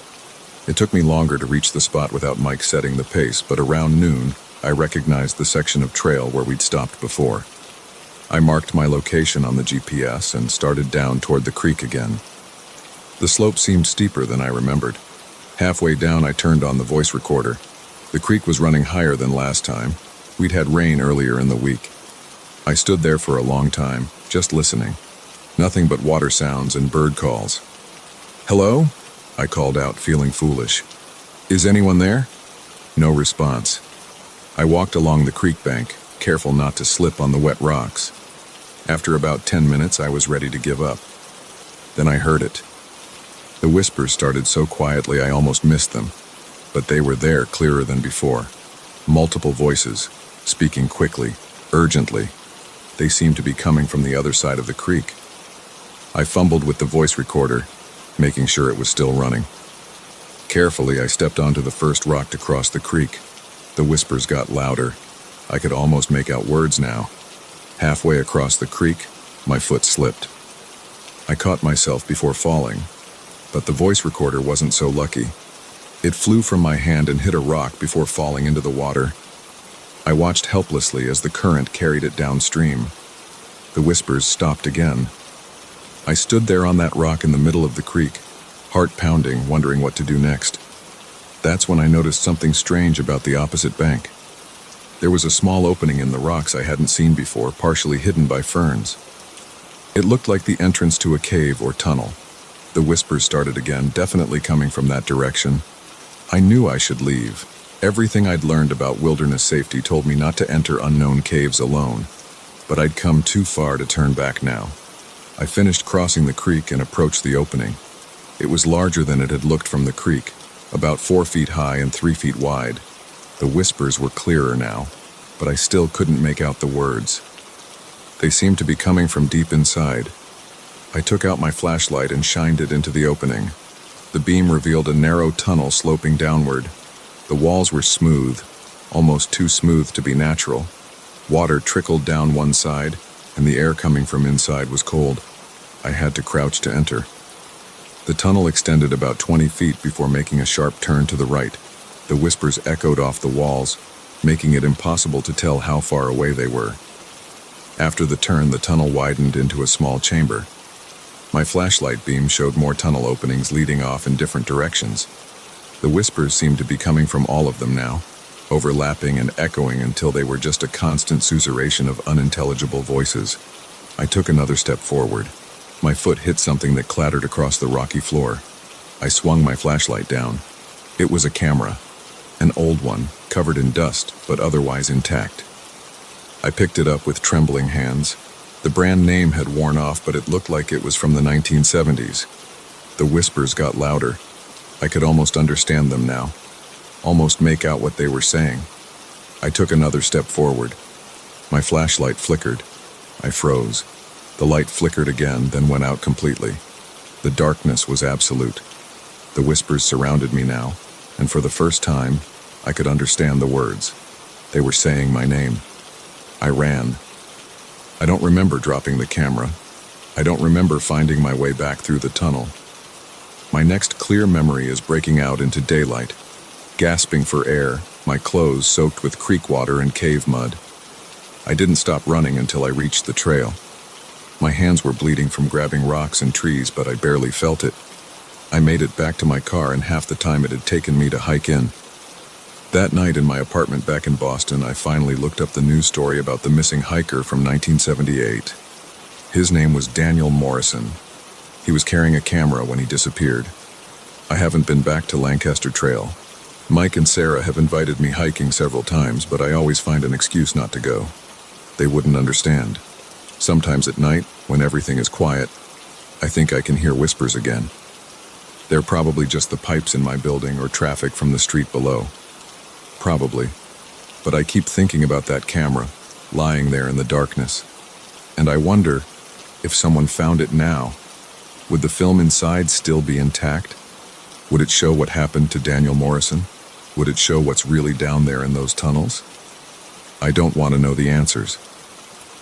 It took me longer to reach the spot without Mike setting the pace, but around noon, I recognized the section of trail where we'd stopped before. I marked my location on the GPS and started down toward the creek again. The slope seemed steeper than I remembered. Halfway down, I turned on the voice recorder. The creek was running higher than last time. We'd had rain earlier in the week. I stood there for a long time, just listening. Nothing but water sounds and bird calls. "Hello?" I called out, feeling foolish. "Is anyone there?" No response. I walked along the creek bank, careful not to slip on the wet rocks. After about 10 minutes, I was ready to give up. Then I heard it. The whispers started so quietly I almost missed them, but they were there, clearer than before. Multiple voices, speaking quickly, urgently. They seemed to be coming from the other side of the creek. I fumbled with the voice recorder, making sure it was still running. Carefully, I stepped onto the first rock to cross the creek. The whispers got louder. I could almost make out words now. Halfway across the creek, my foot slipped. I caught myself before falling, but the voice recorder wasn't so lucky. It flew from my hand and hit a rock before falling into the water. I watched helplessly as the current carried it downstream. The whispers stopped again. I stood there on that rock in the middle of the creek, heart pounding, wondering what to do next. That's when I noticed something strange about the opposite bank. There was a small opening in the rocks I hadn't seen before, partially hidden by ferns. It looked like the entrance to a cave or tunnel. The whispers started again, definitely coming from that direction. I knew I should leave. Everything I'd learned about wilderness safety told me not to enter unknown caves alone, but I'd come too far to turn back now. I finished crossing the creek and approached the opening. It was larger than it had looked from the creek, about 4 feet high and 3 feet wide. The whispers were clearer now, but I still couldn't make out the words. They seemed to be coming from deep inside. I took out my flashlight and shined it into the opening. The beam revealed a narrow tunnel sloping downward. The walls were smooth, almost too smooth to be natural. Water trickled down one side, and the air coming from inside was cold. I had to crouch to enter. The tunnel extended about 20 feet before making a sharp turn to the right. The whispers echoed off the walls, making it impossible to tell how far away they were. After the turn, the tunnel widened into a small chamber. My flashlight beam showed more tunnel openings leading off in different directions. The whispers seemed to be coming from all of them now, overlapping and echoing until they were just a constant susurration of unintelligible voices. I took another step forward. My foot hit something that clattered across the rocky floor. I swung my flashlight down. It was a camera, an old one, covered in dust, but otherwise intact. I picked it up with trembling hands. The brand name had worn off, but it looked like it was from the 1970s. The whispers got louder. I could almost understand them now, almost make out what they were saying. I took another step forward. My flashlight flickered. I froze. The light flickered again, then went out completely. The darkness was absolute. The whispers surrounded me now, and for the first time, I could understand the words. They were saying my name. I ran. I don't remember dropping the camera. I don't remember finding my way back through the tunnel. My next clear memory is breaking out into daylight, gasping for air, my clothes soaked with creek water and cave mud. I didn't stop running until I reached the trail. My hands were bleeding from grabbing rocks and trees, but I barely felt it. I made it back to my car in half the time it had taken me to hike in. That night in my apartment back in Boston, I finally looked up the news story about the missing hiker from 1978. His name was Daniel Morrison. He was carrying a camera when he disappeared. I haven't been back to Lancaster Trail. Mike and Sarah have invited me hiking several times, but I always find an excuse not to go. They wouldn't understand. Sometimes at night, when everything is quiet, I think I can hear whispers again. They're probably just the pipes in my building or traffic from the street below. Probably. But I keep thinking about that camera, lying there in the darkness. And I wonder, if someone found it now, would the film inside still be intact? Would it show what happened to Daniel Morrison? Would it show what's really down there in those tunnels? I don't want to know the answers.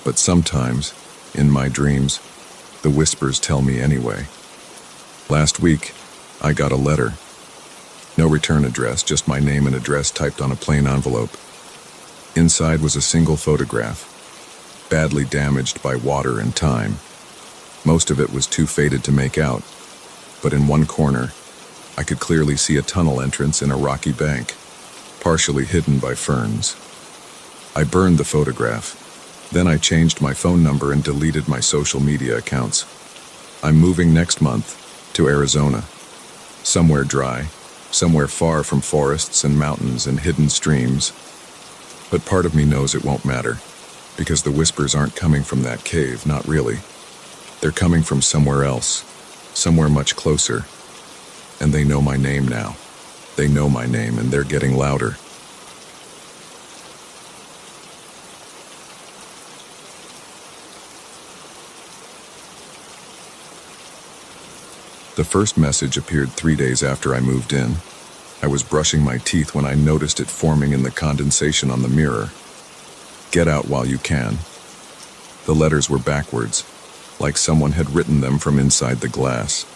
But sometimes, in my dreams, the whispers tell me anyway. Last week, I got a letter. No return address, just my name and address typed on a plain envelope. Inside was a single photograph, badly damaged by water and time. Most of it was too faded to make out, but in one corner, I could clearly see a tunnel entrance in a rocky bank, partially hidden by ferns. I burned the photograph. Then I changed my phone number and deleted my social media accounts. I'm moving next month to Arizona. Somewhere dry, somewhere far from forests and mountains and hidden streams. But part of me knows it won't matter, because the whispers aren't coming from that cave, not really. They're coming from somewhere else, somewhere much closer. And they know my name now. They know my name, and they're getting louder. The first message appeared 3 days after I moved in. I was brushing my teeth when I noticed it forming in the condensation on the mirror. Get out while you can. The letters were backwards, like someone had written them from inside the glass.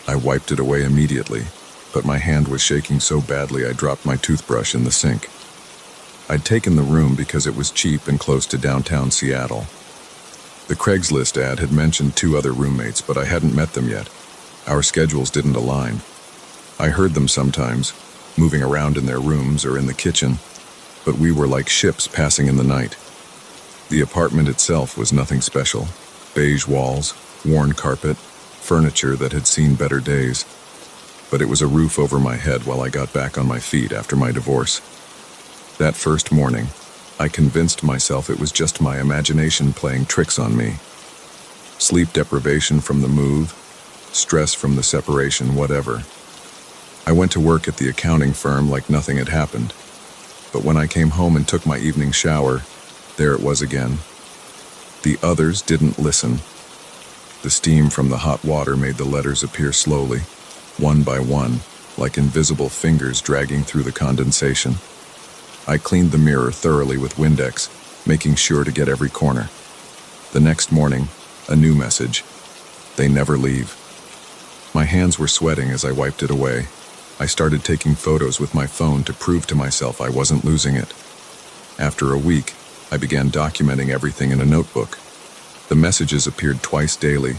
I wiped it away immediately, but my hand was shaking so badly I dropped my toothbrush in the sink. I'd taken the room because it was cheap and close to downtown Seattle. The Craigslist ad had mentioned 2 other roommates, but I hadn't met them yet. Our schedules didn't align. I heard them sometimes, moving around in their rooms or in the kitchen, but we were like ships passing in the night. The apartment itself was nothing special. Beige walls, worn carpet, furniture that had seen better days. But it was a roof over my head while I got back on my feet after my divorce. That first morning, I convinced myself it was just my imagination playing tricks on me. Sleep deprivation from the move, stress from the separation, whatever. I went to work at the accounting firm like nothing had happened. But when I came home and took my evening shower, there it was again. The others didn't listen. The steam from the hot water made the letters appear slowly, one by one, like invisible fingers dragging through the condensation. I cleaned the mirror thoroughly with Windex, making sure to get every corner. The next morning, a new message. They never leave. My hands were sweating as I wiped it away. I started taking photos with my phone to prove to myself I wasn't losing it. After a week, I began documenting everything in a notebook. The messages appeared twice daily,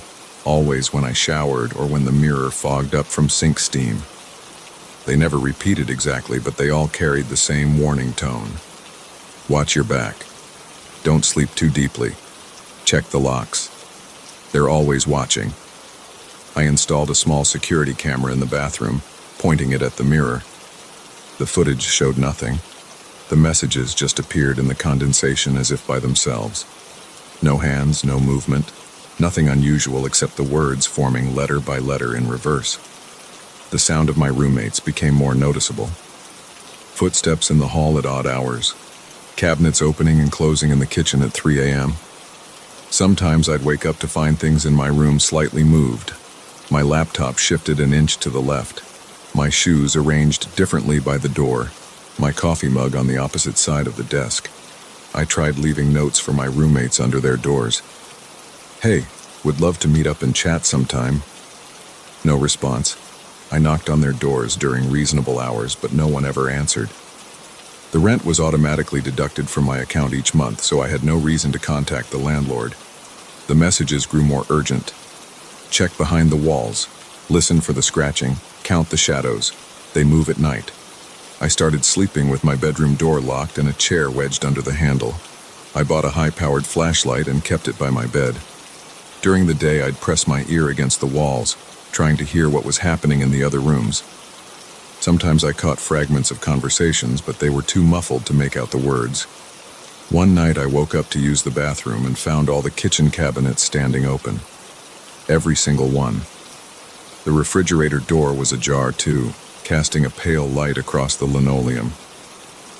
always when I showered or when the mirror fogged up from sink steam. They never repeated exactly, but they all carried the same warning tone. Watch your back. Don't sleep too deeply. Check the locks. They're always watching. I installed a small security camera in the bathroom, pointing it at the mirror. The footage showed nothing. The messages just appeared in the condensation as if by themselves. No hands, no movement, nothing unusual except the words forming letter by letter in reverse. The sound of my roommates became more noticeable. Footsteps in the hall at odd hours. Cabinets opening and closing in the kitchen at 3 a.m. Sometimes I'd wake up to find things in my room slightly moved. My laptop shifted an inch to the left. My shoes arranged differently by the door. My coffee mug on the opposite side of the desk. I tried leaving notes for my roommates under their doors. "Hey, would love to meet up and chat sometime." No response. I knocked on their doors during reasonable hours, but no one ever answered. The rent was automatically deducted from my account each month, so I had no reason to contact the landlord. The messages grew more urgent. Check behind the walls. Listen for the scratching. Count the shadows. They move at night. I started sleeping with my bedroom door locked and a chair wedged under the handle. I bought a high-powered flashlight and kept it by my bed. During the day, I'd press my ear against the walls, trying to hear what was happening in the other rooms. Sometimes I caught fragments of conversations, but they were too muffled to make out the words. One night I woke up to use the bathroom and found all the kitchen cabinets standing open. Every single one. The refrigerator door was ajar too, casting a pale light across the linoleum.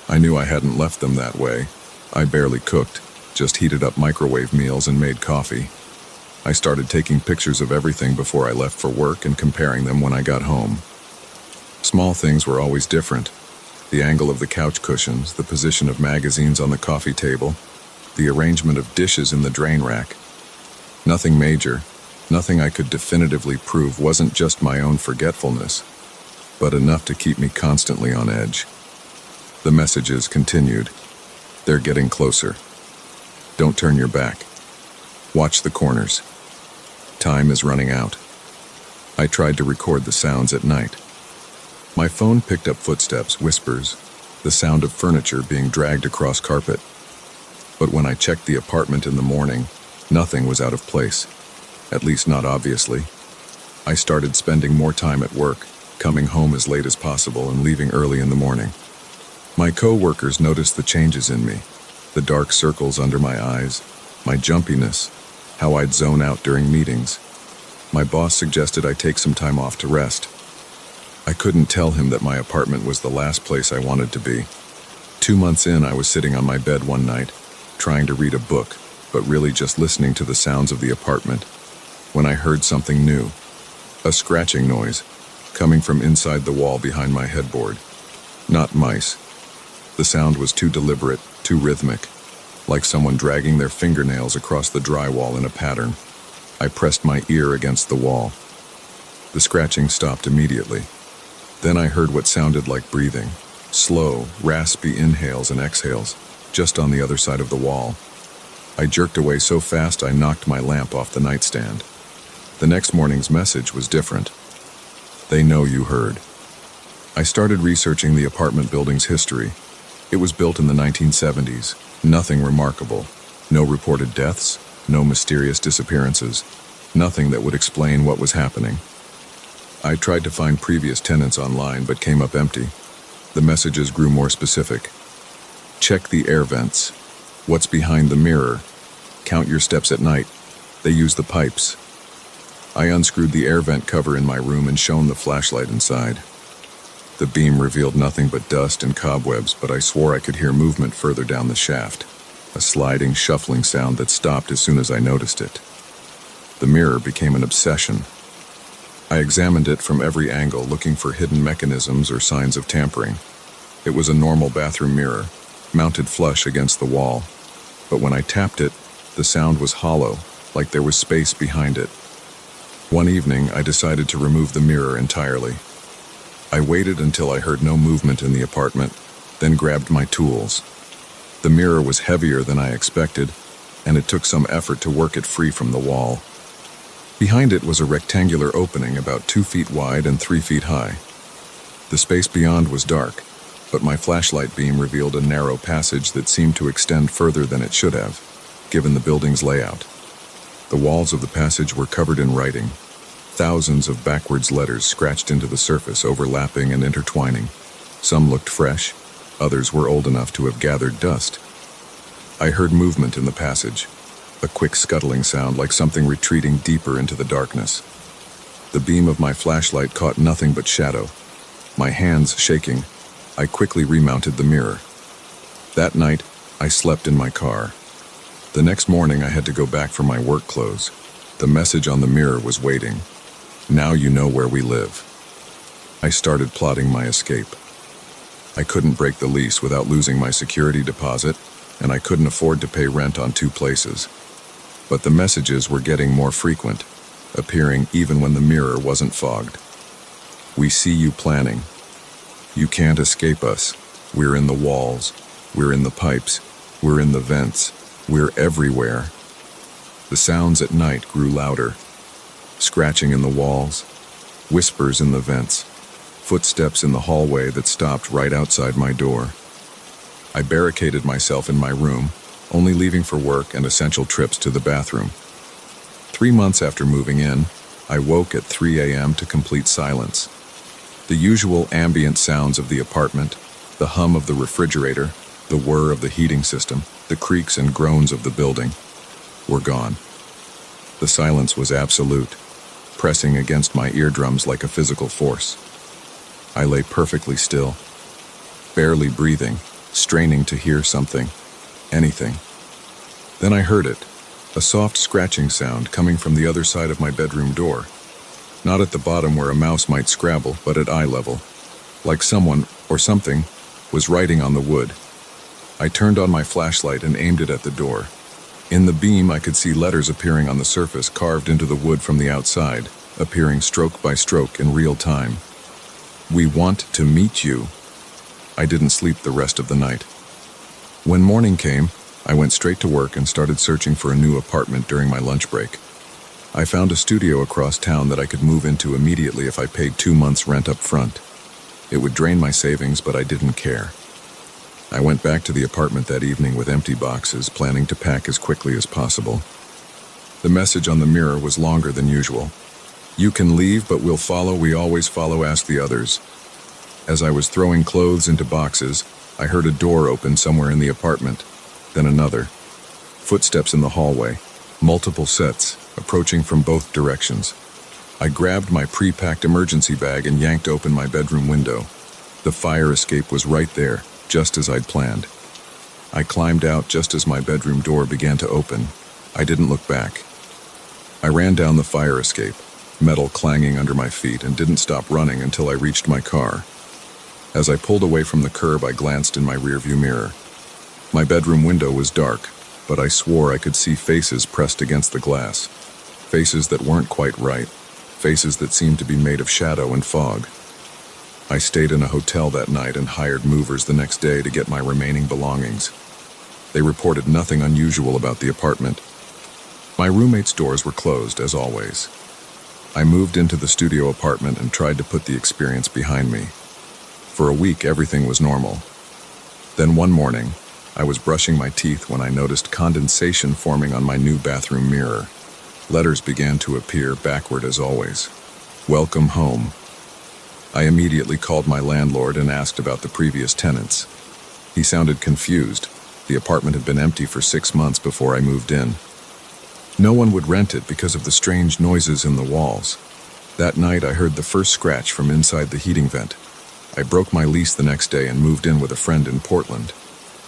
I knew I hadn't left them that way. I barely cooked, just heated up microwave meals and made coffee. I started taking pictures of everything before I left for work and comparing them when I got home. Small things were always different. The angle of the couch cushions, the position of magazines on the coffee table, the arrangement of dishes in the drain rack. Nothing major, nothing I could definitively prove wasn't just my own forgetfulness, but enough to keep me constantly on edge. The messages continued. They're getting closer. Don't turn your back. Watch the corners. Time is running out. I tried to record the sounds at night. My phone picked up footsteps, whispers, the sound of furniture being dragged across carpet. But when I checked the apartment in the morning, nothing was out of place, at least not obviously. I started spending more time at work, coming home as late as possible and leaving early in the morning. My co-workers noticed the changes in me, the dark circles under my eyes, my jumpiness, how I'd zone out during meetings. My boss suggested I take some time off to rest. I couldn't tell him that my apartment was the last place I wanted to be. 2 months in, I was sitting on my bed one night, trying to read a book, but really just listening to the sounds of the apartment, when I heard something new. A scratching noise, coming from inside the wall behind my headboard. Not mice. The sound was too deliberate, too rhythmic, like someone dragging their fingernails across the drywall in a pattern. I pressed my ear against the wall. The scratching stopped immediately. Then I heard what sounded like breathing, slow, raspy inhales and exhales, just on the other side of the wall. I jerked away so fast I knocked my lamp off the nightstand. The next morning's message was different. They know you heard. I started researching the apartment building's history. It was built in the 1970s. Nothing remarkable. No reported deaths, no mysterious disappearances. Nothing that would explain what was happening. I tried to find previous tenants online but came up empty. The messages grew more specific. Check the air vents. What's behind the mirror? Count your steps at night. They use the pipes. I unscrewed the air vent cover in my room and shone the flashlight inside. The beam revealed nothing but dust and cobwebs, but I swore I could hear movement further down the shaft, a sliding, shuffling sound that stopped as soon as I noticed it. The mirror became an obsession. I examined it from every angle, looking for hidden mechanisms or signs of tampering. It was a normal bathroom mirror, mounted flush against the wall, but when I tapped it, the sound was hollow, like there was space behind it. One evening, I decided to remove the mirror entirely. I waited until I heard no movement in the apartment, then grabbed my tools. The mirror was heavier than I expected, and it took some effort to work it free from the wall. Behind it was a rectangular opening about 2 feet wide and 3 feet high. The space beyond was dark, but my flashlight beam revealed a narrow passage that seemed to extend further than it should have, given the building's layout. The walls of the passage were covered in writing, Thousands of backwards letters scratched into the surface, overlapping and intertwining. Some looked fresh, others were old enough to have gathered dust. I heard movement in the passage, a quick scuttling sound like something retreating deeper into the darkness. The beam of my flashlight caught nothing but shadow. My hands shaking, I quickly remounted the mirror. That night, I slept in my car. The next morning, I had to go back for my work clothes. The message on the mirror was waiting. Now you know where we live. I started plotting my escape. I couldn't break the lease without losing my security deposit, and I couldn't afford to pay rent on 2 places. But the messages were getting more frequent, appearing even when the mirror wasn't fogged. We see you planning. You can't escape us. We're in the walls. We're in the pipes. We're in the vents. We're everywhere. The sounds at night grew louder. Scratching in the walls, whispers in the vents, footsteps in the hallway that stopped right outside my door. I barricaded myself in my room, only leaving for work and essential trips to the bathroom. 3 months after moving in, I woke at 3 a.m. to complete silence. The usual ambient sounds of the apartment, the hum of the refrigerator, the whir of the heating system, the creaks and groans of the building, were gone. The silence was absolute, pressing against my eardrums like a physical force. I lay perfectly still, barely breathing, straining to hear something, anything. Then I heard it, a soft scratching sound coming from the other side of my bedroom door. Not at the bottom where a mouse might scrabble, but at eye level, like someone, or something, was writing on the wood. I turned on my flashlight and aimed it at the door. In the beam, I could see letters appearing on the surface, carved into the wood from the outside, appearing stroke by stroke in real time. We want to meet you. I didn't sleep the rest of the night. When morning came, I went straight to work and started searching for a new apartment during my lunch break. I found a studio across town that I could move into immediately if I paid 2 months' rent up front. It would drain my savings, but I didn't care. I went back to the apartment that evening with empty boxes, planning to pack as quickly as possible. The message on the mirror was longer than usual. You can leave, but we'll follow. We always follow, ask the others. As I was throwing clothes into boxes, I heard a door open somewhere in the apartment, then another. Footsteps in the hallway, multiple sets, approaching from both directions. I grabbed my pre-packed emergency bag and yanked open my bedroom window. The fire escape was right there, just as I'd planned. I climbed out just as my bedroom door began to open. I didn't look back. I ran down the fire escape, metal clanging under my feet, and didn't stop running until I reached my car. As I pulled away from the curb, I glanced in my rearview mirror. My bedroom window was dark, but I swore I could see faces pressed against the glass. Faces that weren't quite right. Faces that seemed to be made of shadow and fog. I stayed in a hotel that night and hired movers the next day to get my remaining belongings. They reported nothing unusual about the apartment. My roommate's doors were closed, as always. I moved into the studio apartment and tried to put the experience behind me. For a week, everything was normal. Then one morning, I was brushing my teeth when I noticed condensation forming on my new bathroom mirror. Letters began to appear, backward as always. Welcome home. I immediately called my landlord and asked about the previous tenants. He sounded confused. The apartment had been empty for 6 months before I moved in. No one would rent it because of the strange noises in the walls. That night, I heard the first scratch from inside the heating vent. I broke my lease the next day and moved in with a friend in Portland.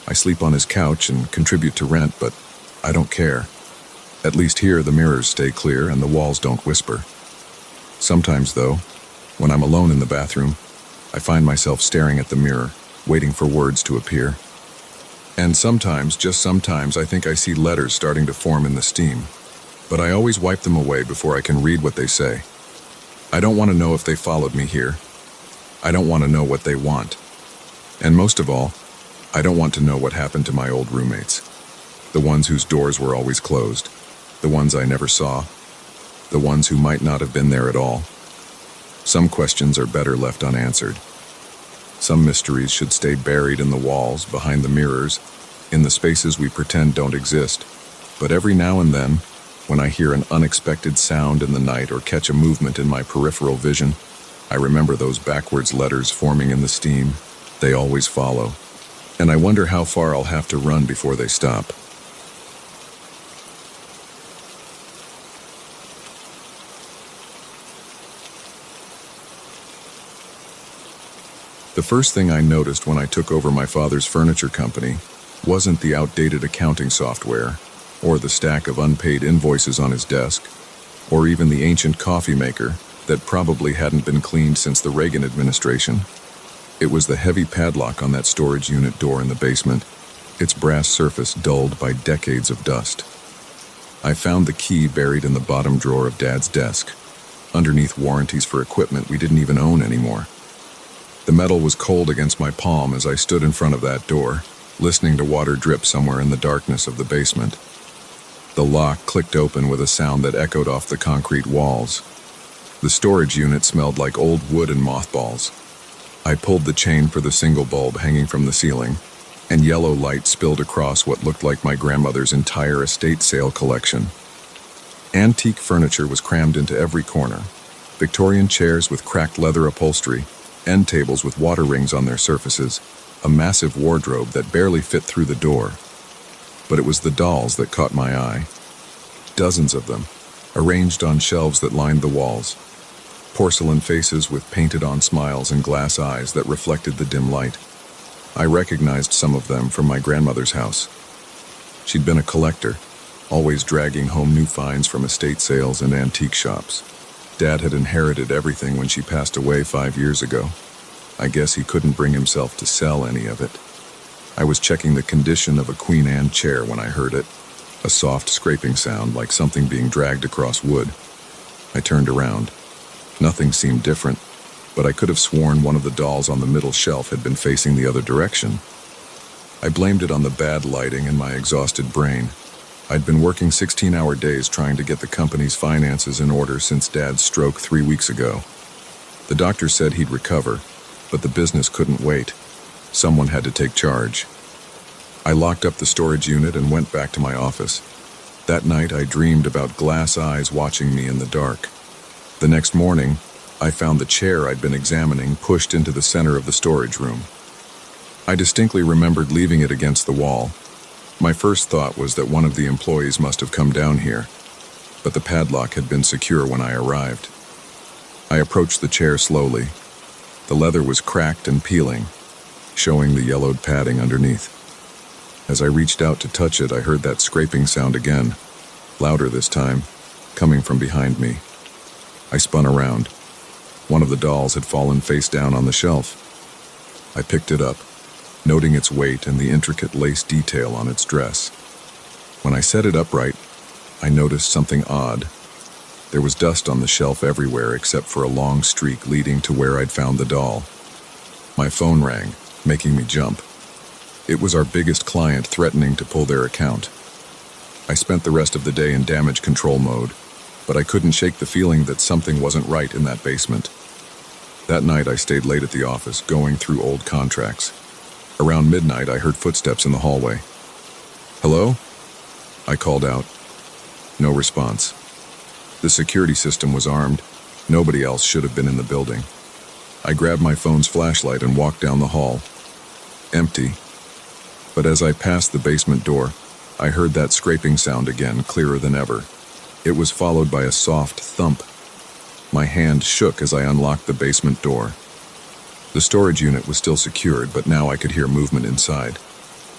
I sleep on his couch and contribute to rent, but I don't care. At least here, the mirrors stay clear and the walls don't whisper. Sometimes, though, when I'm alone in the bathroom, I find myself staring at the mirror, waiting for words to appear. And sometimes, just sometimes, I think I see letters starting to form in the steam. But I always wipe them away before I can read what they say. I don't want to know if they followed me here. I don't want to know what they want. And most of all, I don't want to know what happened to my old roommates. The ones whose doors were always closed. The ones I never saw. The ones who might not have been there at all. Some questions are better left unanswered. Some mysteries should stay buried in the walls, behind the mirrors, in the spaces we pretend don't exist. But every now and then, When I hear an unexpected sound in the night or catch a movement in my peripheral vision, I remember those backwards letters forming in the steam. They always follow. And I wonder how far I'll have to run before they stop. The first thing I noticed when I took over my father's furniture company wasn't the outdated accounting software, or the stack of unpaid invoices on his desk, or even the ancient coffee maker that probably hadn't been cleaned since the Reagan administration. It was the heavy padlock on that storage unit door in the basement, its brass surface dulled by decades of dust. I found the key buried in the bottom drawer of Dad's desk, underneath warranties for equipment we didn't even own anymore. The metal was cold against my palm as I stood in front of that door, listening to water drip somewhere in the darkness of the basement. The lock clicked open with a sound that echoed off the concrete walls. The storage unit smelled like old wood and mothballs. I pulled the chain for the single bulb hanging from the ceiling, and yellow light spilled across what looked like my grandmother's entire estate sale collection. Antique furniture was crammed into every corner. Victorian chairs with cracked leather upholstery, end tables with water rings on their surfaces, a massive wardrobe that barely fit through the door. But it was the dolls that caught my eye. Dozens of them, arranged on shelves that lined the walls. Porcelain faces with painted-on smiles and glass eyes that reflected the dim light. I recognized some of them from my grandmother's house. She'd been a collector, always dragging home new finds from estate sales and antique shops. Dad had inherited everything when she passed away 5 years ago. I guess he couldn't bring himself to sell any of it. I was checking the condition of a Queen Anne chair when I heard it, a soft scraping sound like something being dragged across wood. I turned around. Nothing seemed different, but I could have sworn one of the dolls on the middle shelf had been facing the other direction. I blamed it on the bad lighting and my exhausted brain. I'd been working 16-hour days trying to get the company's finances in order since Dad's stroke 3 weeks ago. The doctor said he'd recover, but the business couldn't wait. Someone had to take charge. I locked up the storage unit and went back to my office. That night I dreamed about glass eyes watching me in the dark. The next morning, I found the chair I'd been examining pushed into the center of the storage room. I distinctly remembered leaving it against the wall. My first thought was that one of the employees must have come down here, but the padlock had been secure when I arrived. I approached the chair slowly. The leather was cracked and peeling, showing the yellowed padding underneath. As I reached out to touch it, I heard that scraping sound again, louder this time, coming from behind me. I spun around. One of the dolls had fallen face down on the shelf. I picked it up, noting its weight and the intricate lace detail on its dress. When I set it upright, I noticed something odd. There was dust on the shelf everywhere except for a long streak leading to where I'd found the doll. My phone rang, making me jump. It was our biggest client threatening to pull their account. I spent the rest of the day in damage control mode, but I couldn't shake the feeling that something wasn't right in that basement. That night I stayed late at the office, going through old contracts. Around midnight, I heard footsteps in the hallway. "Hello?" I called out. No response. The security system was armed. Nobody else should have been in the building. I grabbed my phone's flashlight and walked down the hall. Empty. But as I passed the basement door, I heard that scraping sound again, clearer than ever. It was followed by a soft thump. My hand shook as I unlocked the basement door. The storage unit was still secured, but now I could hear movement inside,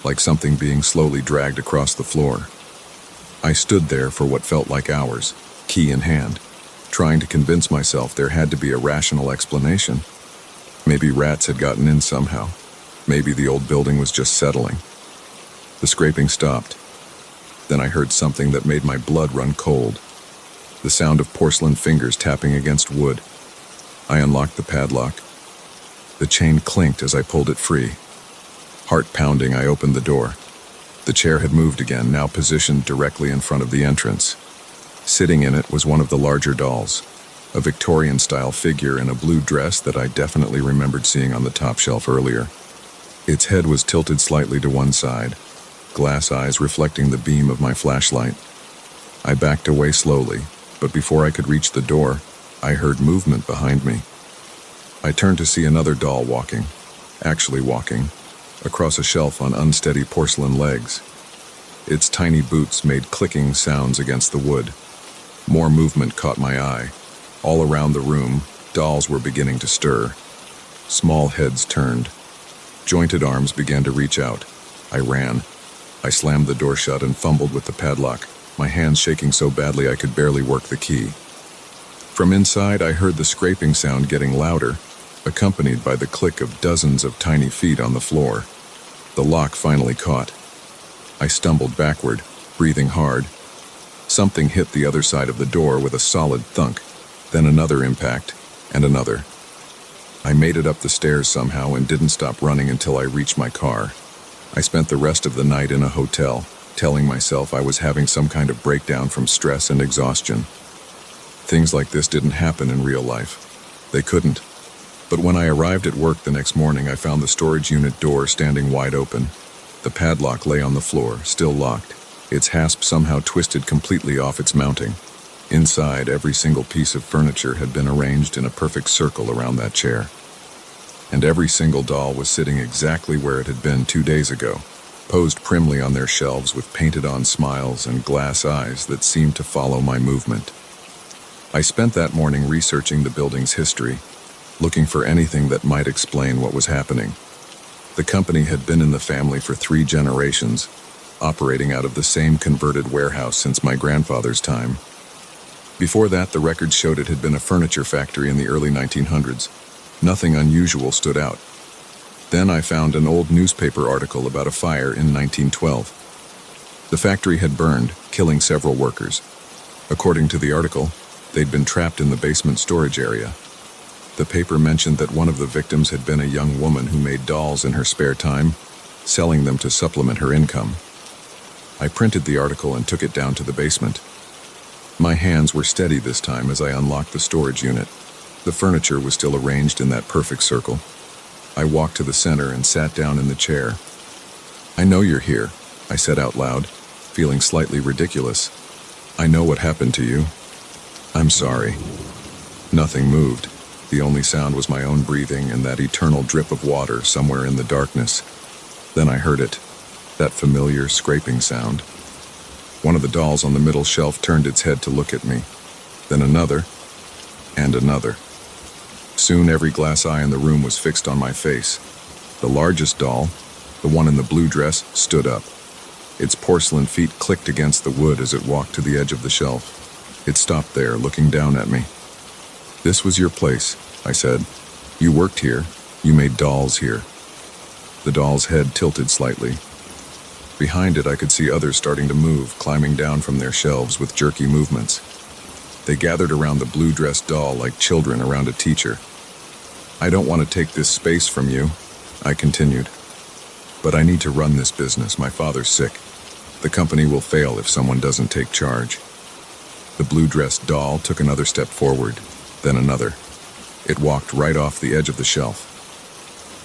like something being slowly dragged across the floor. I stood there for what felt like hours, key in hand, trying to convince myself there had to be a rational explanation. Maybe rats had gotten in somehow. Maybe the old building was just settling. The scraping stopped. Then I heard something that made my blood run cold. The sound of porcelain fingers tapping against wood. I unlocked the padlock. The chain clinked as I pulled it free. Heart pounding, I opened the door. The chair had moved again, now positioned directly in front of the entrance. Sitting in it was one of the larger dolls, a Victorian-style figure in a blue dress that I definitely remembered seeing on the top shelf earlier. Its head was tilted slightly to one side, glass eyes reflecting the beam of my flashlight. I backed away slowly, but before I could reach the door, I heard movement behind me. I turned to see another doll actually walking, across a shelf on unsteady porcelain legs. Its tiny boots made clicking sounds against the wood. More movement caught my eye. All around the room, dolls were beginning to stir. Small heads turned. Jointed arms began to reach out. I ran. I slammed the door shut and fumbled with the padlock, my hands shaking so badly I could barely work the key. From inside, I heard the scraping sound getting louder, accompanied by the click of dozens of tiny feet on the floor. The lock finally caught. I stumbled backward, breathing hard. Something hit the other side of the door with a solid thunk, then another impact, and another. I made it up the stairs somehow and didn't stop running until I reached my car. I spent the rest of the night in a hotel, telling myself I was having some kind of breakdown from stress and exhaustion. Things like this didn't happen in real life. They couldn't. But when I arrived at work the next morning, I found the storage unit door standing wide open. The padlock lay on the floor, still locked, its hasp somehow twisted completely off its mounting. Inside, every single piece of furniture had been arranged in a perfect circle around that chair. And every single doll was sitting exactly where it had been 2 days ago, posed primly on their shelves with painted-on smiles and glass eyes that seemed to follow my movement. I spent that morning researching the building's history, looking for anything that might explain what was happening. The company had been in the family for 3 generations, operating out of the same converted warehouse since my grandfather's time. Before that, the records showed it had been a furniture factory in the early 1900s. Nothing unusual stood out. Then I found an old newspaper article about a fire in 1912. The factory had burned, killing several workers. According to the article, they'd been trapped in the basement storage area. The paper mentioned that one of the victims had been a young woman who made dolls in her spare time, selling them to supplement her income. I printed the article and took it down to the basement. My hands were steady this time as I unlocked the storage unit. The furniture was still arranged in that perfect circle. I walked to the center and sat down in the chair. "I know you're here," I said out loud, feeling slightly ridiculous. "I know what happened to you. I'm sorry." Nothing moved. The only sound was my own breathing and that eternal drip of water somewhere in the darkness. Then I heard it, that familiar scraping sound. One of the dolls on the middle shelf turned its head to look at me, then another, and another. Soon every glass eye in the room was fixed on my face. The largest doll, the one in the blue dress, stood up. Its porcelain feet clicked against the wood as it walked to the edge of the shelf. It stopped there, looking down at me. "This was your place," I said. "You worked here. You made dolls here." The doll's head tilted slightly. Behind it, I could see others starting to move, climbing down from their shelves with jerky movements. They gathered around the blue-dressed doll like children around a teacher. "I don't want to take this space from you," I continued. "But I need to run this business. My father's sick. The company will fail if someone doesn't take charge." The blue-dressed doll took another step forward, then another. It walked right off the edge of the shelf.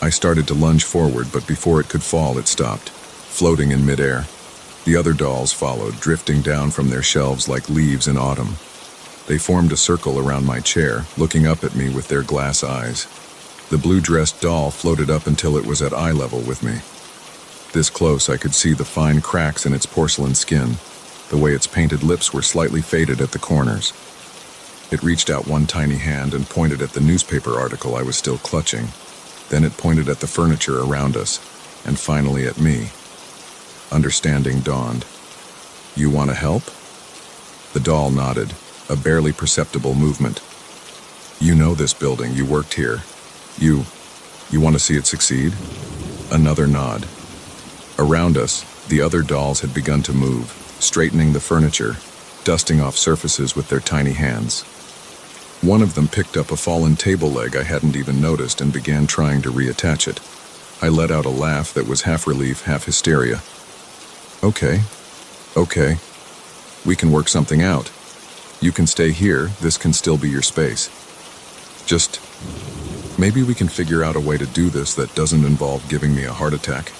I started to lunge forward, but before it could fall, it stopped, floating in midair. The other dolls followed, drifting down from their shelves like leaves in autumn. They formed a circle around my chair, looking up at me with their glass eyes. The blue-dressed doll floated up until it was at eye level with me. This close, I could see the fine cracks in its porcelain skin, the way its painted lips were slightly faded at the corners. It reached out one tiny hand and pointed at the newspaper article I was still clutching. Then it pointed at the furniture around us, and finally at me. Understanding dawned. "You want to help?" The doll nodded, a barely perceptible movement. "You know this building, you worked here. You want to see it succeed?" Another nod. Around us, the other dolls had begun to move, straightening the furniture, dusting off surfaces with their tiny hands. One of them picked up a fallen table leg I hadn't even noticed and began trying to reattach it. I let out a laugh that was half relief, half hysteria. Okay. We can work something out. You can stay here, this can still be your space. Just, maybe we can figure out a way to do this that doesn't involve giving me a heart attack."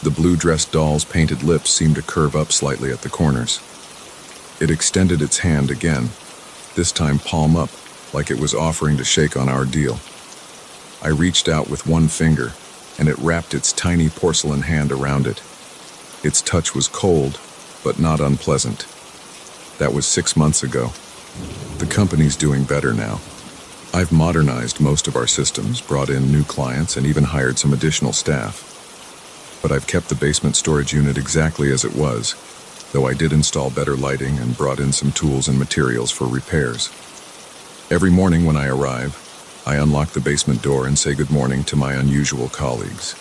The blue-dressed doll's painted lips seemed to curve up slightly at the corners. It extended its hand again, this time palm up, like it was offering to shake on our deal. I reached out with one finger, and it wrapped its tiny porcelain hand around it. Its touch was cold, but not unpleasant. That was 6 months ago. The company's doing better now. I've modernized most of our systems, brought in new clients, and even hired some additional staff. But I've kept the basement storage unit exactly as it was, though I did install better lighting and brought in some tools and materials for repairs. Every morning when I arrive, I unlock the basement door and say good morning to my unusual colleagues.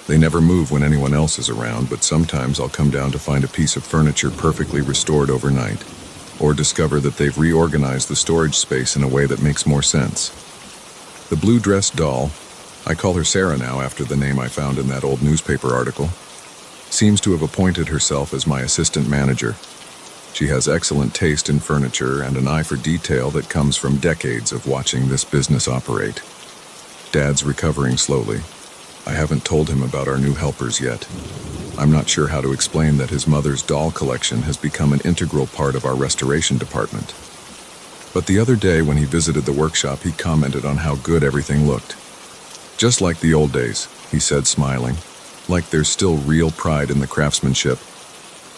They never move when anyone else is around, but sometimes I'll come down to find a piece of furniture perfectly restored overnight, or discover that they've reorganized the storage space in a way that makes more sense. The blue-dressed doll, I call her Sarah now after the name I found in that old newspaper article, seems to have appointed herself as my assistant manager. She has excellent taste in furniture and an eye for detail that comes from decades of watching this business operate. Dad's recovering slowly. I haven't told him about our new helpers yet. I'm not sure how to explain that his mother's doll collection has become an integral part of our restoration department. But the other day when he visited the workshop, he commented on how good everything looked. Just like the old days, he said, smiling, like there's still real pride in the craftsmanship.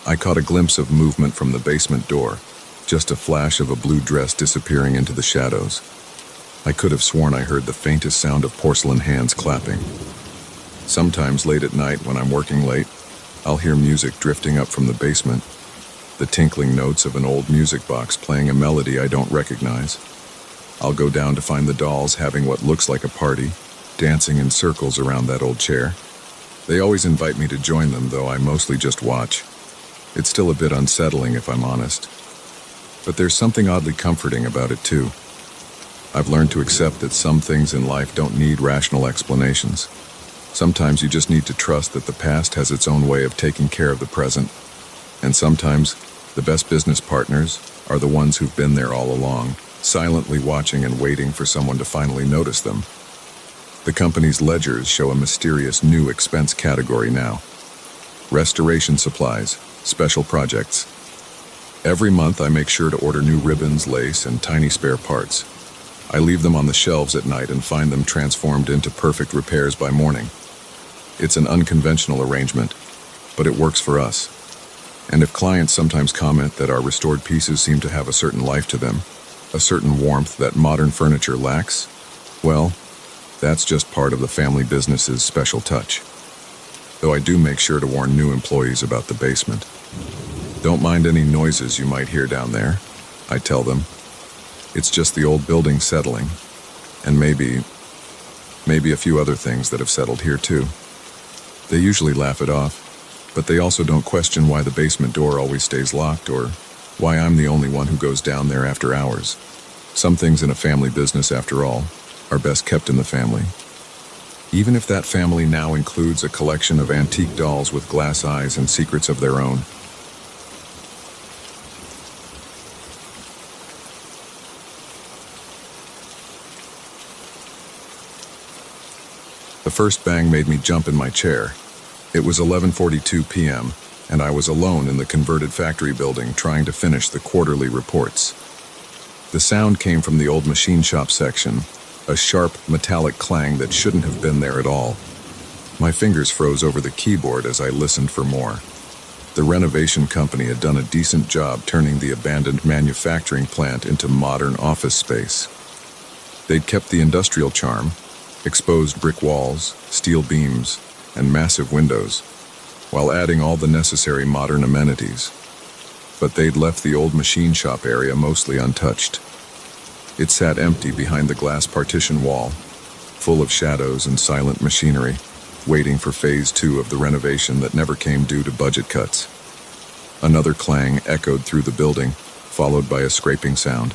I caught a glimpse of movement from the basement door, just a flash of a blue dress disappearing into the shadows. I could have sworn I heard the faintest sound of porcelain hands clapping. Sometimes late at night when I'm working late, I'll hear music drifting up from the basement, the tinkling notes of an old music box playing a melody I don't recognize. I'll go down to find the dolls having what looks like a party, dancing in circles around that old chair. They always invite me to join them, though I mostly just watch. It's still a bit unsettling if I'm honest. But there's something oddly comforting about it too. I've learned to accept that some things in life don't need rational explanations. Sometimes you just need to trust that the past has its own way of taking care of the present. And sometimes the best business partners are the ones who've been there all along, silently watching and waiting for someone to finally notice them. The company's ledgers show a mysterious new expense category now. Restoration supplies, special projects. Every month I make sure to order new ribbons, lace, and tiny spare parts. I leave them on the shelves at night and find them transformed into perfect repairs by morning. It's an unconventional arrangement, but it works for us. And if clients sometimes comment that our restored pieces seem to have a certain life to them, a certain warmth that modern furniture lacks, well, that's just part of the family business's special touch. Though I do make sure to warn new employees about the basement. Don't mind any noises you might hear down there, I tell them. It's just the old building settling, and maybe a few other things that have settled here too. They usually laugh it off, but they also don't question why the basement door always stays locked or why I'm the only one who goes down there after hours. Some things in a family business, after all, are best kept in the family. Even if that family now includes a collection of antique dolls with glass eyes and secrets of their own. The first bang made me jump in my chair. It was 11:42 p.m., and I was alone in the converted factory building trying to finish the quarterly reports. The sound came from the old machine shop section, a sharp, metallic clang that shouldn't have been there at all. My fingers froze over the keyboard as I listened for more. The renovation company had done a decent job turning the abandoned manufacturing plant into modern office space. They'd kept the industrial charm, exposed brick walls, steel beams, and massive windows, while adding all the necessary modern amenities. But they'd left the old machine shop area mostly untouched. It sat empty behind the glass partition wall, full of shadows and silent machinery, waiting for phase 2 of the renovation that never came due to budget cuts. Another clang echoed through the building, followed by a scraping sound.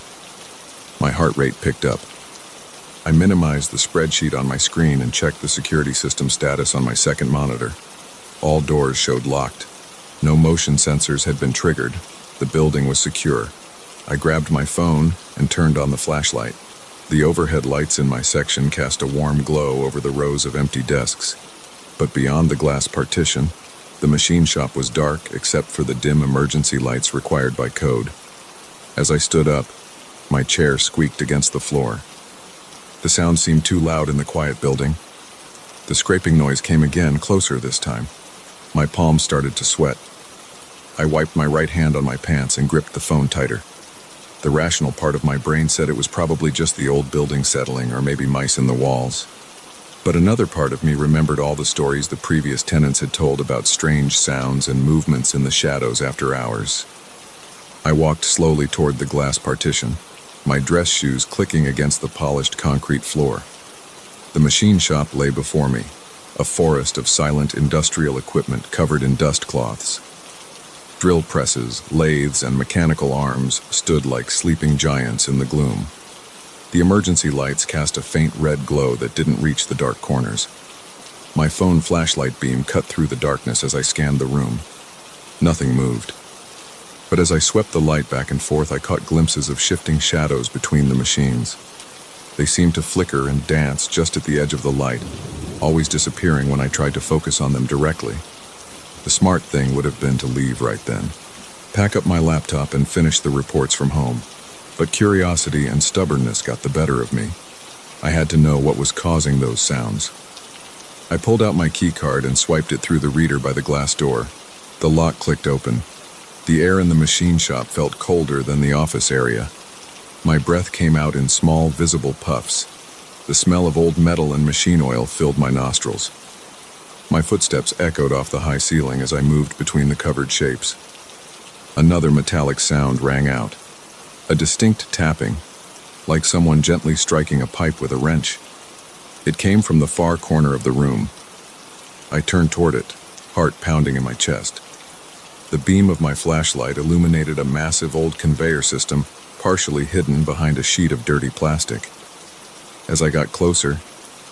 My heart rate picked up. I minimized the spreadsheet on my screen and checked the security system status on my second monitor. All doors showed locked. No motion sensors had been triggered. The building was secure. I grabbed my phone and turned on the flashlight. The overhead lights in my section cast a warm glow over the rows of empty desks. But beyond the glass partition, The machine shop was dark except for the dim emergency lights required by code. As I stood up, my chair squeaked against the floor. The sound seemed too loud in the quiet building. The scraping noise came again, closer this time. My palms started to sweat. I wiped my right hand on my pants and gripped the phone tighter. The rational part of my brain said it was probably just the old building settling or maybe mice in the walls. But another part of me remembered all the stories the previous tenants had told about strange sounds and movements in the shadows after hours. I walked slowly toward the glass partition, my dress shoes clicking against the polished concrete floor. The machine shop lay before me, a forest of silent industrial equipment covered in dust cloths. Drill presses, lathes, and mechanical arms stood like sleeping giants in the gloom. The emergency lights cast a faint red glow that didn't reach the dark corners. My phone flashlight beam cut through the darkness as I scanned the room. Nothing moved. But as I swept the light back and forth, I caught glimpses of shifting shadows between the machines. They seemed to flicker and dance just at the edge of the light, always disappearing when I tried to focus on them directly. The smart thing would have been to leave right then, pack up my laptop and finish the reports from home. But curiosity and stubbornness got the better of me. I had to know what was causing those sounds. I pulled out my key card and swiped it through the reader by the glass door. The lock clicked open. The air in the machine shop felt colder than the office area. My breath came out in small, visible puffs. The smell of old metal and machine oil filled my nostrils. My footsteps echoed off the high ceiling as I moved between the covered shapes. Another metallic sound rang out. A distinct tapping, like someone gently striking a pipe with a wrench. It came from the far corner of the room. I turned toward it, heart pounding in my chest. The beam of my flashlight illuminated a massive old conveyor system, partially hidden behind a sheet of dirty plastic. As I got closer,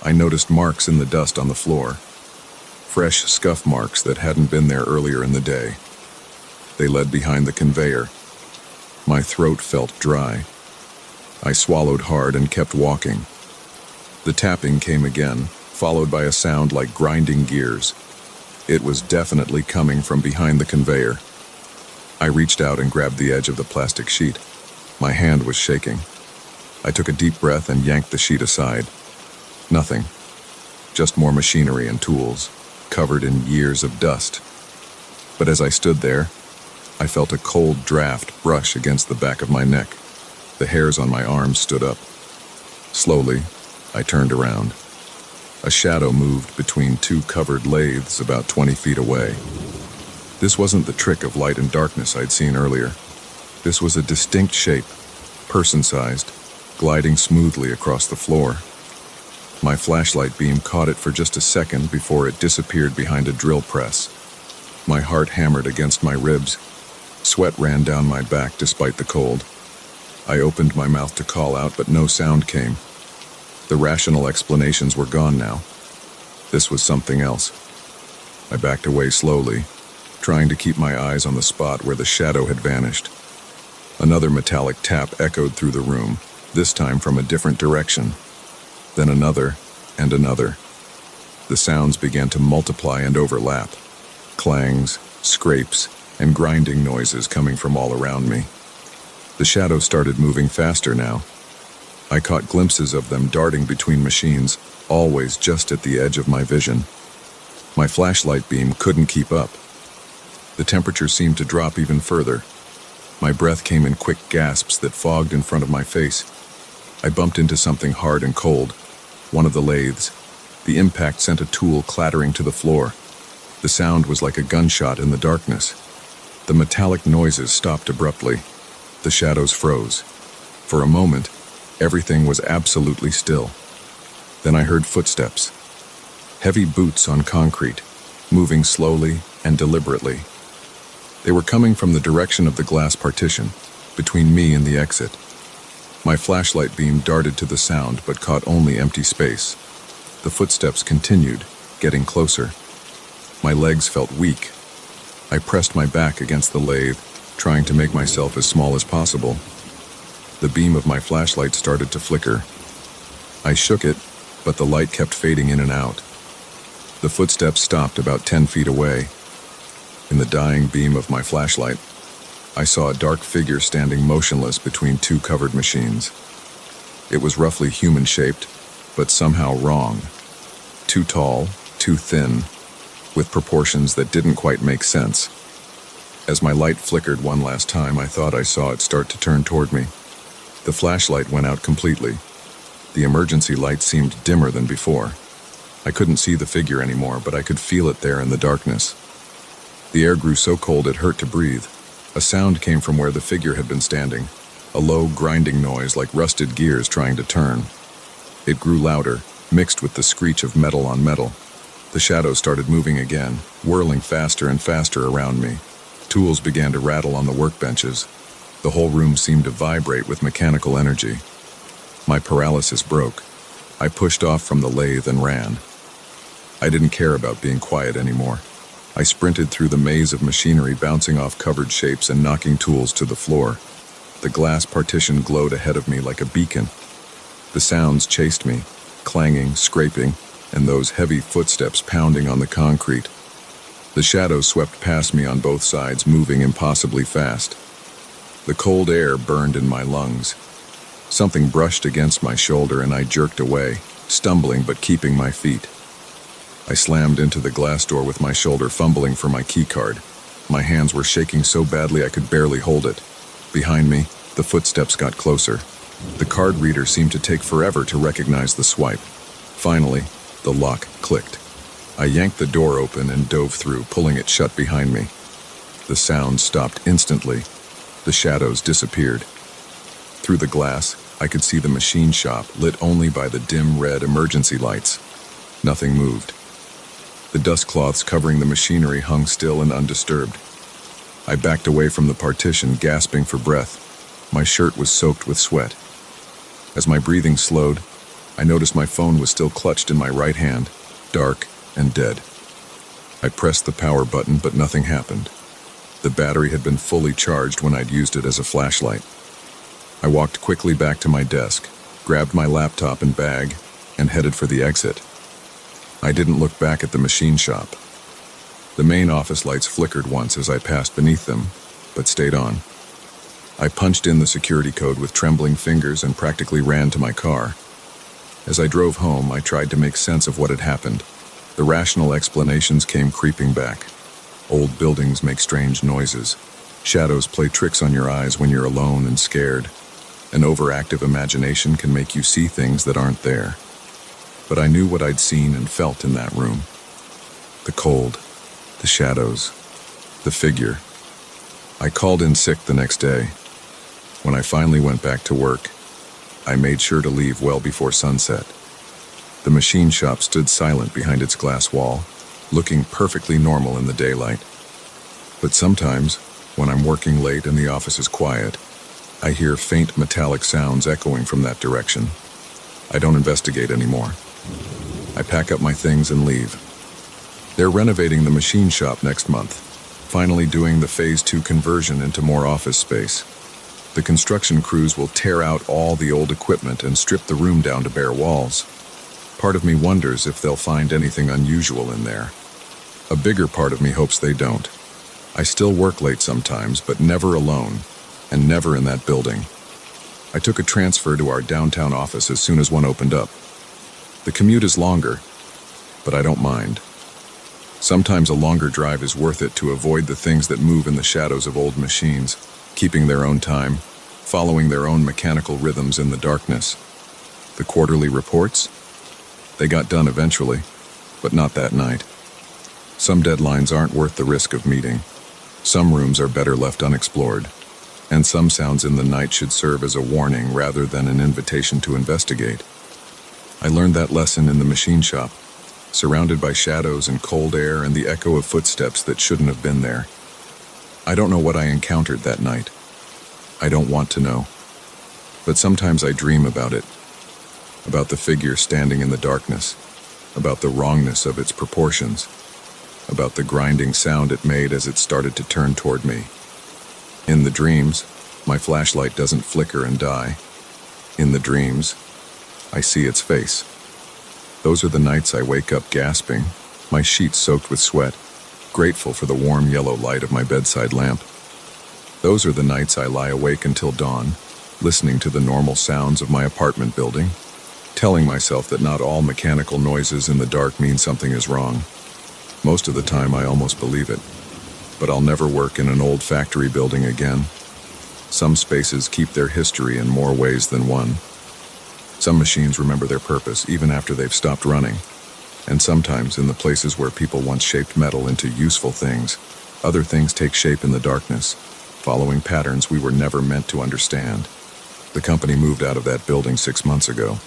I noticed marks in the dust on the floor. Fresh scuff marks that hadn't been there earlier in the day. They led behind the conveyor. My throat felt dry. I swallowed hard and kept walking. The tapping came again, followed by a sound like grinding gears. It was definitely coming from behind the conveyor. I reached out and grabbed the edge of the plastic sheet. My hand was shaking. I took a deep breath and yanked the sheet aside. Nothing. Just more machinery and tools, covered in years of dust. But as I stood there, I felt a cold draft brush against the back of my neck. The hairs on my arms stood up. Slowly, I turned around. A shadow moved between two covered lathes about 20 feet away. This wasn't the trick of light and darkness I'd seen earlier. This was a distinct shape, person-sized, gliding smoothly across the floor. My flashlight beam caught it for just a second before it disappeared behind a drill press. My heart hammered against my ribs. Sweat ran down my back despite the cold. I opened my mouth to call out, but no sound came. The rational explanations were gone now. This was something else. I backed away slowly, trying to keep my eyes on the spot where the shadow had vanished. Another metallic tap echoed through the room, this time from a different direction. Then another, and another. The sounds began to multiply and overlap. Clangs, scrapes, and grinding noises coming from all around me. The shadows started moving faster now. I caught glimpses of them darting between machines, always just at the edge of my vision. My flashlight beam couldn't keep up. The temperature seemed to drop even further. My breath came in quick gasps that fogged in front of my face. I bumped into something hard and cold, one of the lathes. The impact sent a tool clattering to the floor. The sound was like a gunshot in the darkness. The metallic noises stopped abruptly. The shadows froze. For a moment, everything was absolutely still. Then I heard footsteps. Heavy boots on concrete, moving slowly and deliberately. They were coming from the direction of the glass partition, between me and the exit. My flashlight beam darted to the sound but caught only empty space. The footsteps continued, getting closer. My legs felt weak. I pressed my back against the lathe, trying to make myself as small as possible. The beam of my flashlight started to flicker. I shook it, but the light kept fading in and out. The footsteps stopped about 10 feet away. In the dying beam of my flashlight, I saw a dark figure standing motionless between two covered machines. It was roughly human-shaped, but somehow wrong. Too tall, too thin, with proportions that didn't quite make sense. As my light flickered one last time, I thought I saw it start to turn toward me. The flashlight went out completely. The emergency light seemed dimmer than before. I couldn't see the figure anymore, but I could feel it there in the darkness. The air grew so cold it hurt to breathe. A sound came from where the figure had been standing, a low, grinding noise like rusted gears trying to turn. It grew louder, mixed with the screech of metal on metal. The shadows started moving again, whirling faster and faster around me. Tools began to rattle on the workbenches. The whole room seemed to vibrate with mechanical energy. My paralysis broke. I pushed off from the lathe and ran. I didn't care about being quiet anymore. I sprinted through the maze of machinery, bouncing off covered shapes and knocking tools to the floor. The glass partition glowed ahead of me like a beacon. The sounds chased me, clanging, scraping, and those heavy footsteps pounding on the concrete. The shadows swept past me on both sides, moving impossibly fast. The cold air burned in my lungs. Something brushed against my shoulder and I jerked away, stumbling but keeping my feet. I slammed into the glass door with my shoulder, fumbling for my keycard. My hands were shaking so badly I could barely hold it. Behind me, the footsteps got closer. The card reader seemed to take forever to recognize the swipe. Finally, the lock clicked. I yanked the door open and dove through, pulling it shut behind me. The sound stopped instantly. The shadows disappeared. Through the glass, I could see the machine shop, lit only by the dim red emergency lights. Nothing moved. The dust cloths covering the machinery hung still and undisturbed. I backed away from the partition, gasping for breath. My shirt was soaked with sweat. As my breathing slowed, I noticed my phone was still clutched in my right hand, dark and dead. I pressed the power button, but nothing happened. The battery had been fully charged when I'd used it as a flashlight. I walked quickly back to my desk, grabbed my laptop and bag, and headed for the exit. I didn't look back at the machine shop. The main office lights flickered once as I passed beneath them, but stayed on. I punched in the security code with trembling fingers and practically ran to my car. As I drove home, I tried to make sense of what had happened. The rational explanations came creeping back. Old buildings make strange noises. Shadows play tricks on your eyes when you're alone and scared. An overactive imagination can make you see things that aren't there. But I knew what I'd seen and felt in that room. The cold, the shadows, the figure. I called in sick the next day. When I finally went back to work, I made sure to leave well before sunset. The machine shop stood silent behind its glass wall, looking perfectly normal in the daylight. But sometimes, when I'm working late and the office is quiet, I hear faint metallic sounds echoing from that direction. I don't investigate anymore. I pack up my things and leave. They're renovating the machine shop next month, finally doing the Phase 2 conversion into more office space. The construction crews will tear out all the old equipment and strip the room down to bare walls. Part of me wonders if they'll find anything unusual in there. A bigger part of me hopes they don't. I still work late sometimes, but never alone, and never in that building. I took a transfer to our downtown office as soon as one opened up. The commute is longer, but I don't mind. Sometimes a longer drive is worth it to avoid the things that move in the shadows of old machines, keeping their own time, following their own mechanical rhythms in the darkness. The quarterly reports? They got done eventually, but not that night. Some deadlines aren't worth the risk of meeting. Some rooms are better left unexplored, and some sounds in the night should serve as a warning rather than an invitation to investigate. I learned that lesson in the machine shop, surrounded by shadows and cold air and the echo of footsteps that shouldn't have been there. I don't know what I encountered that night. I don't want to know. But sometimes I dream about it, about the figure standing in the darkness, about the wrongness of its proportions, about the grinding sound it made as it started to turn toward me. In the dreams, my flashlight doesn't flicker and die. In the dreams, I see its face. Those are the nights I wake up gasping, my sheets soaked with sweat, grateful for the warm yellow light of my bedside lamp. Those are the nights I lie awake until dawn, listening to the normal sounds of my apartment building, telling myself that not all mechanical noises in the dark mean something is wrong. Most of the time I almost believe it, but I'll never work in an old factory building again. Some spaces keep their history in more ways than one. Some machines remember their purpose even after they've stopped running. And sometimes in the places where people once shaped metal into useful things, other things take shape in the darkness, following patterns we were never meant to understand. The company moved out of that building 6 months ago.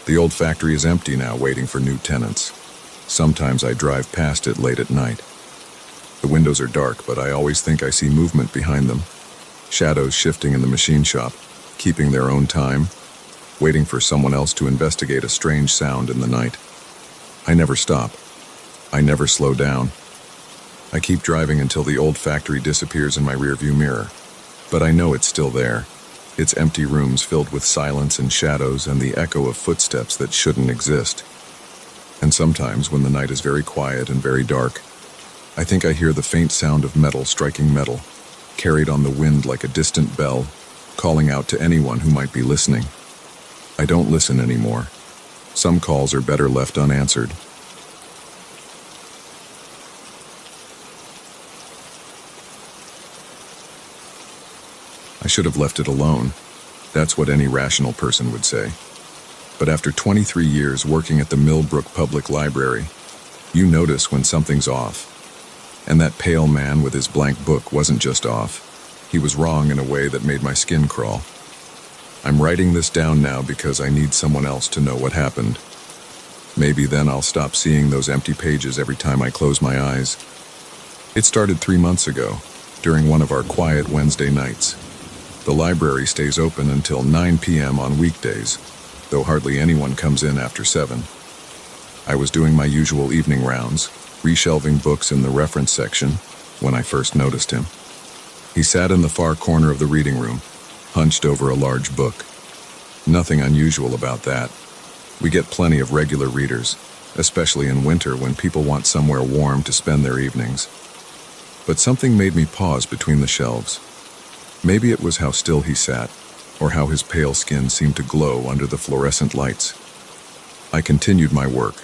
The old factory is empty now, waiting for new tenants. Sometimes I drive past it late at night. The windows are dark, but I always think I see movement behind them. Shadows shifting in the machine shop, keeping their own time, waiting for someone else to investigate a strange sound in the night. I never stop. I never slow down. I keep driving until the old factory disappears in my rearview mirror. But I know it's still there. Its empty rooms filled with silence and shadows and the echo of footsteps that shouldn't exist. And sometimes, when the night is very quiet and very dark, I think I hear the faint sound of metal striking metal, carried on the wind like a distant bell, calling out to anyone who might be listening. I don't listen anymore. Some calls are better left unanswered. I should have left it alone. That's what any rational person would say. But after 23 years working at the Millbrook Public Library, you notice when something's off. And that pale man with his blank book wasn't just off. He was wrong in a way that made my skin crawl. I'm writing this down now because I need someone else to know what happened. Maybe then I'll stop seeing those empty pages every time I close my eyes. It started 3 months ago, during one of our quiet Wednesday nights. The library stays open until 9 p.m. on weekdays, though hardly anyone comes in after 7. I was doing my usual evening rounds, reshelving books in the reference section, when I first noticed him. He sat in the far corner of the reading room, hunched over a large book. Nothing unusual about that. We get plenty of regular readers, especially in winter when people want somewhere warm to spend their evenings. But something made me pause between the shelves. Maybe it was how still he sat, or how his pale skin seemed to glow under the fluorescent lights. I continued my work,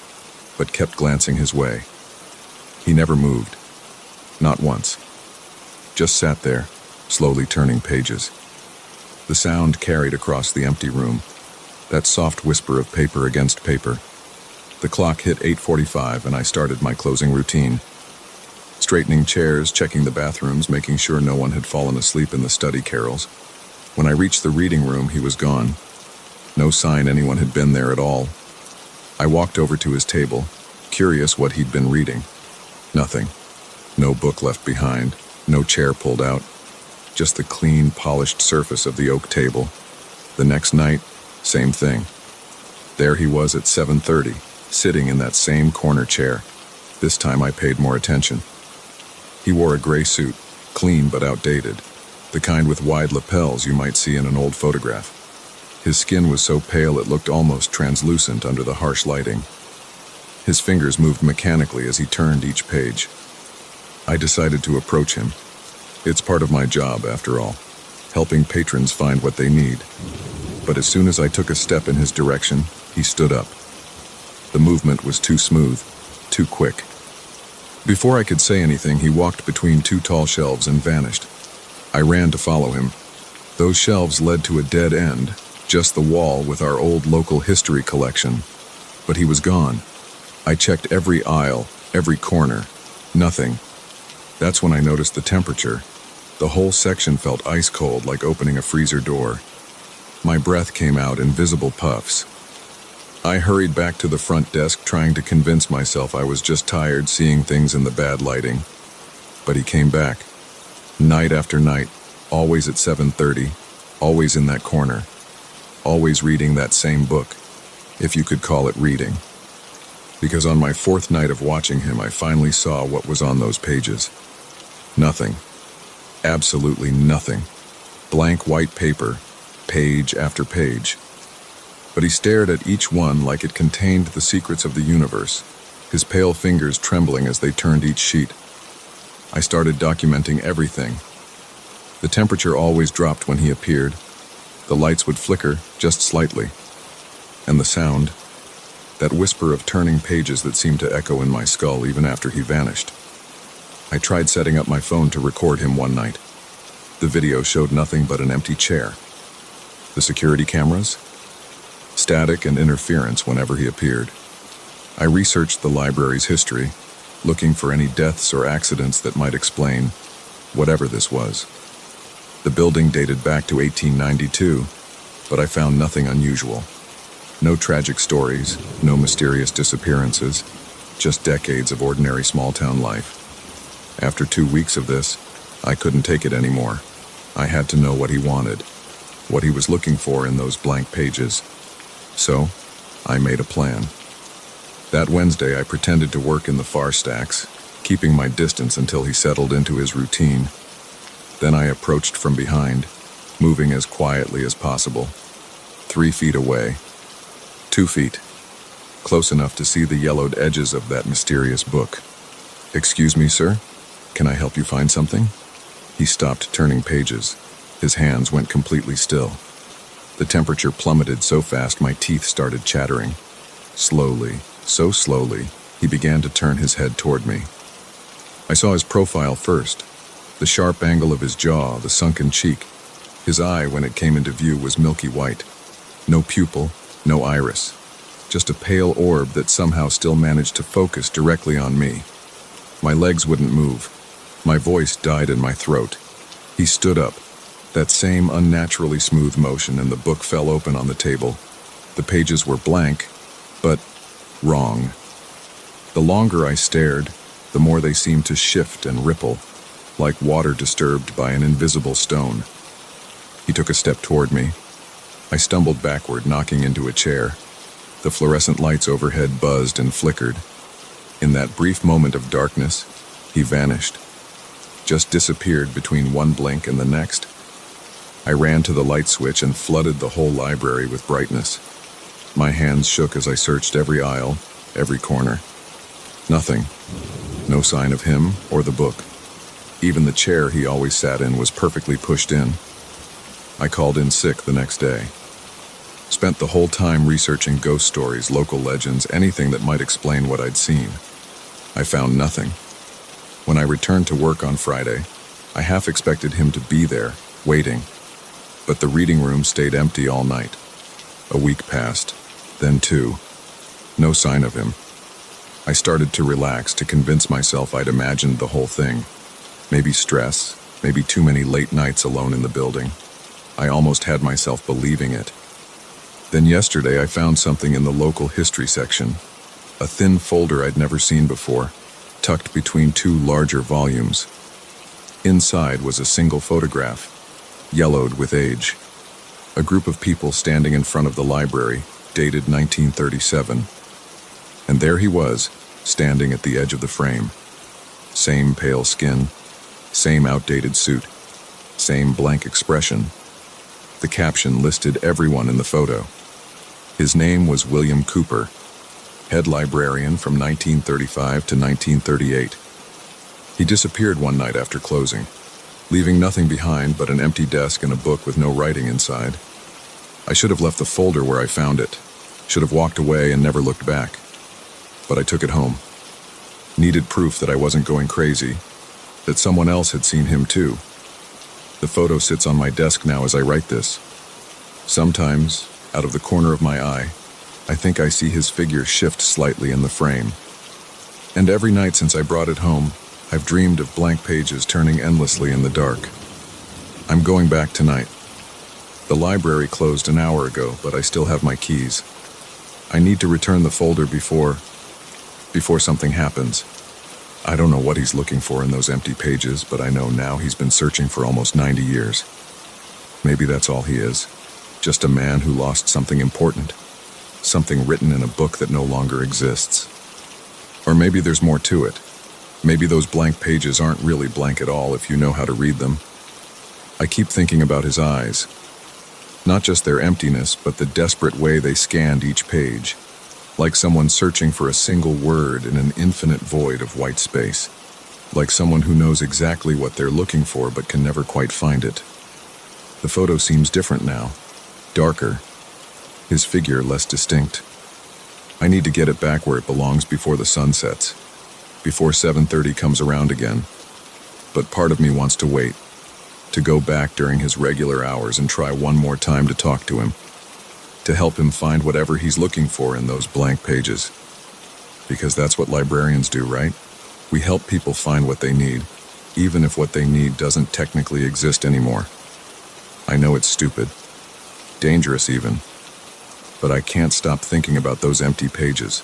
but kept glancing his way. He never moved. Not once. Just sat there, slowly turning pages. The sound carried across the empty room, that soft whisper of paper against paper. The clock hit 8:45 and I started my closing routine. Straightening chairs, checking the bathrooms, making sure no one had fallen asleep in the study carrels. When I reached the reading room, he was gone. No sign anyone had been there at all. I walked over to his table, curious what he'd been reading. Nothing. No book left behind, no chair pulled out. Just the clean, polished surface of the oak table. The next night, same thing. There he was at 7:30, sitting in that same corner chair. This time I paid more attention. He wore a gray suit, clean but outdated, the kind with wide lapels you might see in an old photograph. His skin was so pale it looked almost translucent under the harsh lighting. His fingers moved mechanically as he turned each page. I decided to approach him. It's part of my job, after all, helping patrons find what they need. But as soon as I took a step in his direction, he stood up. The movement was too smooth, too quick. Before I could say anything, he walked between 2 tall shelves and vanished. I ran to follow him. Those shelves led to a dead end, just the wall with our old local history collection. But he was gone. I checked every aisle, every corner. Nothing. That's when I noticed the temperature. The whole section felt ice cold, like opening a freezer door. My breath came out in visible puffs. I hurried back to the front desk, trying to convince myself I was just tired seeing things in the bad lighting. But he came back. Night after night, always at 7:30, always in that corner. Always reading that same book, if you could call it reading. Because on my 4th night of watching him, I finally saw what was on those pages. Nothing. Absolutely nothing. Blank white paper, page after page. But he stared at each one like it contained the secrets of the universe, his pale fingers trembling as they turned each sheet. I started documenting everything. The temperature always dropped when he appeared. The lights would flicker just slightly. And the sound, that whisper of turning pages that seemed to echo in my skull even after he vanished. I tried setting up my phone to record him one night. The video showed nothing but an empty chair. The security cameras? Static and interference whenever he appeared. I researched the library's history, looking for any deaths or accidents that might explain whatever this was. The building dated back to 1892, but I found nothing unusual. No tragic stories, no mysterious disappearances, just decades of ordinary small-town life. After 2 weeks of this, I couldn't take it anymore. I had to know what he wanted, what he was looking for in those blank pages. So, I made a plan. That Wednesday, I pretended to work in the far stacks, keeping my distance until he settled into his routine. Then I approached from behind, moving as quietly as possible. 3 feet away. 2 feet. Close enough to see the yellowed edges of that mysterious book. "Excuse me, sir? Can I help you find something?" He stopped turning pages. His hands went completely still. The temperature plummeted so fast my teeth started chattering. Slowly, so slowly, he began to turn his head toward me. I saw his profile first. The sharp angle of his jaw, the sunken cheek. His eye, when it came into view, was milky white. No pupil, no iris. Just a pale orb that somehow still managed to focus directly on me. My legs wouldn't move. My voice died in my throat. He stood up. That same unnaturally smooth motion, and the book fell open on the table. The pages were blank, but wrong. The longer I stared, the more they seemed to shift and ripple, like water disturbed by an invisible stone. He took a step toward me. I stumbled backward, knocking into a chair. The fluorescent lights overhead buzzed and flickered. In that brief moment of darkness, he vanished. Just disappeared between one blink and the next. I ran to the light switch and flooded the whole library with brightness. My hands shook as I searched every aisle, every corner. Nothing. No sign of him or the book. Even the chair he always sat in was perfectly pushed in. I called in sick the next day. Spent the whole time researching ghost stories, local legends, anything that might explain what I'd seen. I found nothing. When I returned to work on Friday, I half expected him to be there, waiting. But the reading room stayed empty all night. A week passed, then 2. No sign of him. I started to relax, to convince myself I'd imagined the whole thing. Maybe stress, maybe too many late nights alone in the building. I almost had myself believing it. Then yesterday I found something in the local history section. A thin folder I'd never seen before, tucked between 2 larger volumes. Inside was a single photograph, yellowed with age. A group of people standing in front of the library, dated 1937. And there he was, standing at the edge of the frame. Same pale skin, same outdated suit, same blank expression. The caption listed everyone in the photo. His name was William Cooper, head librarian from 1935 to 1938. He disappeared one night after closing, leaving nothing behind but an empty desk and a book with no writing inside. I should have left the folder where I found it, should have walked away and never looked back. But I took it home. Needed proof that I wasn't going crazy, that someone else had seen him too. The photo sits on my desk now as I write this. Sometimes, out of the corner of my eye, I think I see his figure shift slightly in the frame. And every night since I brought it home, I've dreamed of blank pages turning endlessly in the dark. I'm going back tonight. The library closed an hour ago, but I still have my keys. I need to return the folder before something happens. I don't know what he's looking for in those empty pages, but I know now he's been searching for almost 90 years. Maybe that's all he is. Just a man who lost something important. Something written in a book that no longer exists. Or maybe there's more to it. Maybe those blank pages aren't really blank at all if you know how to read them. I keep thinking about his eyes. Not just their emptiness, but the desperate way they scanned each page, like someone searching for a single word in an infinite void of white space. like someone who knows exactly what they're looking for but can never quite find it. The photo seems different now, darker, his figure less distinct. I need to get it back where it belongs before the sun sets, before 7:30 comes around again. But part of me wants to wait, to go back during his regular hours and try one more time to talk to him, to help him find whatever he's looking for in those blank pages. Because that's what librarians do, right? We help people find what they need, even if what they need doesn't technically exist anymore. I know it's stupid, dangerous even, but I can't stop thinking about those empty pages,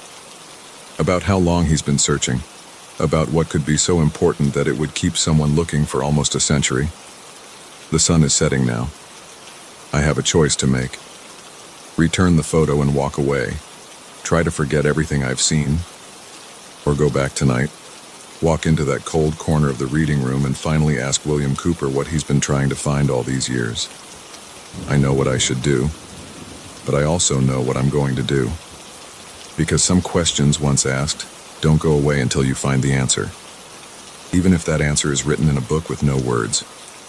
about how long he's been searching, about what could be so important that it would keep someone looking for almost a century. The sun is setting now. I have a choice to make. Return the photo and walk away, try to forget everything I've seen, or go back tonight, walk into that cold corner of the reading room and finally ask William Cooper what he's been trying to find all these years. I know what I should do, but I also know what I'm going to do. Because some questions once asked don't go away until you find the answer. Even if that answer is written in a book with no words,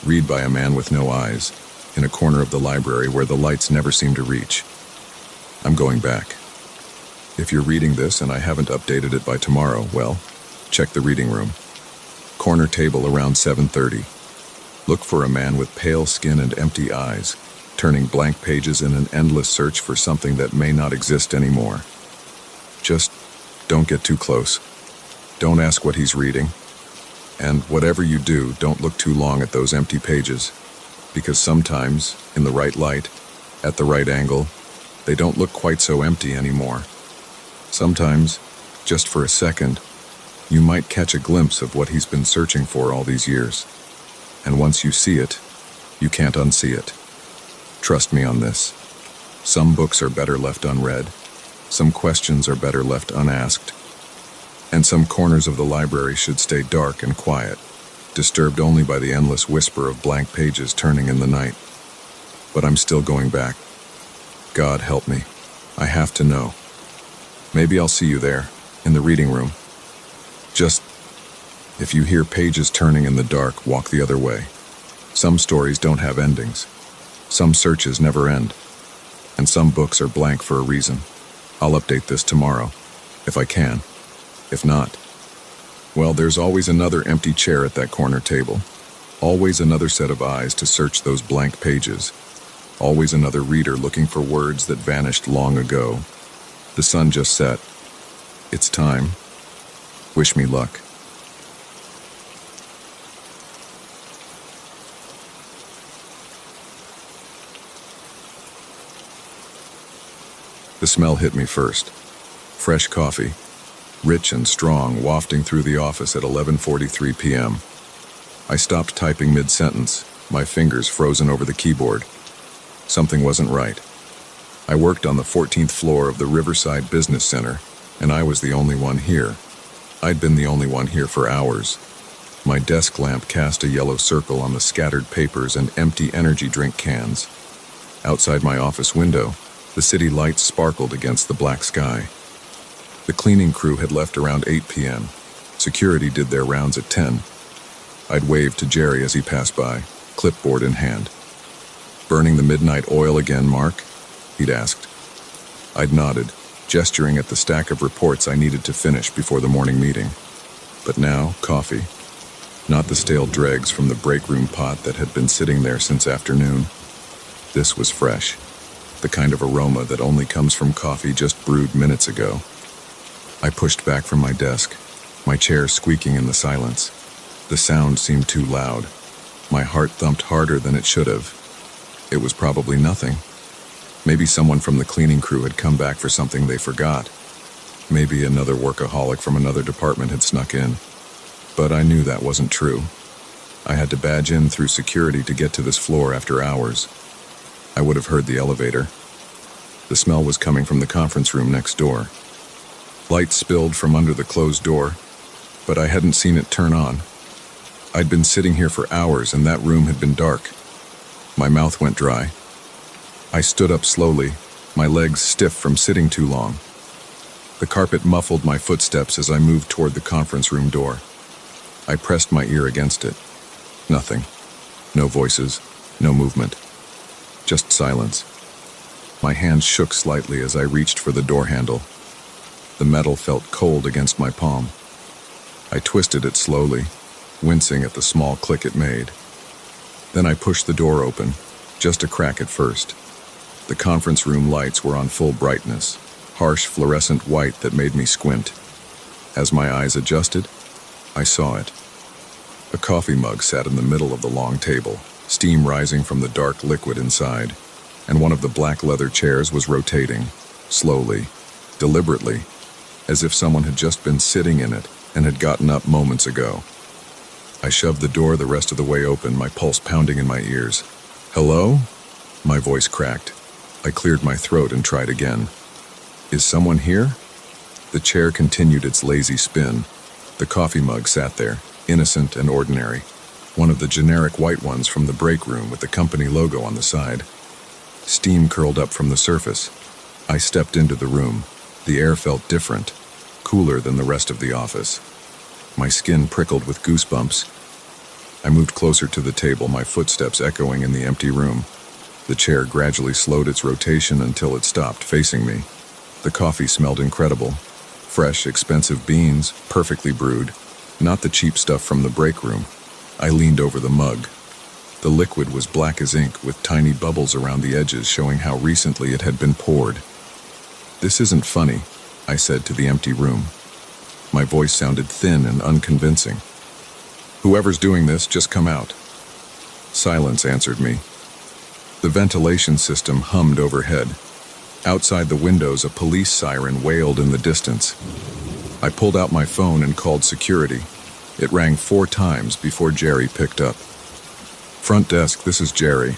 read by a man with no eyes, in a corner of the library where the lights never seem to reach. I'm going back. If you're reading this and I haven't updated it by tomorrow, well, check the reading room. Corner table around 7:30. Look for a man with pale skin and empty eyes, turning blank pages in an endless search for something that may not exist anymore. Just don't get too close. Don't ask what he's reading. And whatever you do, don't look too long at those empty pages, because sometimes, in the right light, at the right angle, they don't look quite so empty anymore. Sometimes, just for a second, you might catch a glimpse of what he's been searching for all these years. And once you see it, you can't unsee it. Trust me on this. Some books are better left unread, some questions are better left unasked, and some corners of the library should stay dark and quiet, disturbed only by the endless whisper of blank pages turning in the night. But I'm still going back. God help me. I have to know. Maybe I'll see you there, in the reading room. Just, if you hear pages turning in the dark, walk the other way. Some stories don't have endings. Some searches never end. And some books are blank for a reason. I'll update this tomorrow, if I can. If not, well, there's always another empty chair at that corner table. Always another set of eyes to search those blank pages. Always another reader looking for words that vanished long ago. The sun just set. It's time. Wish me luck. The smell hit me first. Fresh coffee, rich and strong, wafting through the office at 11:43 p.m. I stopped typing mid-sentence, my fingers frozen over the keyboard. Something wasn't right. I worked on the 14th floor of the Riverside Business Center, and I was the only one here. I'd been the only one here for hours. My desk lamp cast a yellow circle on the scattered papers and empty energy drink cans. Outside my office window, the city lights sparkled against the black sky. The cleaning crew had left around 8 p.m. Security did their rounds at 10. I'd waved to Jerry as he passed by, clipboard in hand. "Burning the midnight oil again, Mark?" he'd asked. I'd nodded, gesturing at the stack of reports I needed to finish before the morning meeting. But now, coffee. Not the stale dregs from the break room pot that had been sitting there since afternoon. This was fresh, the kind of aroma that only comes from coffee just brewed minutes ago. I pushed back from my desk, my chair squeaking in the silence. The sound seemed too loud. My heart thumped harder than it should have. It was probably nothing. Maybe someone from the cleaning crew had come back for something they forgot. Maybe another workaholic from another department had snuck in. But I knew that wasn't true. I had to badge in through security to get to this floor after hours. I would have heard the elevator. The smell was coming from the conference room next door. Light spilled from under the closed door, but I hadn't seen it turn on. I'd been sitting here for hours and that room had been dark. My mouth went dry. I stood up slowly, my legs stiff from sitting too long. The carpet muffled my footsteps as I moved toward the conference room door. I pressed my ear against it. Nothing. No voices, no movement. Just silence. My hand shook slightly as I reached for the door handle. The metal felt cold against my palm. I twisted it slowly, wincing at the small click it made. Then I pushed the door open, just a crack at first. The conference room lights were on full brightness, harsh fluorescent white that made me squint. As my eyes adjusted, I saw it. A coffee mug sat in the middle of the long table, steam rising from the dark liquid inside, and one of the black leather chairs was rotating, slowly, deliberately, as if someone had just been sitting in it and had gotten up moments ago. I shoved the door the rest of the way open, my pulse pounding in my ears. "Hello?" My voice cracked. I cleared my throat and tried again. "Is someone here?" The chair continued its lazy spin. The coffee mug sat there, innocent and ordinary, one of the generic white ones from the break room with the company logo on the side. Steam curled up from the surface. I stepped into the room. The air felt different, cooler than the rest of the office. My skin prickled with goosebumps. I moved closer to the table, my footsteps echoing in the empty room. The chair gradually slowed its rotation until it stopped facing me. The coffee smelled incredible. Fresh, expensive beans, perfectly brewed. Not the cheap stuff from the break room. I leaned over the mug. The liquid was black as ink, with tiny bubbles around the edges showing how recently it had been poured. "This isn't funny," I said to the empty room. My voice sounded thin and unconvincing. "Whoever's doing this, just come out." Silence answered me. The ventilation system hummed overhead. Outside the windows, a police siren wailed in the distance. I pulled out my phone and called security. It rang 4 times before Jerry picked up. "Front desk, this is Jerry."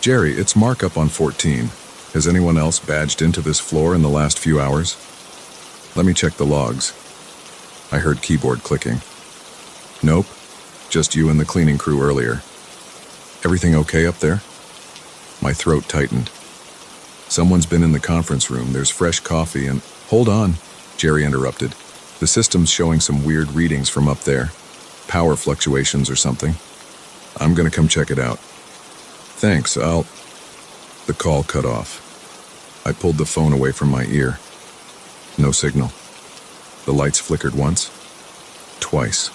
"Jerry, it's Mark up on 14. Has anyone else badged into this floor in the last few hours?" "Let me check the logs." I heard keyboard clicking. "Nope, just you and the cleaning crew earlier." "Everything okay up there?" My throat tightened. "Someone's been in the conference room. There's fresh coffee and—" "Hold on," Jerry interrupted. "The system's showing some weird readings from up there. Power fluctuations or something. I'm gonna come check it out." "Thanks, I'll—" The call cut off. I pulled the phone away from my ear. No signal. The lights flickered once, twice.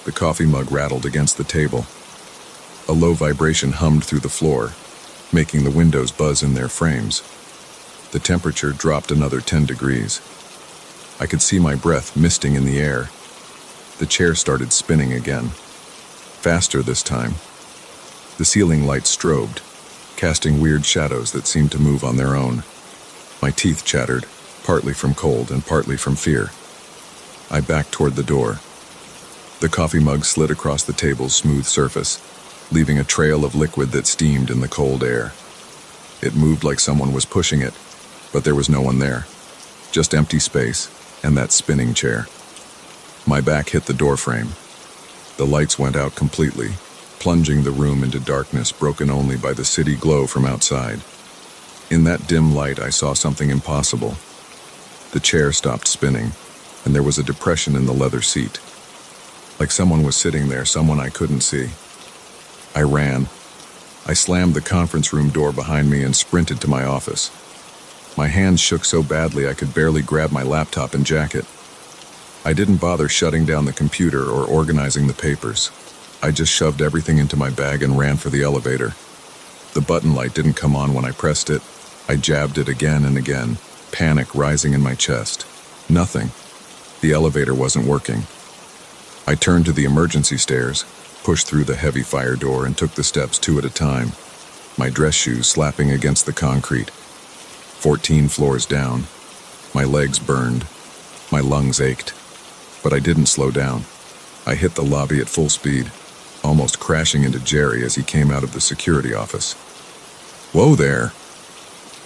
The coffee mug rattled against the table. A low vibration hummed through the floor, making the windows buzz in their frames. The temperature dropped another 10 degrees. I could see my breath misting in the air. The chair started spinning again. Faster this time. The ceiling lights strobed, casting weird shadows that seemed to move on their own. My teeth chattered, partly from cold and partly from fear. I backed toward the door. The coffee mug slid across the table's smooth surface, leaving a trail of liquid that steamed in the cold air. It moved like someone was pushing it, but there was no one there. Just empty space and that spinning chair. My back hit the doorframe. The lights went out completely, plunging the room into darkness broken only by the city glow from outside. In that dim light, I saw something impossible. The chair stopped spinning, and there was a depression in the leather seat. Like someone was sitting there, someone I couldn't see. I ran. I slammed the conference room door behind me and sprinted to my office. My hands shook so badly I could barely grab my laptop and jacket. I didn't bother shutting down the computer or organizing the papers. I just shoved everything into my bag and ran for the elevator. The button light didn't come on when I pressed it. I jabbed it again and again, panic rising in my chest. Nothing. The elevator wasn't working. I turned to the emergency stairs, pushed through the heavy fire door, and took the steps 2 at a time, my dress shoes slapping against the concrete. 14 floors down. My legs burned. My lungs ached. But I didn't slow down. I hit the lobby at full speed, almost crashing into Jerry as he came out of the security office. "Whoa there!"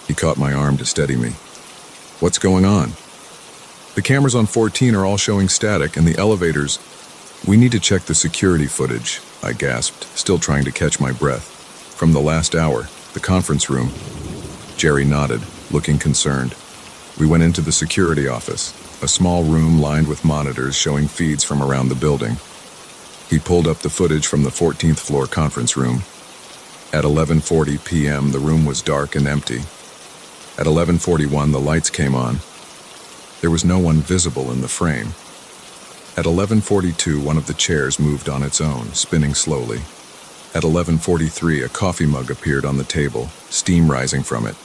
He caught my arm to steady me. "What's going on?" "The cameras on 14 are all showing static, and the elevators—" "We need to check the security footage," I gasped, still trying to catch my breath. "From the last hour, the conference room." Jerry nodded, looking concerned. We went into the security office. a small room lined with monitors showing feeds from around the building. He pulled up the footage from the 14th floor conference room. At 11:40 p.m., the room was dark and empty. At 11:41, the lights came on. There was no one visible in the frame. At 11:42, one of the chairs moved on its own, spinning slowly. At 11:43, a coffee mug appeared on the table, steam rising from it.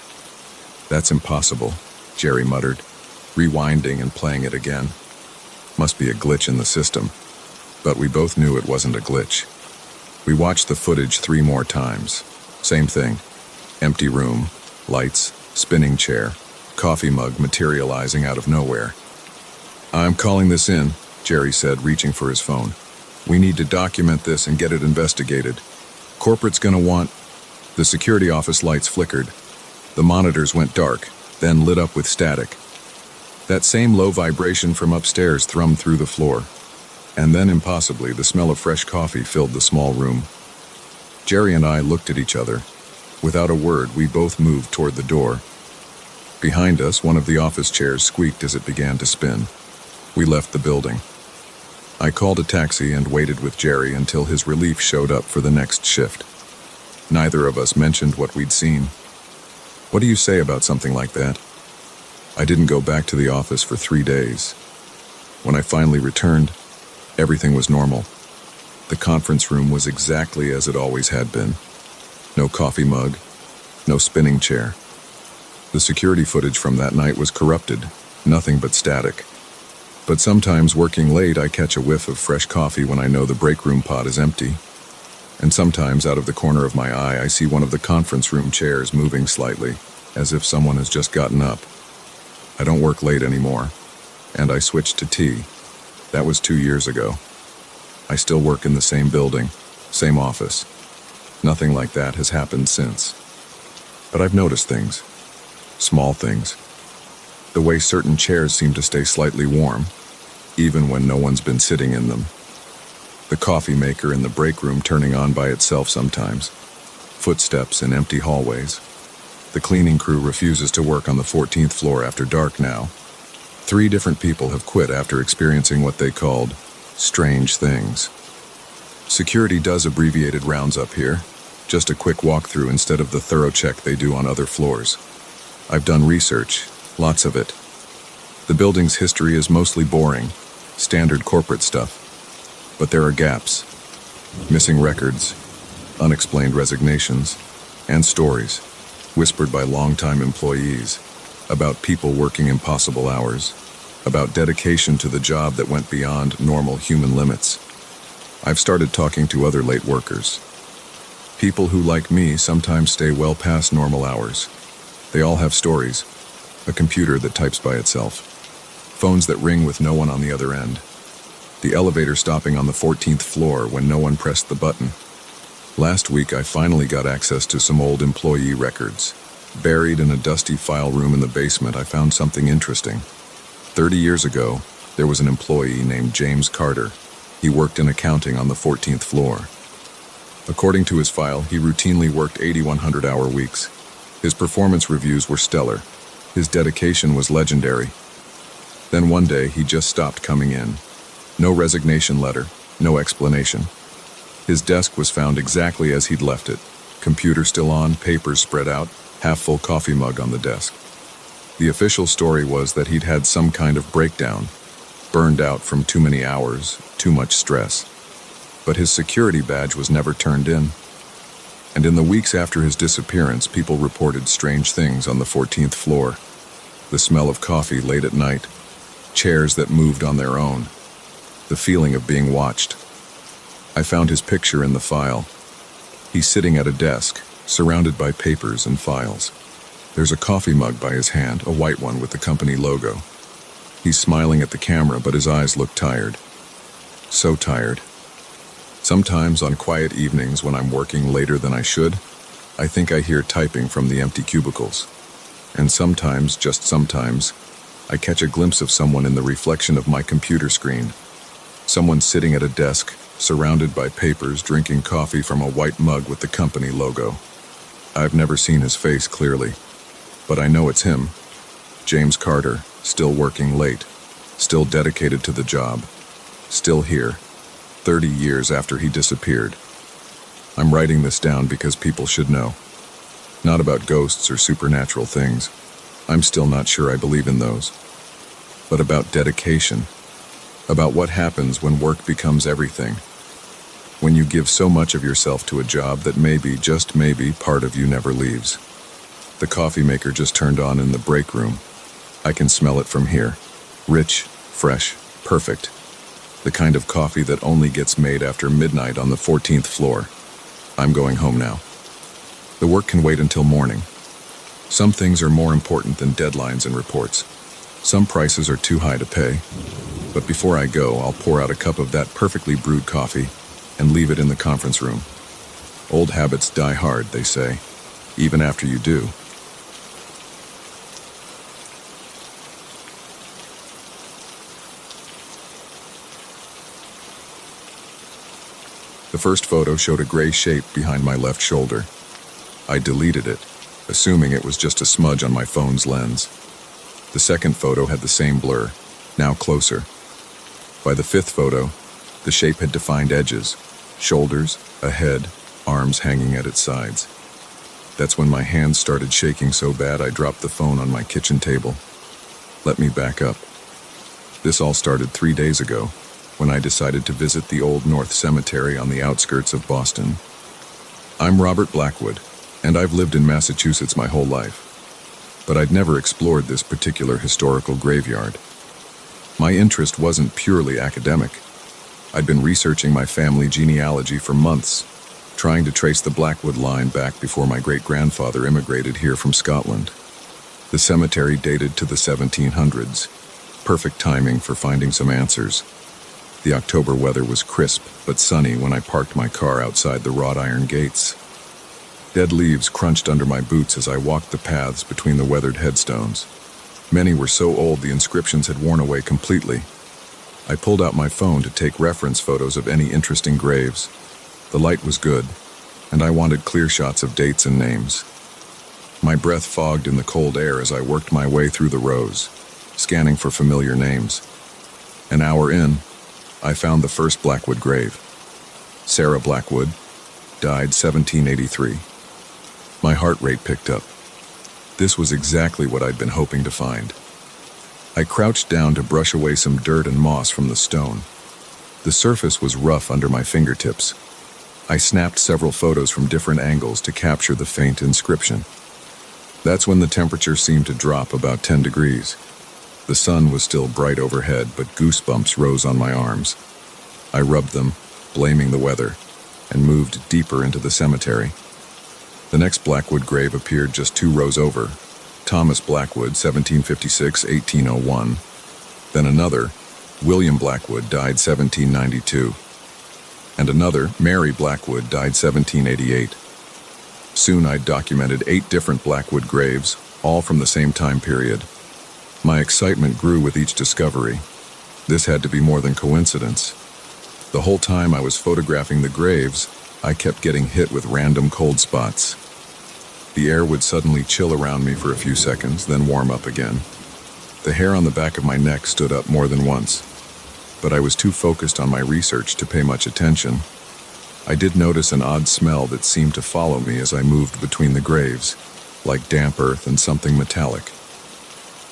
"That's impossible," Jerry muttered, rewinding and playing it again. Must be a glitch in the system. But we both knew it wasn't a glitch. We watched the footage 3 more times. Same thing. Empty room, lights, spinning chair, coffee mug materializing out of nowhere. "I'm calling this in," Jerry said, reaching for his phone. "We need to document this and get it investigated. Corporate's gonna want..." The security office lights flickered. The monitors went dark, then lit up with static. That same low vibration from upstairs thrummed through the floor. And then, impossibly, the smell of fresh coffee filled the small room. Jerry and I looked at each other. Without a word, we both moved toward the door. Behind us, one of the office chairs squeaked as it began to spin. We left the building. I called a taxi and waited with Jerry until his relief showed up for the next shift. Neither of us mentioned what we'd seen. What do you say about something like that? I didn't go back to the office for 3 days. When I finally returned, everything was normal. The conference room was exactly as it always had been. No coffee mug, no spinning chair. The security footage from that night was corrupted, nothing but static. But sometimes working late, I catch a whiff of fresh coffee when I know the break room pod is empty. And sometimes out of the corner of my eye, I see one of the conference room chairs moving slightly, as if someone has just gotten up. I don't work late anymore, and I switched to tea. That was 2 years ago. I still work in the same building, same office. Nothing like that has happened since. But I've noticed things. Small things. The way certain chairs seem to stay slightly warm, even when no one's been sitting in them. The coffee maker in the break room turning on by itself sometimes. Footsteps in empty hallways. The cleaning crew refuses to work on the 14th floor after dark now. 3 different people have quit after experiencing what they called strange things. Security does abbreviated rounds up here, just a quick walkthrough instead of the thorough check they do on other floors. I've done research, lots of it. The building's history is mostly boring, standard corporate stuff. But there are gaps, missing records, unexplained resignations, and stories, whispered by longtime employees, about people working impossible hours, about dedication to the job that went beyond normal human limits. I've started talking to other late workers. People who, like me, sometimes stay well past normal hours. They all have stories, a computer that types by itself, phones that ring with no one on the other end, the elevator stopping on the 14th floor when no one pressed the button. Last week, I finally got access to some old employee records. Buried in a dusty file room in the basement, I found something interesting. 30 years ago, there was an employee named James Carter. He worked in accounting on the 14th floor. According to his file, he routinely worked 8,100-hour weeks. His performance reviews were stellar. His dedication was legendary. Then one day, he just stopped coming in. No resignation letter, no explanation. His desk was found exactly as he'd left it. Computer still on, papers spread out, half-full coffee mug on the desk. The official story was that he'd had some kind of breakdown, burned out from too many hours, too much stress. But his security badge was never turned in. And in the weeks after his disappearance, people reported strange things on the 14th floor. The smell of coffee late at night, chairs that moved on their own, the feeling of being watched. I found his picture in the file. He's sitting at a desk, surrounded by papers and files. There's a coffee mug by his hand, a white one with the company logo. He's smiling at the camera, but his eyes look tired. So tired. Sometimes on quiet evenings when I'm working later than I should, I think I hear typing from the empty cubicles. And sometimes, just sometimes, I catch a glimpse of someone in the reflection of my computer screen. Someone sitting at a desk, surrounded by papers, drinking coffee from a white mug with the company logo. I've never seen his face clearly, but I know it's him. James Carter, still working late. still dedicated to the job, still here, 30 years after he disappeared. I'm writing this down because people should know. Not about ghosts or supernatural things. I'm still not sure I believe in those. But about dedication. About what happens when work becomes everything. When you give so much of yourself to a job that maybe, just maybe, part of you never leaves. The coffee maker just turned on in the break room. I can smell it from here. Rich, fresh, perfect. The kind of coffee that only gets made after midnight on the 14th floor. I'm going home now. The work can wait until morning. Some things are more important than deadlines and reports. Some prices are too high to pay. But before I go, I'll pour out a cup of that perfectly brewed coffee and leave it in the conference room. Old habits die hard, they say, even after you do. The first photo showed a gray shape behind my left shoulder. I deleted it, assuming it was just a smudge on my phone's lens. The second photo had the same blur, now closer. By the fifth photo, the shape had defined edges, shoulders, a head, arms hanging at its sides. That's when my hands started shaking so bad I dropped the phone on my kitchen table. Let me back up. This all started 3 days ago, when I decided to visit the Old North Cemetery on the outskirts of Boston. I'm Robert Blackwood, and I've lived in Massachusetts my whole life. But I'd never explored this particular historical graveyard. My interest wasn't purely academic. I'd been researching my family genealogy for months, trying to trace the Blackwood line back before my great-grandfather immigrated here from Scotland. The cemetery dated to the 1700s, perfect timing for finding some answers. The October weather was crisp but sunny when I parked my car outside the wrought iron gates. Dead leaves crunched under my boots as I walked the paths between the weathered headstones. Many were so old the inscriptions had worn away completely. I pulled out my phone to take reference photos of any interesting graves. The light was good, and I wanted clear shots of dates and names. My breath fogged in the cold air as I worked my way through the rows, scanning for familiar names. An hour in, I found the first Blackwood grave. Sarah Blackwood, died 1783. My heart rate picked up. This was exactly what I'd been hoping to find. I crouched down to brush away some dirt and moss from the stone. The surface was rough under my fingertips. I snapped several photos from different angles to capture the faint inscription. That's when the temperature seemed to drop about 10 degrees. The sun was still bright overhead, but goosebumps rose on my arms. I rubbed them, blaming the weather, and moved deeper into the cemetery. The next Blackwood grave appeared just 2 rows over. Thomas Blackwood, 1756-1801. Then another, William Blackwood, died 1792. And another, Mary Blackwood, died 1788. Soon I'd documented 8 different Blackwood graves, all from the same time period. My excitement grew with each discovery. This had to be more than coincidence. The whole time I was photographing the graves, I kept getting hit with random cold spots. The air would suddenly chill around me for a few seconds, then warm up again. The hair on the back of my neck stood up more than once, but I was too focused on my research to pay much attention. I did notice an odd smell that seemed to follow me as I moved between the graves, like damp earth and something metallic.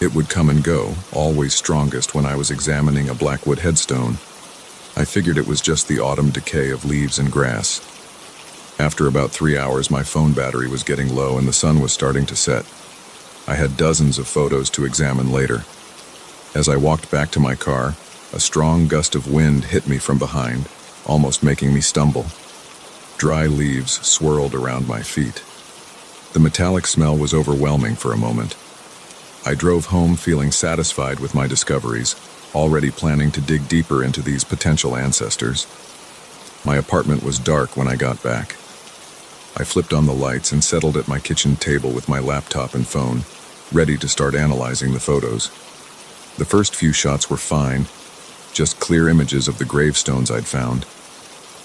It would come and go, always strongest when I was examining a Blackwood headstone. I figured it was just the autumn decay of leaves and grass. After about 3 hours, my phone battery was getting low and the sun was starting to set. I had dozens of photos to examine later. As I walked back to my car, a strong gust of wind hit me from behind, almost making me stumble. Dry leaves swirled around my feet. The metallic smell was overwhelming for a moment. I drove home feeling satisfied with my discoveries, already planning to dig deeper into these potential ancestors. My apartment was dark when I got back. I flipped on the lights and settled at my kitchen table with my laptop and phone, ready to start analyzing the photos. The first few shots were fine, just clear images of the gravestones I'd found.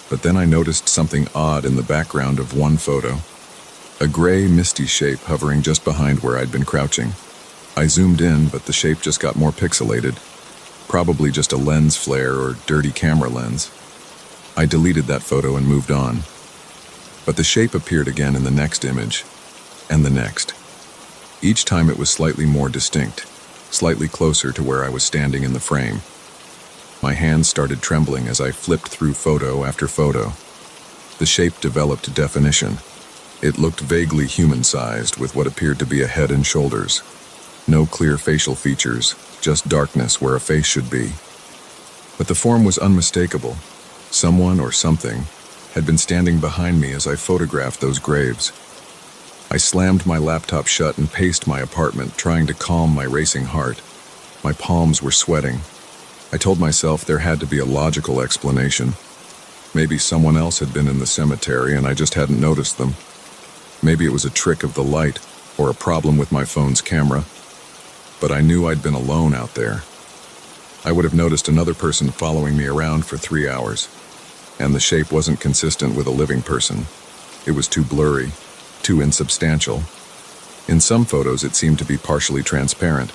But then I noticed something odd in the background of one photo. A gray, misty shape hovering just behind where I'd been crouching. I zoomed in, but the shape just got more pixelated. Probably just a lens flare or dirty camera lens. I deleted that photo and moved on. But the shape appeared again in the next image, and the next. Each time it was slightly more distinct, slightly closer to where I was standing in the frame. My hands started trembling as I flipped through photo after photo. The shape developed definition. It looked vaguely human-sized with what appeared to be a head and shoulders. No clear facial features, just darkness where a face should be. But the form was unmistakable. Someone or something had been standing behind me as I photographed those graves. I slammed my laptop shut and paced my apartment, trying to calm my racing heart. My palms were sweating. I told myself there had to be a logical explanation. Maybe someone else had been in the cemetery and I just hadn't noticed them. Maybe it was a trick of the light or a problem with my phone's camera. But I knew I'd been alone out there. I would have noticed another person following me around for 3 hours. And the shape wasn't consistent with a living person. It was too blurry, too insubstantial. In some photos, it seemed to be partially transparent.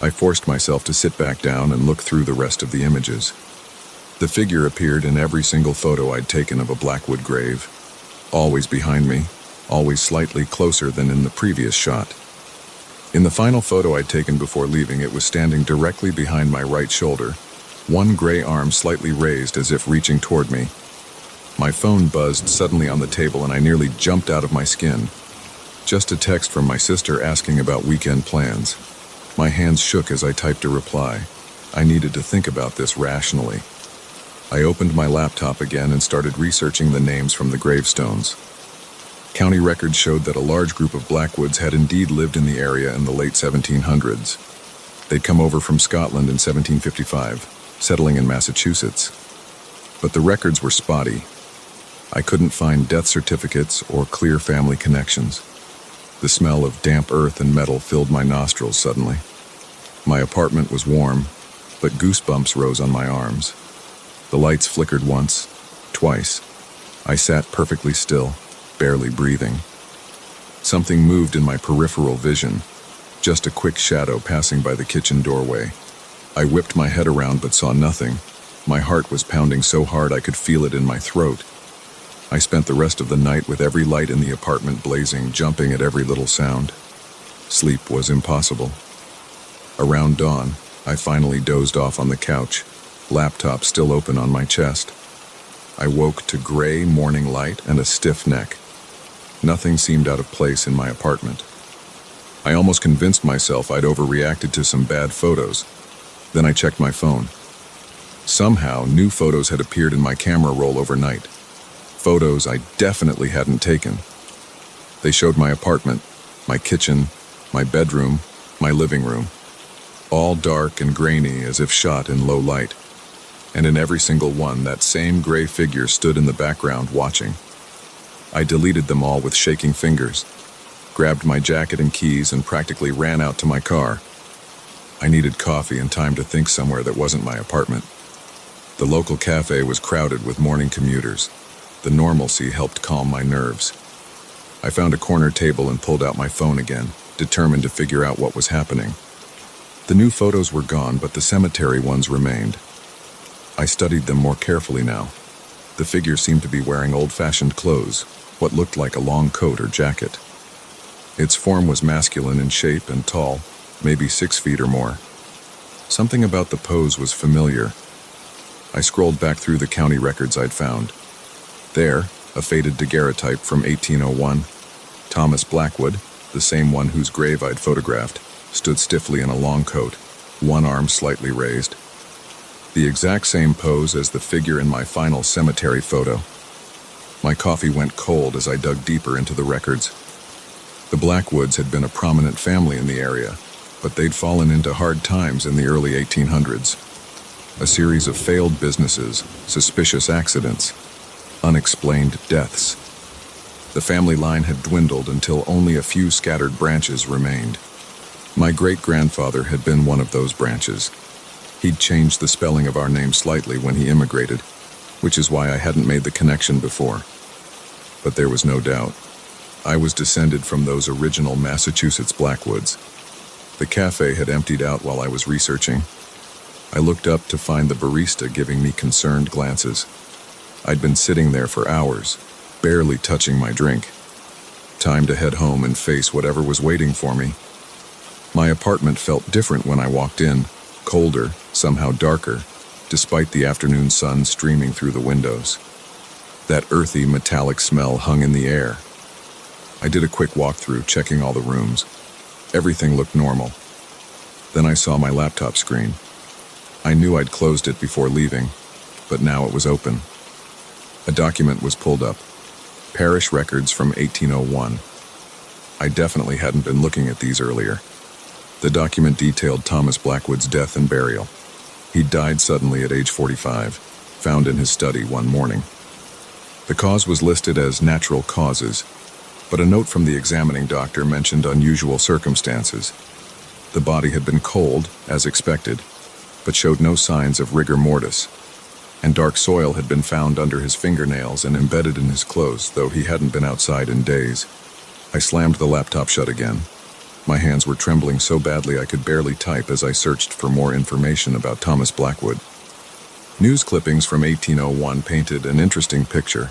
I forced myself to sit back down and look through the rest of the images. The figure appeared in every single photo I'd taken of a Blackwood grave. Always behind me, always slightly closer than in the previous shot. In the final photo I'd taken before leaving, it was standing directly behind my right shoulder, one gray arm slightly raised as if reaching toward me. My phone buzzed suddenly on the table and I nearly jumped out of my skin. Just a text from my sister asking about weekend plans. My hands shook as I typed a reply. I needed to think about this rationally. I opened my laptop again and started researching the names from the gravestones. County records showed that a large group of Blackwoods had indeed lived in the area in the late 1700s. They'd come over from Scotland in 1755, settling in Massachusetts. But the records were spotty. I couldn't find death certificates or clear family connections. The smell of damp earth and metal filled my nostrils suddenly. My apartment was warm, but goosebumps rose on my arms. The lights flickered once, twice. I sat perfectly still, barely breathing. Something moved in my peripheral vision, just a quick shadow passing by the kitchen doorway. I whipped my head around but saw nothing. My heart was pounding so hard I could feel it in my throat. I spent the rest of the night with every light in the apartment blazing, jumping at every little sound. Sleep was impossible. Around dawn, I finally dozed off on the couch, laptop still open on my chest. I woke to gray morning light and a stiff neck. Nothing seemed out of place in my apartment. I almost convinced myself I'd overreacted to some bad photos. Then I checked my phone. Somehow, new photos had appeared in my camera roll overnight. Photos I definitely hadn't taken. They showed my apartment, my kitchen, my bedroom, my living room. All dark and grainy as if shot in low light. And in every single one, that same gray figure stood in the background watching. I deleted them all with shaking fingers, grabbed my jacket and keys and practically ran out to my car. I needed coffee and time to think somewhere that wasn't my apartment. The local cafe was crowded with morning commuters. The normalcy helped calm my nerves. I found a corner table and pulled out my phone again, determined to figure out what was happening. The new photos were gone, but the cemetery ones remained. I studied them more carefully now. The figure seemed to be wearing old-fashioned clothes, what looked like a long coat or jacket. Its form was masculine in shape and tall, maybe 6 feet or more. Something about the pose was familiar. I scrolled back through the county records I'd found. There, a faded daguerreotype from 1801. Thomas Blackwood, the same one whose grave I'd photographed, stood stiffly in a long coat, one arm slightly raised. The exact same pose as the figure in my final cemetery photo. My coffee went cold as I dug deeper into the records. The Blackwoods had been a prominent family in the area, but they'd fallen into hard times in the early 1800s. A series of failed businesses, suspicious accidents, unexplained deaths. The family line had dwindled until only a few scattered branches remained. My great-grandfather had been one of those branches. He'd changed the spelling of our name slightly when he immigrated, which is why I hadn't made the connection before. But there was no doubt. I was descended from those original Massachusetts Blackwoods. The cafe had emptied out while I was researching. I looked up to find the barista giving me concerned glances. I'd been sitting there for hours, barely touching my drink. Time to head home and face whatever was waiting for me. My apartment felt different when I walked in, colder, somehow darker, despite the afternoon sun streaming through the windows. That earthy, metallic smell hung in the air. I did a quick walkthrough, checking all the rooms. Everything looked normal. Then I saw my laptop screen. I knew I'd closed it before leaving, but now it was open. A document was pulled up. Parish records from 1801. I definitely hadn't been looking at these earlier. The document detailed Thomas Blackwood's death and burial. He'd died suddenly at age 45, found in his study one morning. The cause was listed as natural causes, but a note from the examining doctor mentioned unusual circumstances. The body had been cold, as expected, but showed no signs of rigor mortis, and dark soil had been found under his fingernails and embedded in his clothes, though he hadn't been outside in days. I slammed the laptop shut again. My hands were trembling so badly I could barely type as I searched for more information about Thomas Blackwood. News clippings from 1801 painted an interesting picture.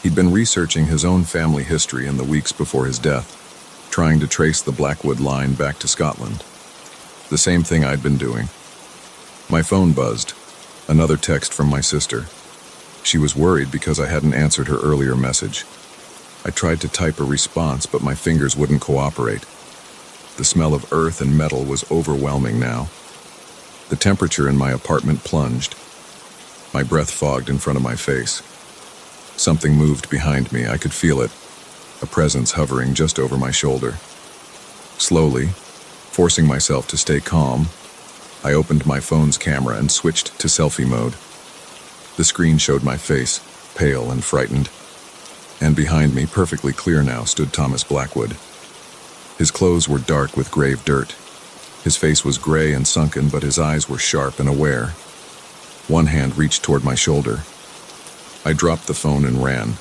He'd been researching his own family history in the weeks before his death, trying to trace the Blackwood line back to Scotland. The same thing I'd been doing. My phone buzzed. Another text from my sister. She was worried because I hadn't answered her earlier message. I tried to type a response, but my fingers wouldn't cooperate. The smell of earth and metal was overwhelming now. The temperature in my apartment plunged. My breath fogged in front of my face. Something moved behind me. I could feel it, a presence hovering just over my shoulder. Slowly, forcing myself to stay calm, I opened my phone's camera and switched to selfie mode. The screen showed my face, pale and frightened. And behind me, perfectly clear now, stood Thomas Blackwood. His clothes were dark with grave dirt. His face was gray and sunken, but his eyes were sharp and aware. One hand reached toward my shoulder. I dropped the phone and ran,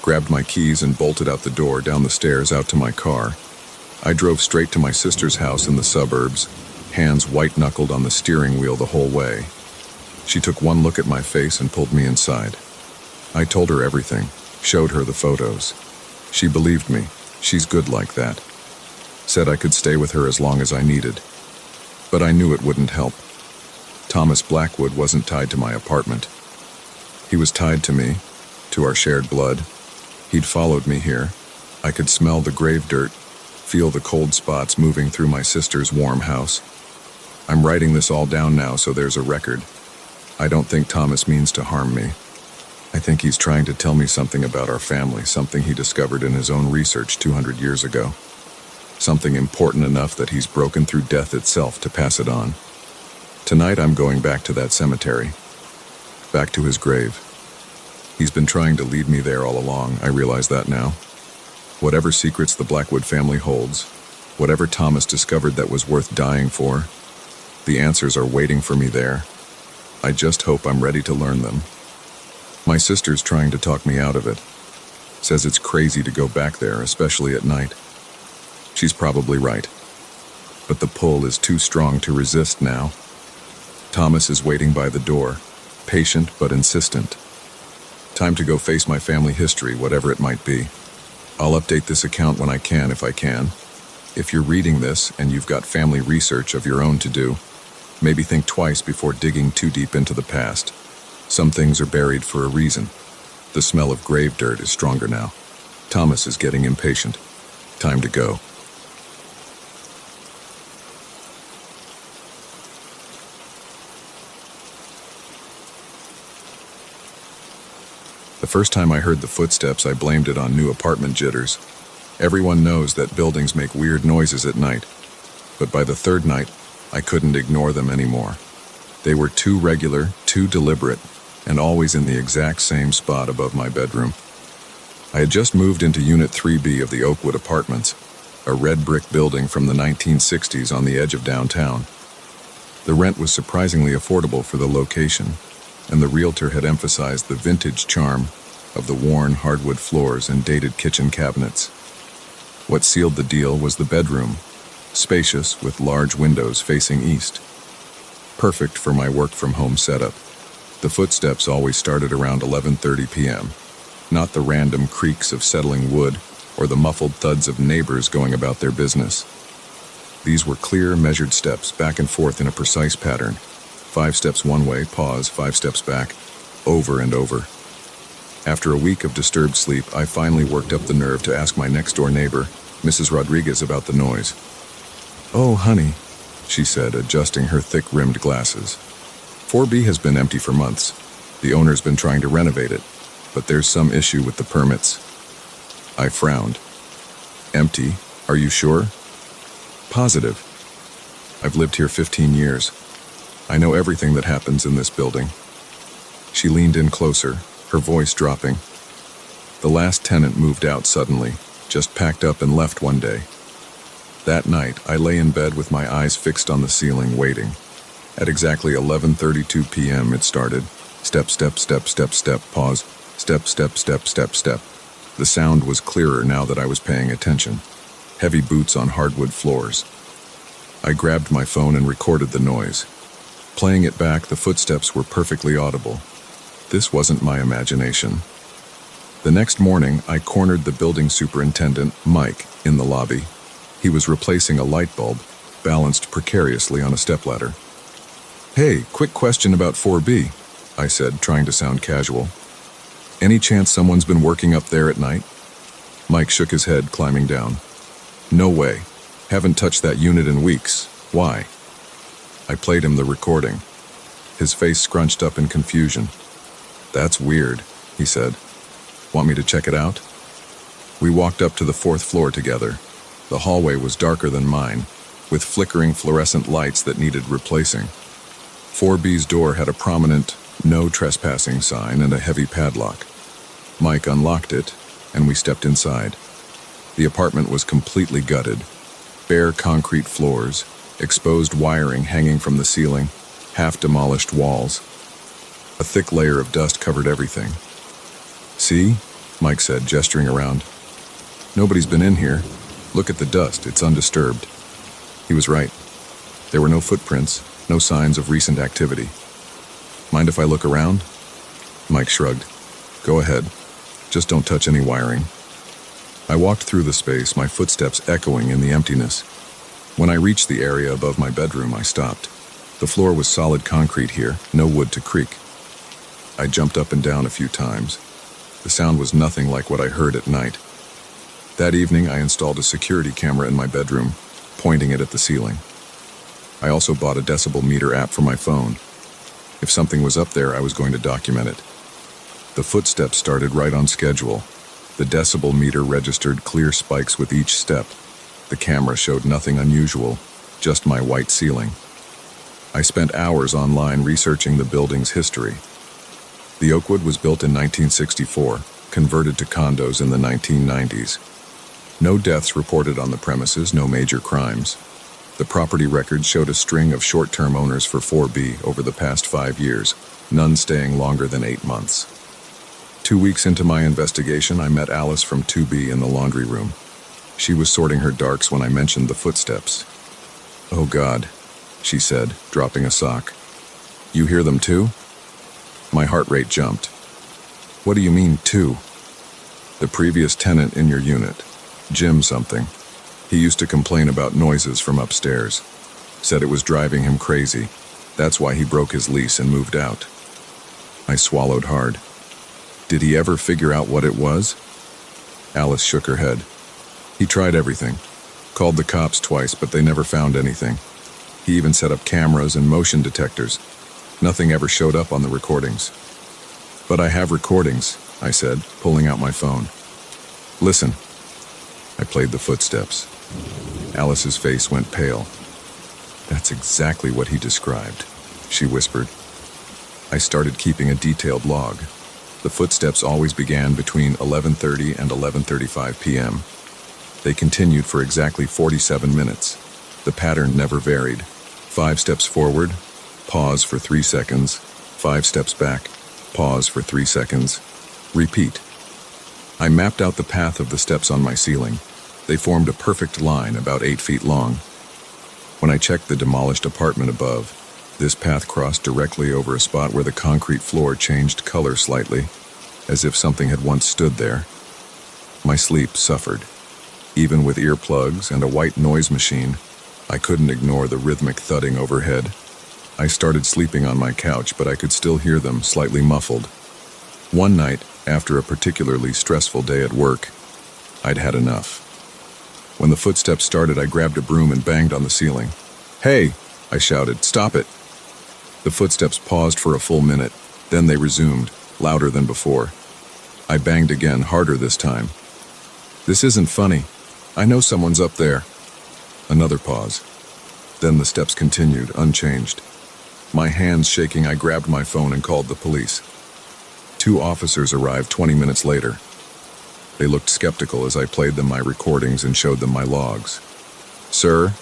grabbed my keys and bolted out the door, down the stairs, out to my car. I drove straight to my sister's house in the suburbs, hands white-knuckled on the steering wheel the whole way. She took one look at my face and pulled me inside. I told her everything, showed her the photos. She believed me. She's good like that. Said I could stay with her as long as I needed. But I knew it wouldn't help. Thomas Blackwood wasn't tied to my apartment. He was tied to me, to our shared blood. He'd followed me here. I could smell the grave dirt, feel the cold spots moving through my sister's warm house. I'm writing this all down now so there's a record. I don't think Thomas means to harm me. I think he's trying to tell me something about our family, something he discovered in his own research 200 years ago. Something important enough that he's broken through death itself to pass it on. Tonight I'm going back to that cemetery. Back to his grave. He's been trying to lead me there all along, I realize that now. Whatever secrets the Blackwood family holds, whatever Thomas discovered that was worth dying for, the answers are waiting for me there. I just hope I'm ready to learn them. My sister's trying to talk me out of it. Says it's crazy to go back there, especially at night. She's probably right. But the pull is too strong to resist now. Thomas is waiting by the door, patient but insistent. Time to go face my family history, whatever it might be. I'll update this account when I can, if I can. If you're reading this and you've got family research of your own to do, maybe think twice before digging too deep into the past. Some things are buried for a reason. The smell of grave dirt is stronger now. Thomas is getting impatient. Time to go. The first time I heard the footsteps, I blamed it on new apartment jitters. Everyone knows that buildings make weird noises at night. But by the third night, I couldn't ignore them anymore. They were too regular, too deliberate, and always in the exact same spot above my bedroom. I had just moved into Unit 3B of the Oakwood Apartments, a red brick building from the 1960s on the edge of downtown. The rent was surprisingly affordable for the location, and the realtor had emphasized the vintage charm of the worn hardwood floors and dated kitchen cabinets. What sealed the deal was the bedroom, spacious with large windows facing east. perfect for my work-from-home setup. The footsteps always started around 11:30 p.m., not the random creaks of settling wood or the muffled thuds of neighbors going about their business. These were clear, measured steps, back and forth in a precise pattern. 5 steps one way, pause, 5 steps back, over and over. After a week of disturbed sleep, I finally worked up the nerve to ask my next-door neighbor, Mrs. Rodriguez, about the noise. "Oh, honey," she said, adjusting her thick-rimmed glasses. "4B has been empty for months. The owner's been trying to renovate it, but there's some issue with the permits." I frowned. "Empty? Are you sure?" "Positive. I've lived here 15 years. I know everything that happens in this building." She leaned in closer, her voice dropping. "The last tenant moved out suddenly, just packed up and left one day. That night, I lay in bed with my eyes fixed on the ceiling, waiting. At exactly 11:32 p.m. it started. Step, step, step, step, step, pause. Step, step, step, step, step. The sound was clearer now that I was paying attention. Heavy boots on hardwood floors. I grabbed my phone and recorded the noise. Playing it back, the footsteps were perfectly audible. This wasn't my imagination. The next morning, I cornered the building superintendent, Mike, in the lobby. He was replacing a light bulb, balanced precariously on a stepladder. "Hey, quick question about 4B, I said, trying to sound casual. "Any chance someone's been working up there at night?" Mike shook his head, climbing down. "No way. Haven't touched that unit in weeks. Why?" I played him the recording. His face scrunched up in confusion. "That's weird," he said. "Want me to check it out?" We walked up to the 4th floor together. The hallway was darker than mine, with flickering fluorescent lights that needed replacing. 4B's door had a prominent "No Trespassing" sign and a heavy padlock. Mike unlocked it, and we stepped inside. The apartment was completely gutted. Bare concrete floors, exposed wiring hanging from the ceiling, half-demolished walls. A thick layer of dust covered everything. "See?" Mike said, gesturing around. "Nobody's been in here. Look at the dust, it's undisturbed." He was right. There were no footprints, no signs of recent activity. "Mind if I look around?" Mike shrugged. "Go ahead. Just don't touch any wiring." I walked through the space, my footsteps echoing in the emptiness. When I reached the area above my bedroom, I stopped. The floor was solid concrete here, no wood to creak. I jumped up and down a few times. The sound was nothing like what I heard at night. That evening, I installed a security camera in my bedroom, pointing it at the ceiling. I also bought a decibel meter app for my phone. If something was up there, I was going to document it. The footsteps started right on schedule. The decibel meter registered clear spikes with each step. The camera showed nothing unusual, just my white ceiling. I spent hours online researching the building's history. The Oakwood was built in 1964, converted to condos in the 1990s. No deaths reported on the premises, no major crimes. The property records showed a string of short-term owners for 4B over the past 5 years, none staying longer than 8 months. 2 weeks into my investigation, I met Alice from 2B in the laundry room. She was sorting her darks when I mentioned the footsteps. "Oh God," she said, dropping a sock. "You hear them too?" My heart rate jumped. "What do you mean, too?" "The previous tenant in your unit, Jim something. He used to complain about noises from upstairs. Said it was driving him crazy. That's why he broke his lease and moved out." I swallowed hard. "Did he ever figure out what it was?" Alice shook her head. "He tried everything. Called the cops twice, but they never found anything. He even set up cameras and motion detectors. Nothing ever showed up on the recordings." "But I have recordings," I said, pulling out my phone. "Listen." I played the footsteps. Alice's face went pale. "That's exactly what he described," she whispered. I started keeping a detailed log. The footsteps always began between 11:30 and 11:35 p.m. They continued for exactly 47 minutes. The pattern never varied. 5 steps forward, pause for 3 seconds, 5 steps back, pause for 3 seconds, repeat. I mapped out the path of the steps on my ceiling. They formed a perfect line about 8 feet long. When I checked the demolished apartment above, This path crossed directly over a spot where the concrete floor changed color slightly, as if something had once stood there. My sleep suffered. Even with earplugs and a white noise machine, I couldn't ignore the rhythmic thudding overhead. I started sleeping on my couch, but I could still hear them, slightly muffled. One night, after a particularly stressful day at work, I'd had enough. When the footsteps started, I grabbed a broom and banged on the ceiling. "Hey!" I shouted. "Stop it!" The footsteps paused for a full minute, then they resumed, louder than before. I banged again, harder this time. "This isn't funny. I know someone's up there." Another pause. Then the steps continued, unchanged. My hands shaking, I grabbed my phone and called the police. 2 officers arrived 20 minutes later. They looked skeptical as I played them my recordings and showed them my logs. "Sir,"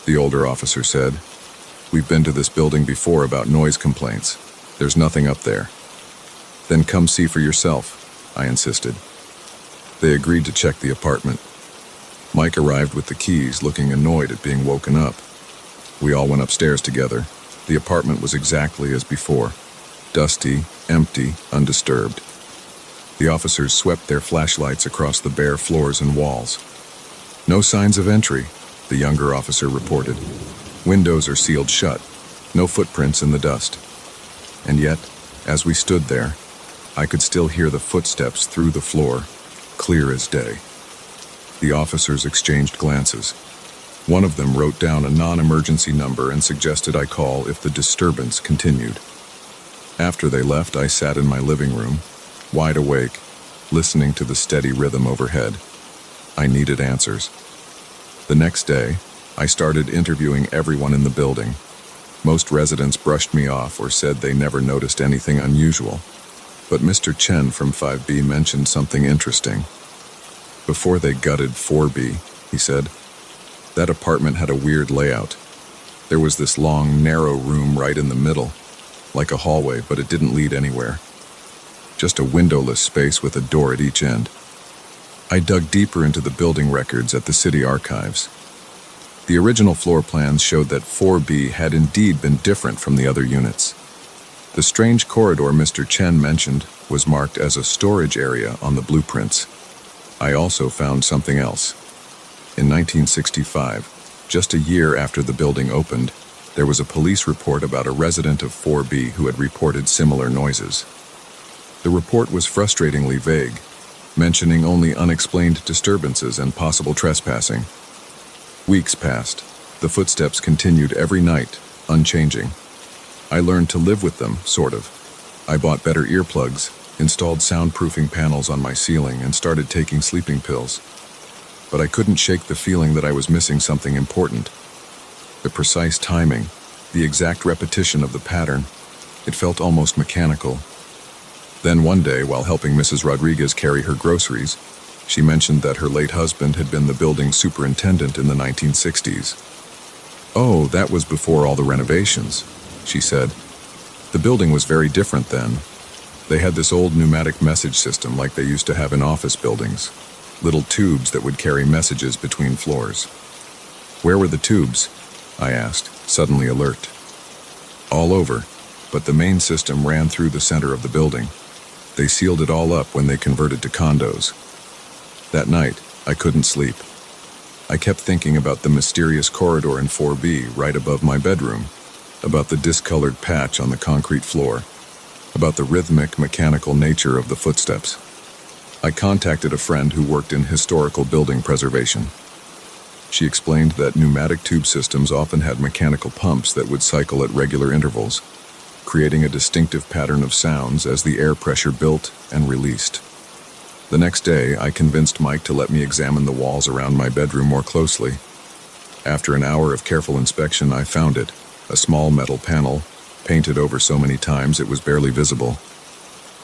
the older officer said, "we've been to this building before about noise complaints. There's nothing up there." "Then come see for yourself," I insisted. They agreed to check the apartment. Mike arrived with the keys, looking annoyed at being woken up. We all went upstairs together. The apartment was exactly as before. Dusty, empty, undisturbed. The officers swept their flashlights across the bare floors and walls. "No signs of entry," the younger officer reported. "Windows are sealed shut. No footprints in the dust." And yet, as we stood there, I could still hear the footsteps through the floor, clear as day. The officers exchanged glances. One of them wrote down a non-emergency number and suggested I call if the disturbance continued. After they left, I sat in my living room, wide awake, listening to the steady rhythm overhead. I needed answers. The next day, I started interviewing everyone in the building. Most residents brushed me off or said they never noticed anything unusual. But Mr. Chen from 5B mentioned something interesting. Before they gutted 4B, he said, that apartment had a weird layout. There was this long, narrow room right in the middle, like a hallway, but it didn't lead anywhere. Just a windowless space with a door at each end. I dug deeper into the building records at the city archives. The original floor plans showed that 4B had indeed been different from the other units. The strange corridor Mr. Chen mentioned was marked as a storage area on the blueprints. I also found something else. In 1965, just a year after the building opened, there was a police report about a resident of 4B who had reported similar noises. The report was frustratingly vague, mentioning only unexplained disturbances and possible trespassing. Weeks passed. The footsteps continued every night, unchanging. I learned to live with them, sort of. I bought better earplugs, installed soundproofing panels on my ceiling, and started taking sleeping pills. But I couldn't shake the feeling that I was missing something important. The precise timing, the exact repetition of the pattern, it felt almost mechanical. Then one day, while helping Mrs. Rodriguez carry her groceries, she mentioned that her late husband had been the building superintendent in the 1960s. "Oh, that was before all the renovations," she said. "The building was very different then. They had this old pneumatic message system like they used to have in office buildings. Little tubes that would carry messages between floors." "Where were the tubes?" I asked, suddenly alert. "All over, but the main system ran through the center of the building. They sealed it all up when they converted to condos." That night, I couldn't sleep. I kept thinking about the mysterious corridor in 4B right above my bedroom, about the discolored patch on the concrete floor, about the rhythmic, mechanical nature of the footsteps. I contacted a friend who worked in historical building preservation. She explained that pneumatic tube systems often had mechanical pumps that would cycle at regular intervals, creating a distinctive pattern of sounds as the air pressure built and released. The next day, I convinced Mike to let me examine the walls around my bedroom more closely. After an hour of careful inspection, I found it, a small metal panel, painted over so many times it was barely visible.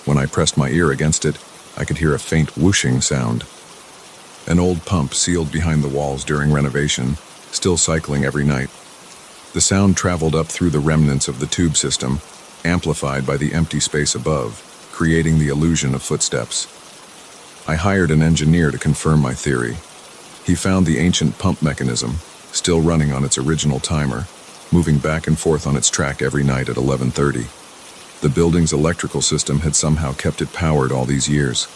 When I pressed my ear against it, I could hear a faint whooshing sound. An old pump sealed behind the walls during renovation, still cycling every night. The sound traveled up through the remnants of the tube system, amplified by the empty space above, creating the illusion of footsteps. I hired an engineer to confirm my theory. He found the ancient pump mechanism, still running on its original timer, moving back and forth on its track every night at 11:30. The building's electrical system had somehow kept it powered all these years.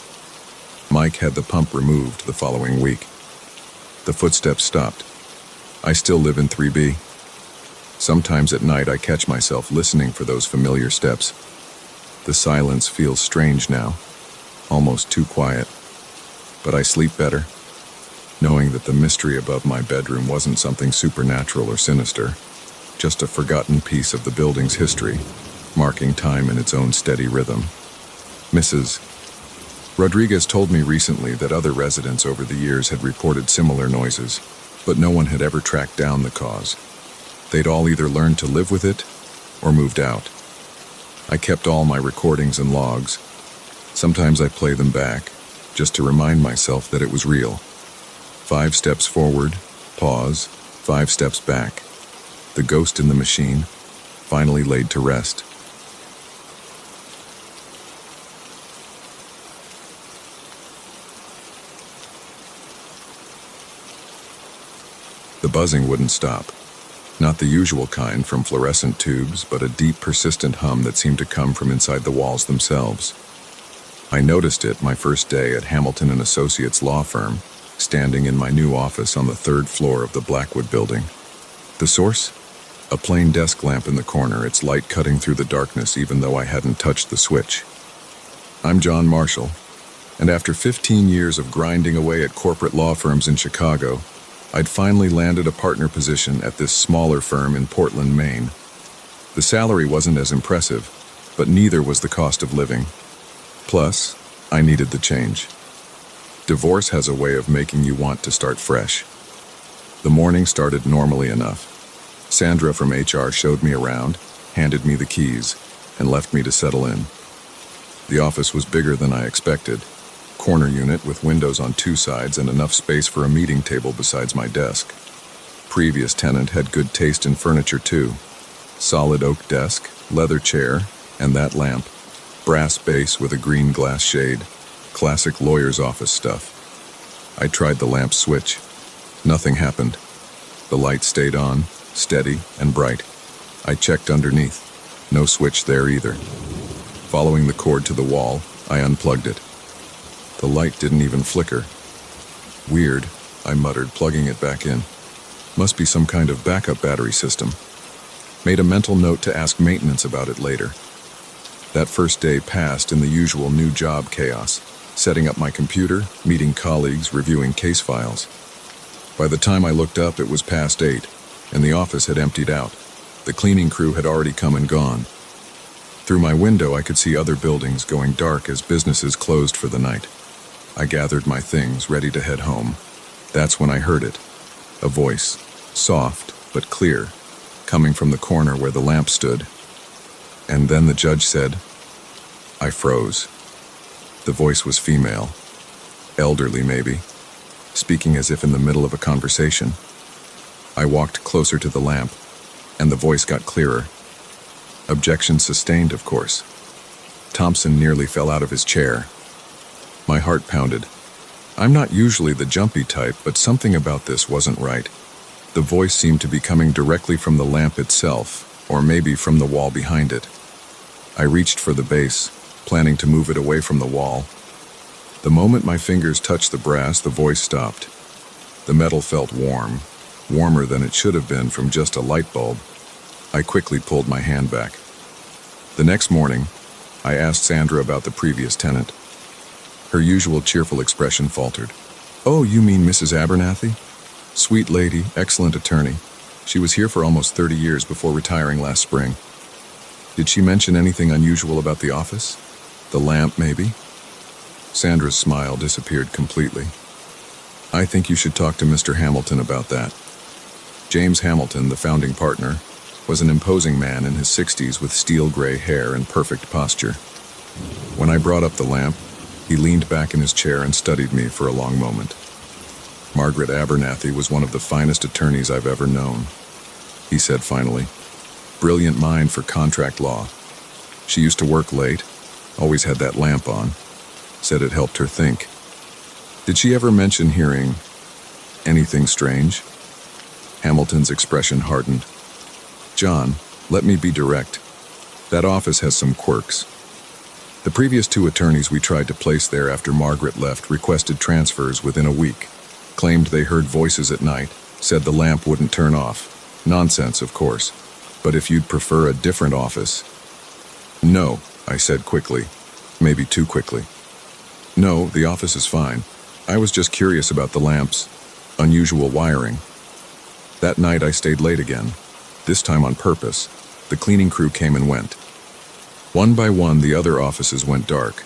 Mike had the pump removed the following week. The footsteps stopped. I still live in 3B. Sometimes at night I catch myself listening for those familiar steps. The silence feels strange now, almost too quiet. But I sleep better, knowing that the mystery above my bedroom wasn't something supernatural or sinister, just a forgotten piece of the building's history, marking time in its own steady rhythm. Mrs. Rodriguez told me recently that other residents over the years had reported similar noises, but no one had ever tracked down the cause. They'd all either learned to live with it or moved out. I kept all my recordings and logs. Sometimes I play them back, just to remind myself that it was real. 5 steps forward, pause, 5 steps back. The ghost in the machine, finally laid to rest. The buzzing wouldn't stop. Not the usual kind from fluorescent tubes, but a deep, persistent hum that seemed to come from inside the walls themselves. I noticed it my first day at Hamilton & Associates law firm, standing in my new office on the 3rd floor of the Blackwood building. The source? A plain desk lamp in the corner, its light cutting through the darkness even though I hadn't touched the switch. I'm John Marshall, and after 15 years of grinding away at corporate law firms in Chicago, I'd finally landed a partner position at this smaller firm in Portland, Maine. The salary wasn't as impressive, but neither was the cost of living. Plus, I needed the change. Divorce has a way of making you want to start fresh. The morning started normally enough. Sandra from HR showed me around, handed me the keys, and left me to settle in. The office was bigger than I expected. Corner unit with windows on 2 sides and enough space for a meeting table besides my desk. Previous tenant had good taste in furniture too. Solid oak desk, leather chair, and that lamp. Brass base with a green glass shade. Classic lawyer's office stuff. I tried the lamp switch. Nothing happened. The light stayed on, steady and bright. I checked underneath. No switch there either. Following the cord to the wall, I unplugged it. The light didn't even flicker. Weird, I muttered, plugging it back in. Must be some kind of backup battery system. Made a mental note to ask maintenance about it later. That first day passed in the usual new job chaos, setting up my computer, meeting colleagues, reviewing case files. By the time I looked up, it was past 8, and the office had emptied out. The cleaning crew had already come and gone. Through my window, I could see other buildings going dark as businesses closed for the night. I gathered my things, ready to head home. That's when I heard it. A voice, soft but clear, coming from the corner where the lamp stood. And then the judge said, I froze. The voice was female, elderly maybe, speaking as if in the middle of a conversation. I walked closer to the lamp, and the voice got clearer. Objection sustained, of course. Thompson nearly fell out of his chair. My heart pounded. I'm not usually the jumpy type, but something about this wasn't right. The voice seemed to be coming directly from the lamp itself, or maybe from the wall behind it. I reached for the base, planning to move it away from the wall. The moment my fingers touched the brass, the voice stopped. The metal felt warm, warmer than it should have been from just a light bulb. I quickly pulled my hand back. The next morning, I asked Sandra about the previous tenant. Her usual cheerful expression faltered. Oh, you mean Mrs. Abernathy? Sweet lady, excellent attorney. She was here for almost 30 years before retiring last spring. Did she mention anything unusual about the office? The lamp, maybe? Sandra's smile disappeared completely. I think you should talk to Mr. Hamilton about that. James Hamilton, the founding partner, was an imposing man in his 60s with steel gray hair and perfect posture. When I brought up the lamp, he leaned back in his chair and studied me for a long moment. Margaret Abernathy was one of the finest attorneys I've ever known, he said finally. Brilliant mind for contract law. She used to work late, always had that lamp on, said it helped her think. Did she ever mention hearing anything strange? Hamilton's expression hardened. John, let me be direct. That office has some quirks. The previous 2 attorneys we tried to place there after Margaret left requested transfers within a week, claimed they heard voices at night, said the lamp wouldn't turn off. Nonsense, of course. But if you'd prefer a different office... No, I said quickly. Maybe too quickly. No, the office is fine. I was just curious about the lamp's unusual wiring. That night I stayed late again, this time on purpose. The cleaning crew came and went. One by one, the other offices went dark.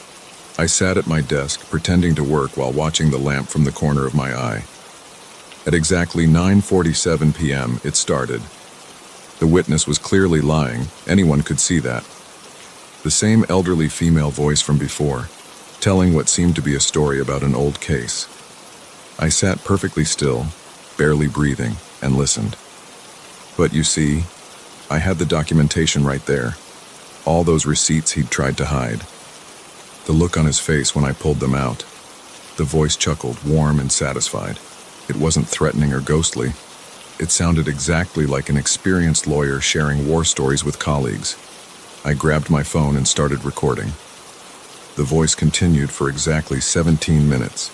I sat at my desk, pretending to work while watching the lamp from the corner of my eye. At exactly 9:47 p.m., it started. The witness was clearly lying. Anyone could see that. The same elderly female voice from before, telling what seemed to be a story about an old case. I sat perfectly still, barely breathing, and listened. But you see, I had the documentation right there. All those receipts he'd tried to hide. The look on his face when I pulled them out. The voice chuckled, warm and satisfied. It wasn't threatening or ghostly. It sounded exactly like an experienced lawyer sharing war stories with colleagues. I grabbed my phone and started recording. The voice continued for exactly 17 minutes,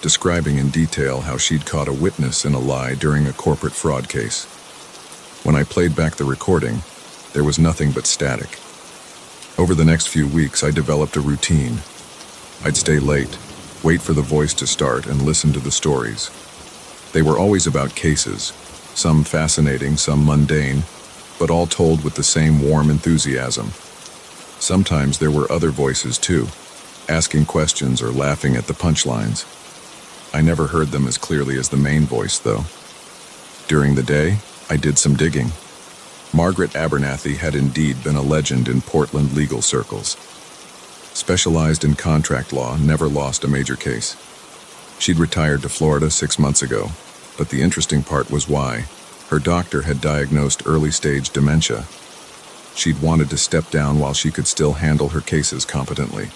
describing in detail how she'd caught a witness in a lie during a corporate fraud case. When I played back the recording, there was nothing but static. Over the next few weeks, I developed a routine. I'd stay late, wait for the voice to start, and listen to the stories. They were always about cases, some fascinating, some mundane, but all told with the same warm enthusiasm. Sometimes there were other voices too, asking questions or laughing at the punchlines. I never heard them as clearly as the main voice, though. During the day, I did some digging. Margaret Abernathy had indeed been a legend in Portland legal circles. Specialized in contract law, never lost a major case. She'd retired to Florida 6 months ago, but the interesting part was why. Her doctor had diagnosed early-stage dementia. She'd wanted to step down while she could still handle her cases competently.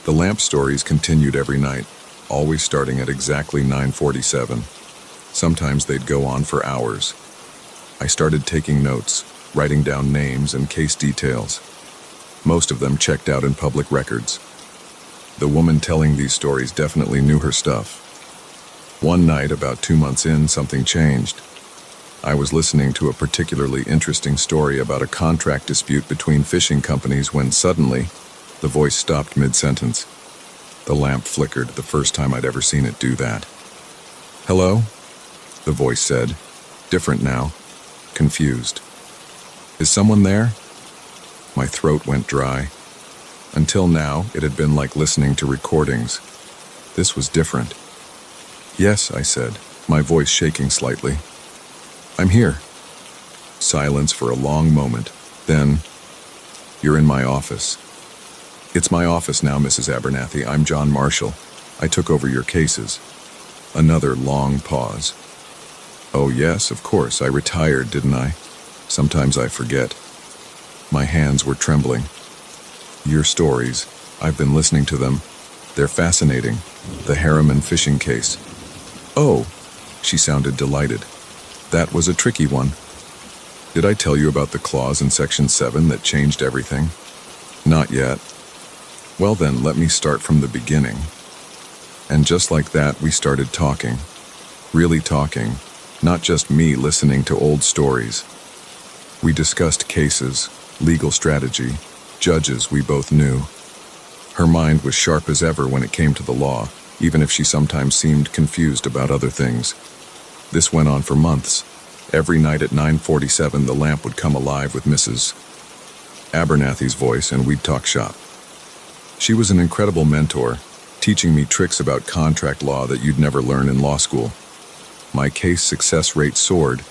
The lamp stories continued every night, always starting at exactly 9:47. Sometimes they'd go on for hours. I started taking notes, writing down names and case details. Most of them checked out in public records. The woman telling these stories definitely knew her stuff. One night, about 2 months in, something changed. I was listening to a particularly interesting story about a contract dispute between fishing companies when suddenly, the voice stopped mid-sentence. The lamp flickered, the first time I'd ever seen it do that. "Hello?" the voice said, different now, confused. "Is someone there?" My throat went dry. Until now, it had been like listening to recordings. This was different. "Yes," I said, my voice shaking slightly. "I'm here." Silence for a long moment. Then, "You're in my office." "It's my office now, Mrs. Abernathy. I'm John Marshall. I took over your cases." Another long pause. "Oh yes, of course. I retired, didn't I? Sometimes I forget." My hands were trembling. "Your stories. I've been listening to them. They're fascinating. The Harriman fishing case." "Oh," she sounded delighted. "That was a tricky one. Did I tell you about the clause in Section 7 that changed everything?" "Not yet." "Well then, let me start from the beginning." And just like that, we started talking. Really talking. Not just me listening to old stories. We discussed cases, legal strategy, judges we both knew. Her mind was sharp as ever when it came to the law, even if she sometimes seemed confused about other things. This went on for months. Every night at 9:47, the lamp would come alive with Mrs. Abernathy's voice, and we'd talk shop. She was an incredible mentor, teaching me tricks about contract law that you'd never learn in law school. My case success rate soared.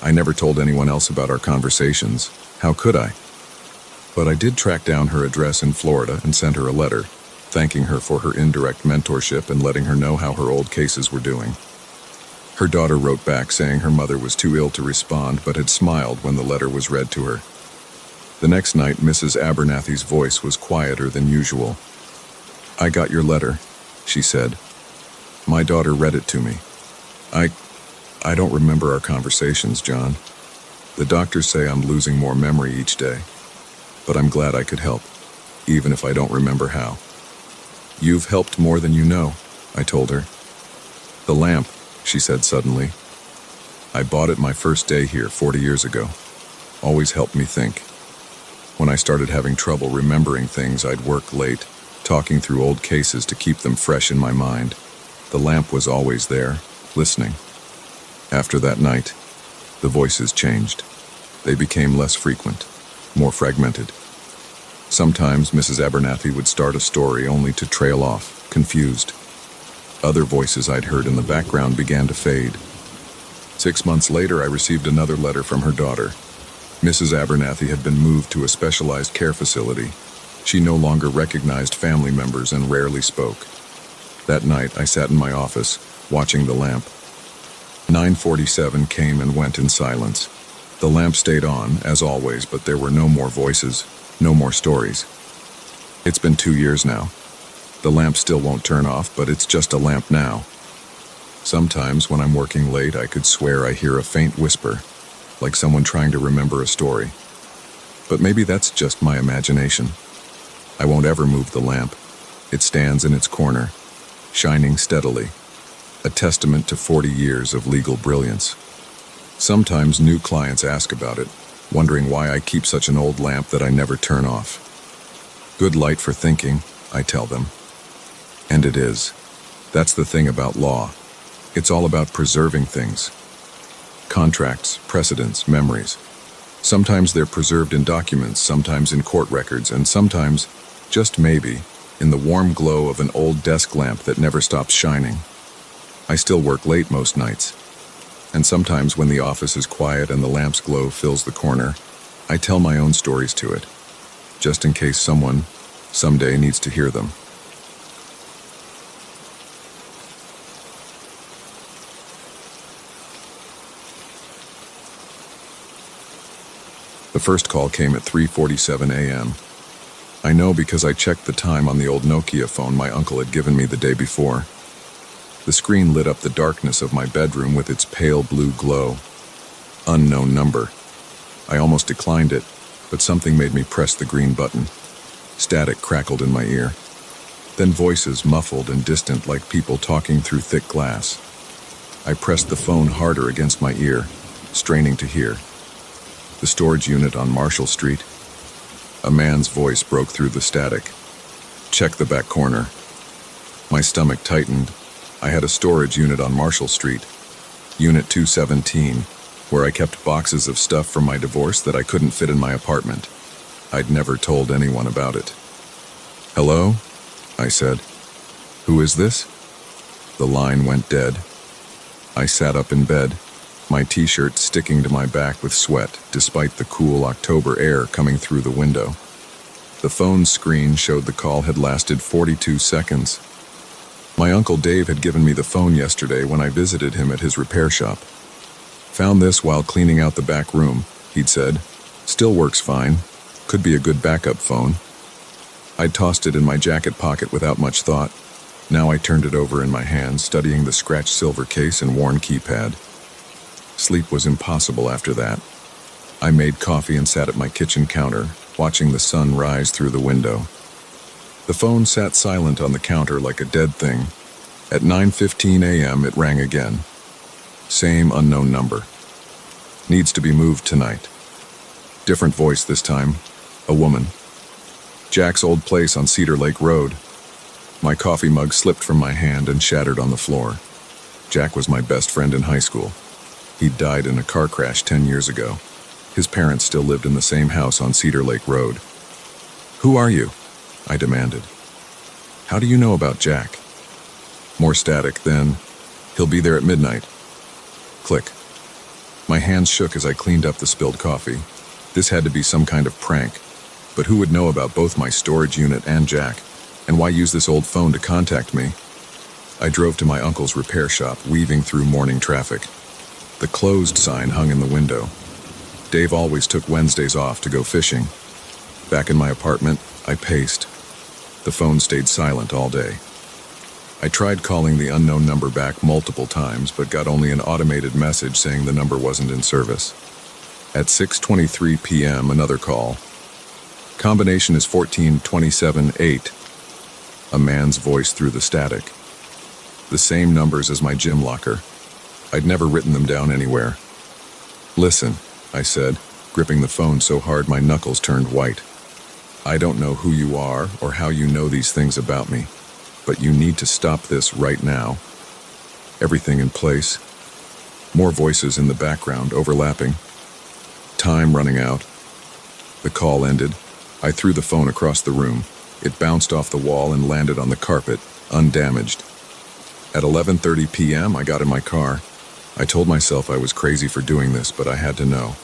I never told anyone else about our conversations. How could I? But I did track down her address in Florida and sent her a letter, thanking her for her indirect mentorship and letting her know how her old cases were doing. Her daughter wrote back saying her mother was too ill to respond but had smiled when the letter was read to her. The next night, Mrs. Abernathy's voice was quieter than usual. "I got your letter," she said. "My daughter read it to me. I don't remember our conversations, John." The doctors say I'm losing more memory each day, but I'm glad I could help, even if I don't remember how. You've helped more than you know, I told her. The lamp, she said suddenly. I bought it my first day here 40 years ago. Always helped me think. When I started having trouble remembering things, I'd work late, talking through old cases to keep them fresh in my mind. The lamp was always there, listening. After that night, the voices changed. They became less frequent, more fragmented. Sometimes Mrs. Abernathy would start a story only to trail off, confused. Other voices I'd heard in the background began to fade. 6 months later, I received another letter from her daughter. Mrs. Abernathy had been moved to a specialized care facility. She no longer recognized family members and rarely spoke. That night, I sat in my office, watching the lamp. 9:47 came and went in silence. The lamp stayed on, as always, but there were no more voices, no more stories. It's been 2 years now. The lamp still won't turn off, but it's just a lamp now. Sometimes, when I'm working late, I could swear I hear a faint whisper, like someone trying to remember a story. But maybe that's just my imagination. I won't ever move the lamp. It stands in its corner, shining steadily, a testament to 40 years of legal brilliance. Sometimes new clients ask about it, wondering why I keep such an old lamp that I never turn off. Good light for thinking, I tell them. And it is. That's the thing about law. It's all about preserving things. Contracts, precedents, memories. Sometimes they're preserved in documents, sometimes in court records, and sometimes, just maybe, in the warm glow of an old desk lamp that never stops shining. I still work late most nights. And sometimes when the office is quiet and the lamp's glow fills the corner, I tell my own stories to it, just in case someone, someday, needs to hear them. The first call came at 3:47 a.m. I know because I checked the time on the old Nokia phone my uncle had given me the day before. The screen lit up the darkness of my bedroom with its pale blue glow. Unknown number. I almost declined it, but something made me press the green button. Static crackled in my ear. Then voices muffled and distant like people talking through thick glass. I pressed the phone harder against my ear, straining to hear. The storage unit on Marshall Street. A man's voice broke through the static. Check the back corner. My stomach tightened. I had a storage unit on Marshall Street, Unit 217, where I kept boxes of stuff from my divorce that I couldn't fit in my apartment. I'd never told anyone about it. "Hello?" I said. "Who is this?" The line went dead. I sat up in bed, my t-shirt sticking to my back with sweat despite the cool October air coming through the window. The phone screen showed the call had lasted 42 seconds. My Uncle Dave had given me the phone yesterday when I visited him at his repair shop. "Found this while cleaning out the back room," he'd said. "Still works fine. Could be a good backup phone." I'd tossed it in my jacket pocket without much thought. Now I turned it over in my hand, studying the scratched silver case and worn keypad. Sleep was impossible after that. I made coffee and sat at my kitchen counter, watching the sun rise through the window. The phone sat silent on the counter like a dead thing. At 9:15 a.m. it rang again. Same unknown number. "Needs to be moved tonight." Different voice this time. A woman. "Jack's old place on Cedar Lake Road." My coffee mug slipped from my hand and shattered on the floor. Jack was my best friend in high school. He'd died in a car crash 10 years ago. His parents still lived in the same house on Cedar Lake Road. "Who are you?" I demanded. "How do you know about Jack?" More static, then, "He'll be there at midnight." Click. My hands shook as I cleaned up the spilled coffee. This had to be some kind of prank. But who would know about both my storage unit and Jack? And why use this old phone to contact me? I drove to my uncle's repair shop, weaving through morning traffic. The closed sign hung in the window. Dave always took Wednesdays off to go fishing. Back in my apartment, I paced. The phone stayed silent all day. I tried calling the unknown number back multiple times, but got only an automated message saying the number wasn't in service. At 6:23 p.m., another call. Combination is 14-27-8. A man's voice through the static. The same numbers as my gym locker. I'd never written them down anywhere. "Listen," I said, gripping the phone so hard my knuckles turned white. "I don't know who you are or how you know these things about me, but you need to stop this right now." Everything in place. More voices in the background, overlapping. Time running out. The call ended. I threw the phone across the room. It bounced off the wall and landed on the carpet, undamaged. At 11:30 p.m., I got in my car. I told myself I was crazy for doing this, but I had to know.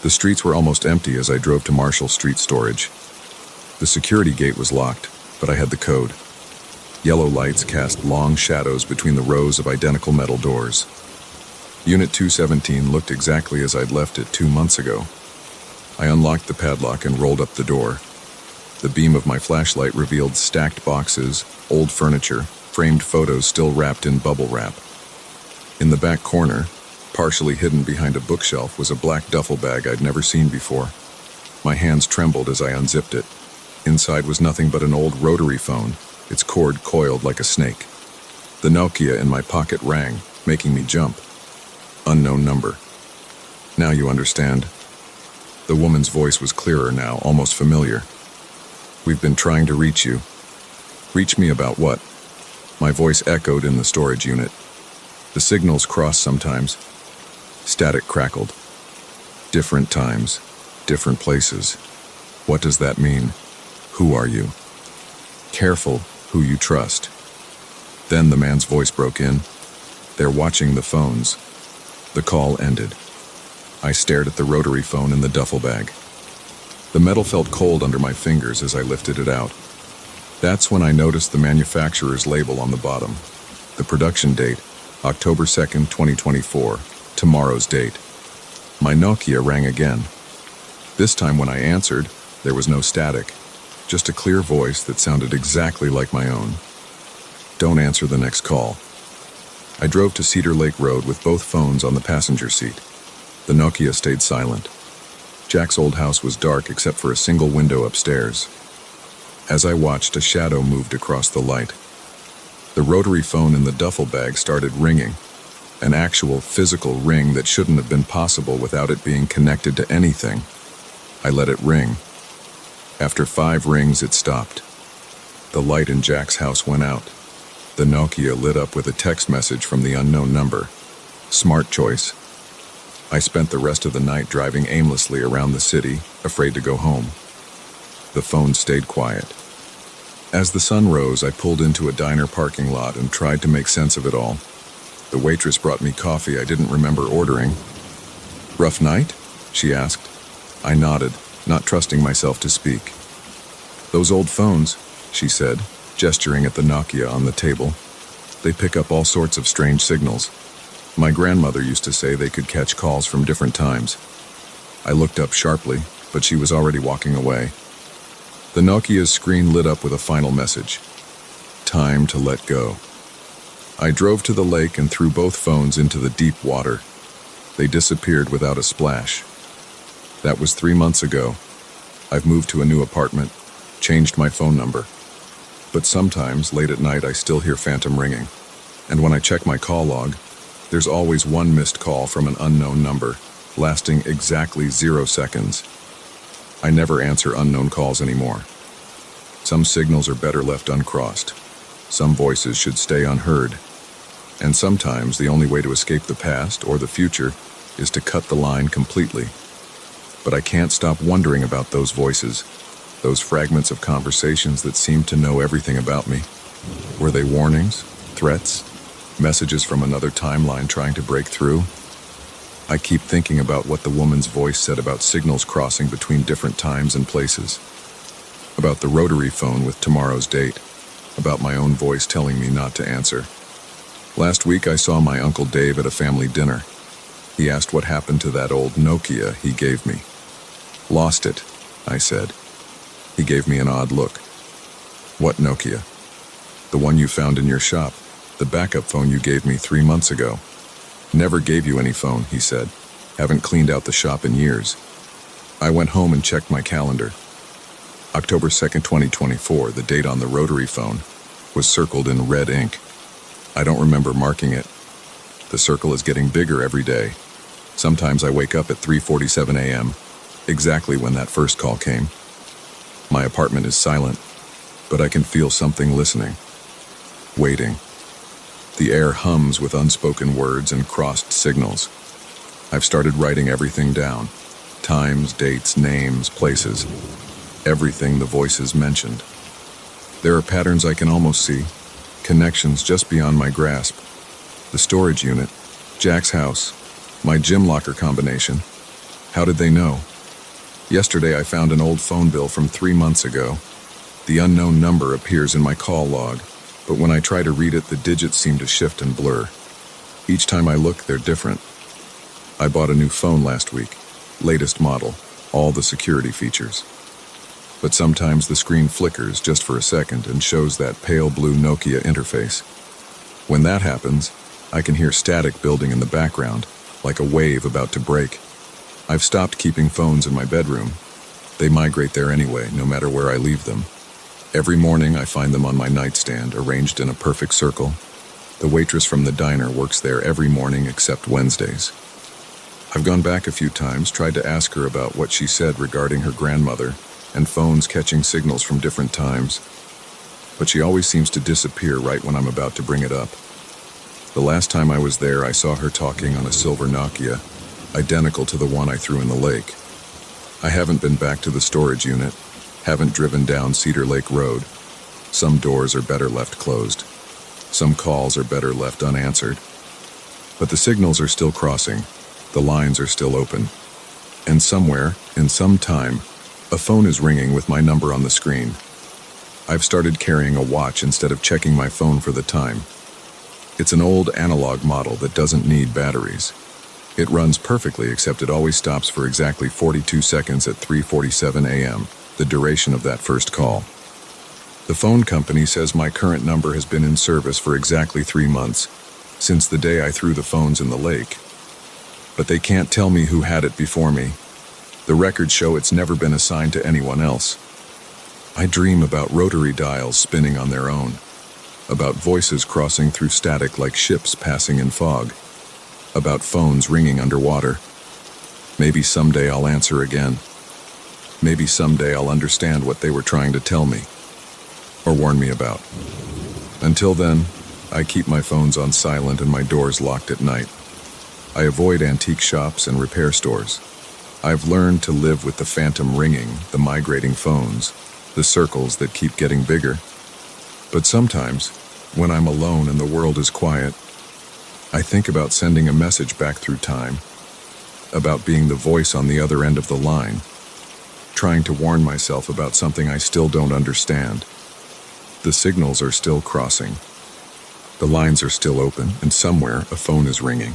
The streets were almost empty as I drove to Marshall Street Storage. The security gate was locked, but I had the code. Yellow lights cast long shadows between the rows of identical metal doors. Unit 217 looked exactly as I'd left it 2 months ago. I unlocked the padlock and rolled up the door. The beam of my flashlight revealed stacked boxes, old furniture, framed photos still wrapped in bubble wrap. In the back corner, partially hidden behind a bookshelf, was a black duffel bag I'd never seen before. My hands trembled as I unzipped it. Inside was nothing but an old rotary phone, its cord coiled like a snake. The Nokia in my pocket rang, making me jump. Unknown number. "Now you understand." The woman's voice was clearer now, almost familiar. "We've been trying to reach you." "Reach me about what?" My voice echoed in the storage unit. The signals crossed sometimes. Static crackled. "Different times, different places. What does that mean? Who are you?" "Careful who you trust." Then the man's voice broke in. "They're watching the phones." The call ended. I stared at the rotary phone in the duffel bag. The metal felt cold under my fingers as I lifted it out. That's when I noticed the manufacturer's label on the bottom. The production date, October 2nd, 2024, tomorrow's date. My Nokia rang again. This time when I answered, there was no static, just a clear voice that sounded exactly like my own. "Don't answer the next call." I drove to Cedar Lake Road with both phones on the passenger seat. The Nokia stayed silent. Jack's old house was dark except for a single window upstairs. As I watched, a shadow moved across the light. The rotary phone in the duffel bag started ringing, an actual physical ring that shouldn't have been possible without it being connected to anything. I let it ring. After 5 rings, it stopped. The light in Jack's house went out. The Nokia lit up with a text message from the unknown number. Smart choice. I spent the rest of the night driving aimlessly around the city, afraid to go home. The phone stayed quiet. As the sun rose, I pulled into a diner parking lot and tried to make sense of it all. The waitress brought me coffee I didn't remember ordering. "Rough night?" she asked. I nodded, not trusting myself to speak. "Those old phones," she said, gesturing at the Nokia on the table. "They pick up all sorts of strange signals. My grandmother used to say they could catch calls from different times." I looked up sharply, but she was already walking away. The Nokia's screen lit up with a final message. Time to let go. I drove to the lake and threw both phones into the deep water. They disappeared without a splash. That was 3 months ago. I've moved to a new apartment, changed my phone number. But sometimes, late at night, I still hear phantom ringing. And when I check my call log, there's always one missed call from an unknown number, lasting exactly 0 seconds. I never answer unknown calls anymore. Some signals are better left uncrossed. Some voices should stay unheard. And sometimes the only way to escape the past or the future is to cut the line completely. But I can't stop wondering about those voices, those fragments of conversations that seemed to know everything about me. Were they warnings, threats, messages from another timeline trying to break through? I keep thinking about what the woman's voice said about signals crossing between different times and places, about the rotary phone with tomorrow's date, about my own voice telling me not to answer. Last week I saw my Uncle Dave at a family dinner. He asked what happened to that old Nokia he gave me. "Lost it," I said. He gave me an odd look. "What Nokia?" "The one you found in your shop, the backup phone you gave me 3 months ago." "Never gave you any phone," he said. Haven't cleaned out the shop in years. I went home and checked my calendar. October 2nd, 2024, the date on the rotary phone, was circled in red ink. I don't remember marking it. The circle is getting bigger every day. Sometimes I wake up at 3:47 a.m., exactly when that first call came. My apartment is silent, but I can feel something listening, waiting. The air hums with unspoken words and crossed signals. I've started writing everything down. Times, dates, names, places. Everything the voices mentioned. There are patterns I can almost see, connections just beyond my grasp. The storage unit, Jack's house, my gym locker combination. How did they know? Yesterday I found an old phone bill from 3 months ago. The unknown number appears in my call log, but when I try to read it, the digits seem to shift and blur. Each time I look, they're different. I bought a new phone last week, latest model, all the security features. But sometimes the screen flickers just for a second and shows that pale blue Nokia interface. When that happens, I can hear static building in the background, like a wave about to break. I've stopped keeping phones in my bedroom. They migrate there anyway, no matter where I leave them. Every morning I find them on my nightstand, arranged in a perfect circle. The waitress from the diner works there every morning except Wednesdays. I've gone back a few times, tried to ask her about what she said regarding her grandmother and phones catching signals from different times, but she always seems to disappear right when I'm about to bring it up. The last time I was there, I saw her talking on a silver Nokia, identical to the one I threw in the lake. I haven't been back to the storage unit, haven't driven down Cedar Lake Road. Some doors are better left closed. Some calls are better left unanswered. But the signals are still crossing. The lines are still open. And somewhere, in some time, a phone is ringing with my number on the screen. I've started carrying a watch instead of checking my phone for the time. It's an old analog model that doesn't need batteries. It runs perfectly, except it always stops for exactly 42 seconds at 3:47 a.m., the duration of that first call. The phone company says my current number has been in service for exactly 3 months, since the day I threw the phones in the lake. But they can't tell me who had it before me. The records show it's never been assigned to anyone else. I dream about rotary dials spinning on their own, about voices crossing through static like ships passing in fog, about phones ringing underwater. Maybe someday I'll answer again. Maybe someday I'll understand what they were trying to tell me, or warn me about. Until then, I keep my phones on silent and my doors locked at night. I avoid antique shops and repair stores. I've learned to live with the phantom ringing, the migrating phones, the circles that keep getting bigger. But sometimes, when I'm alone and the world is quiet, I think about sending a message back through time, about being the voice on the other end of the line, trying to warn myself about something I still don't understand. The signals are still crossing. The lines are still open, and somewhere a phone is ringing.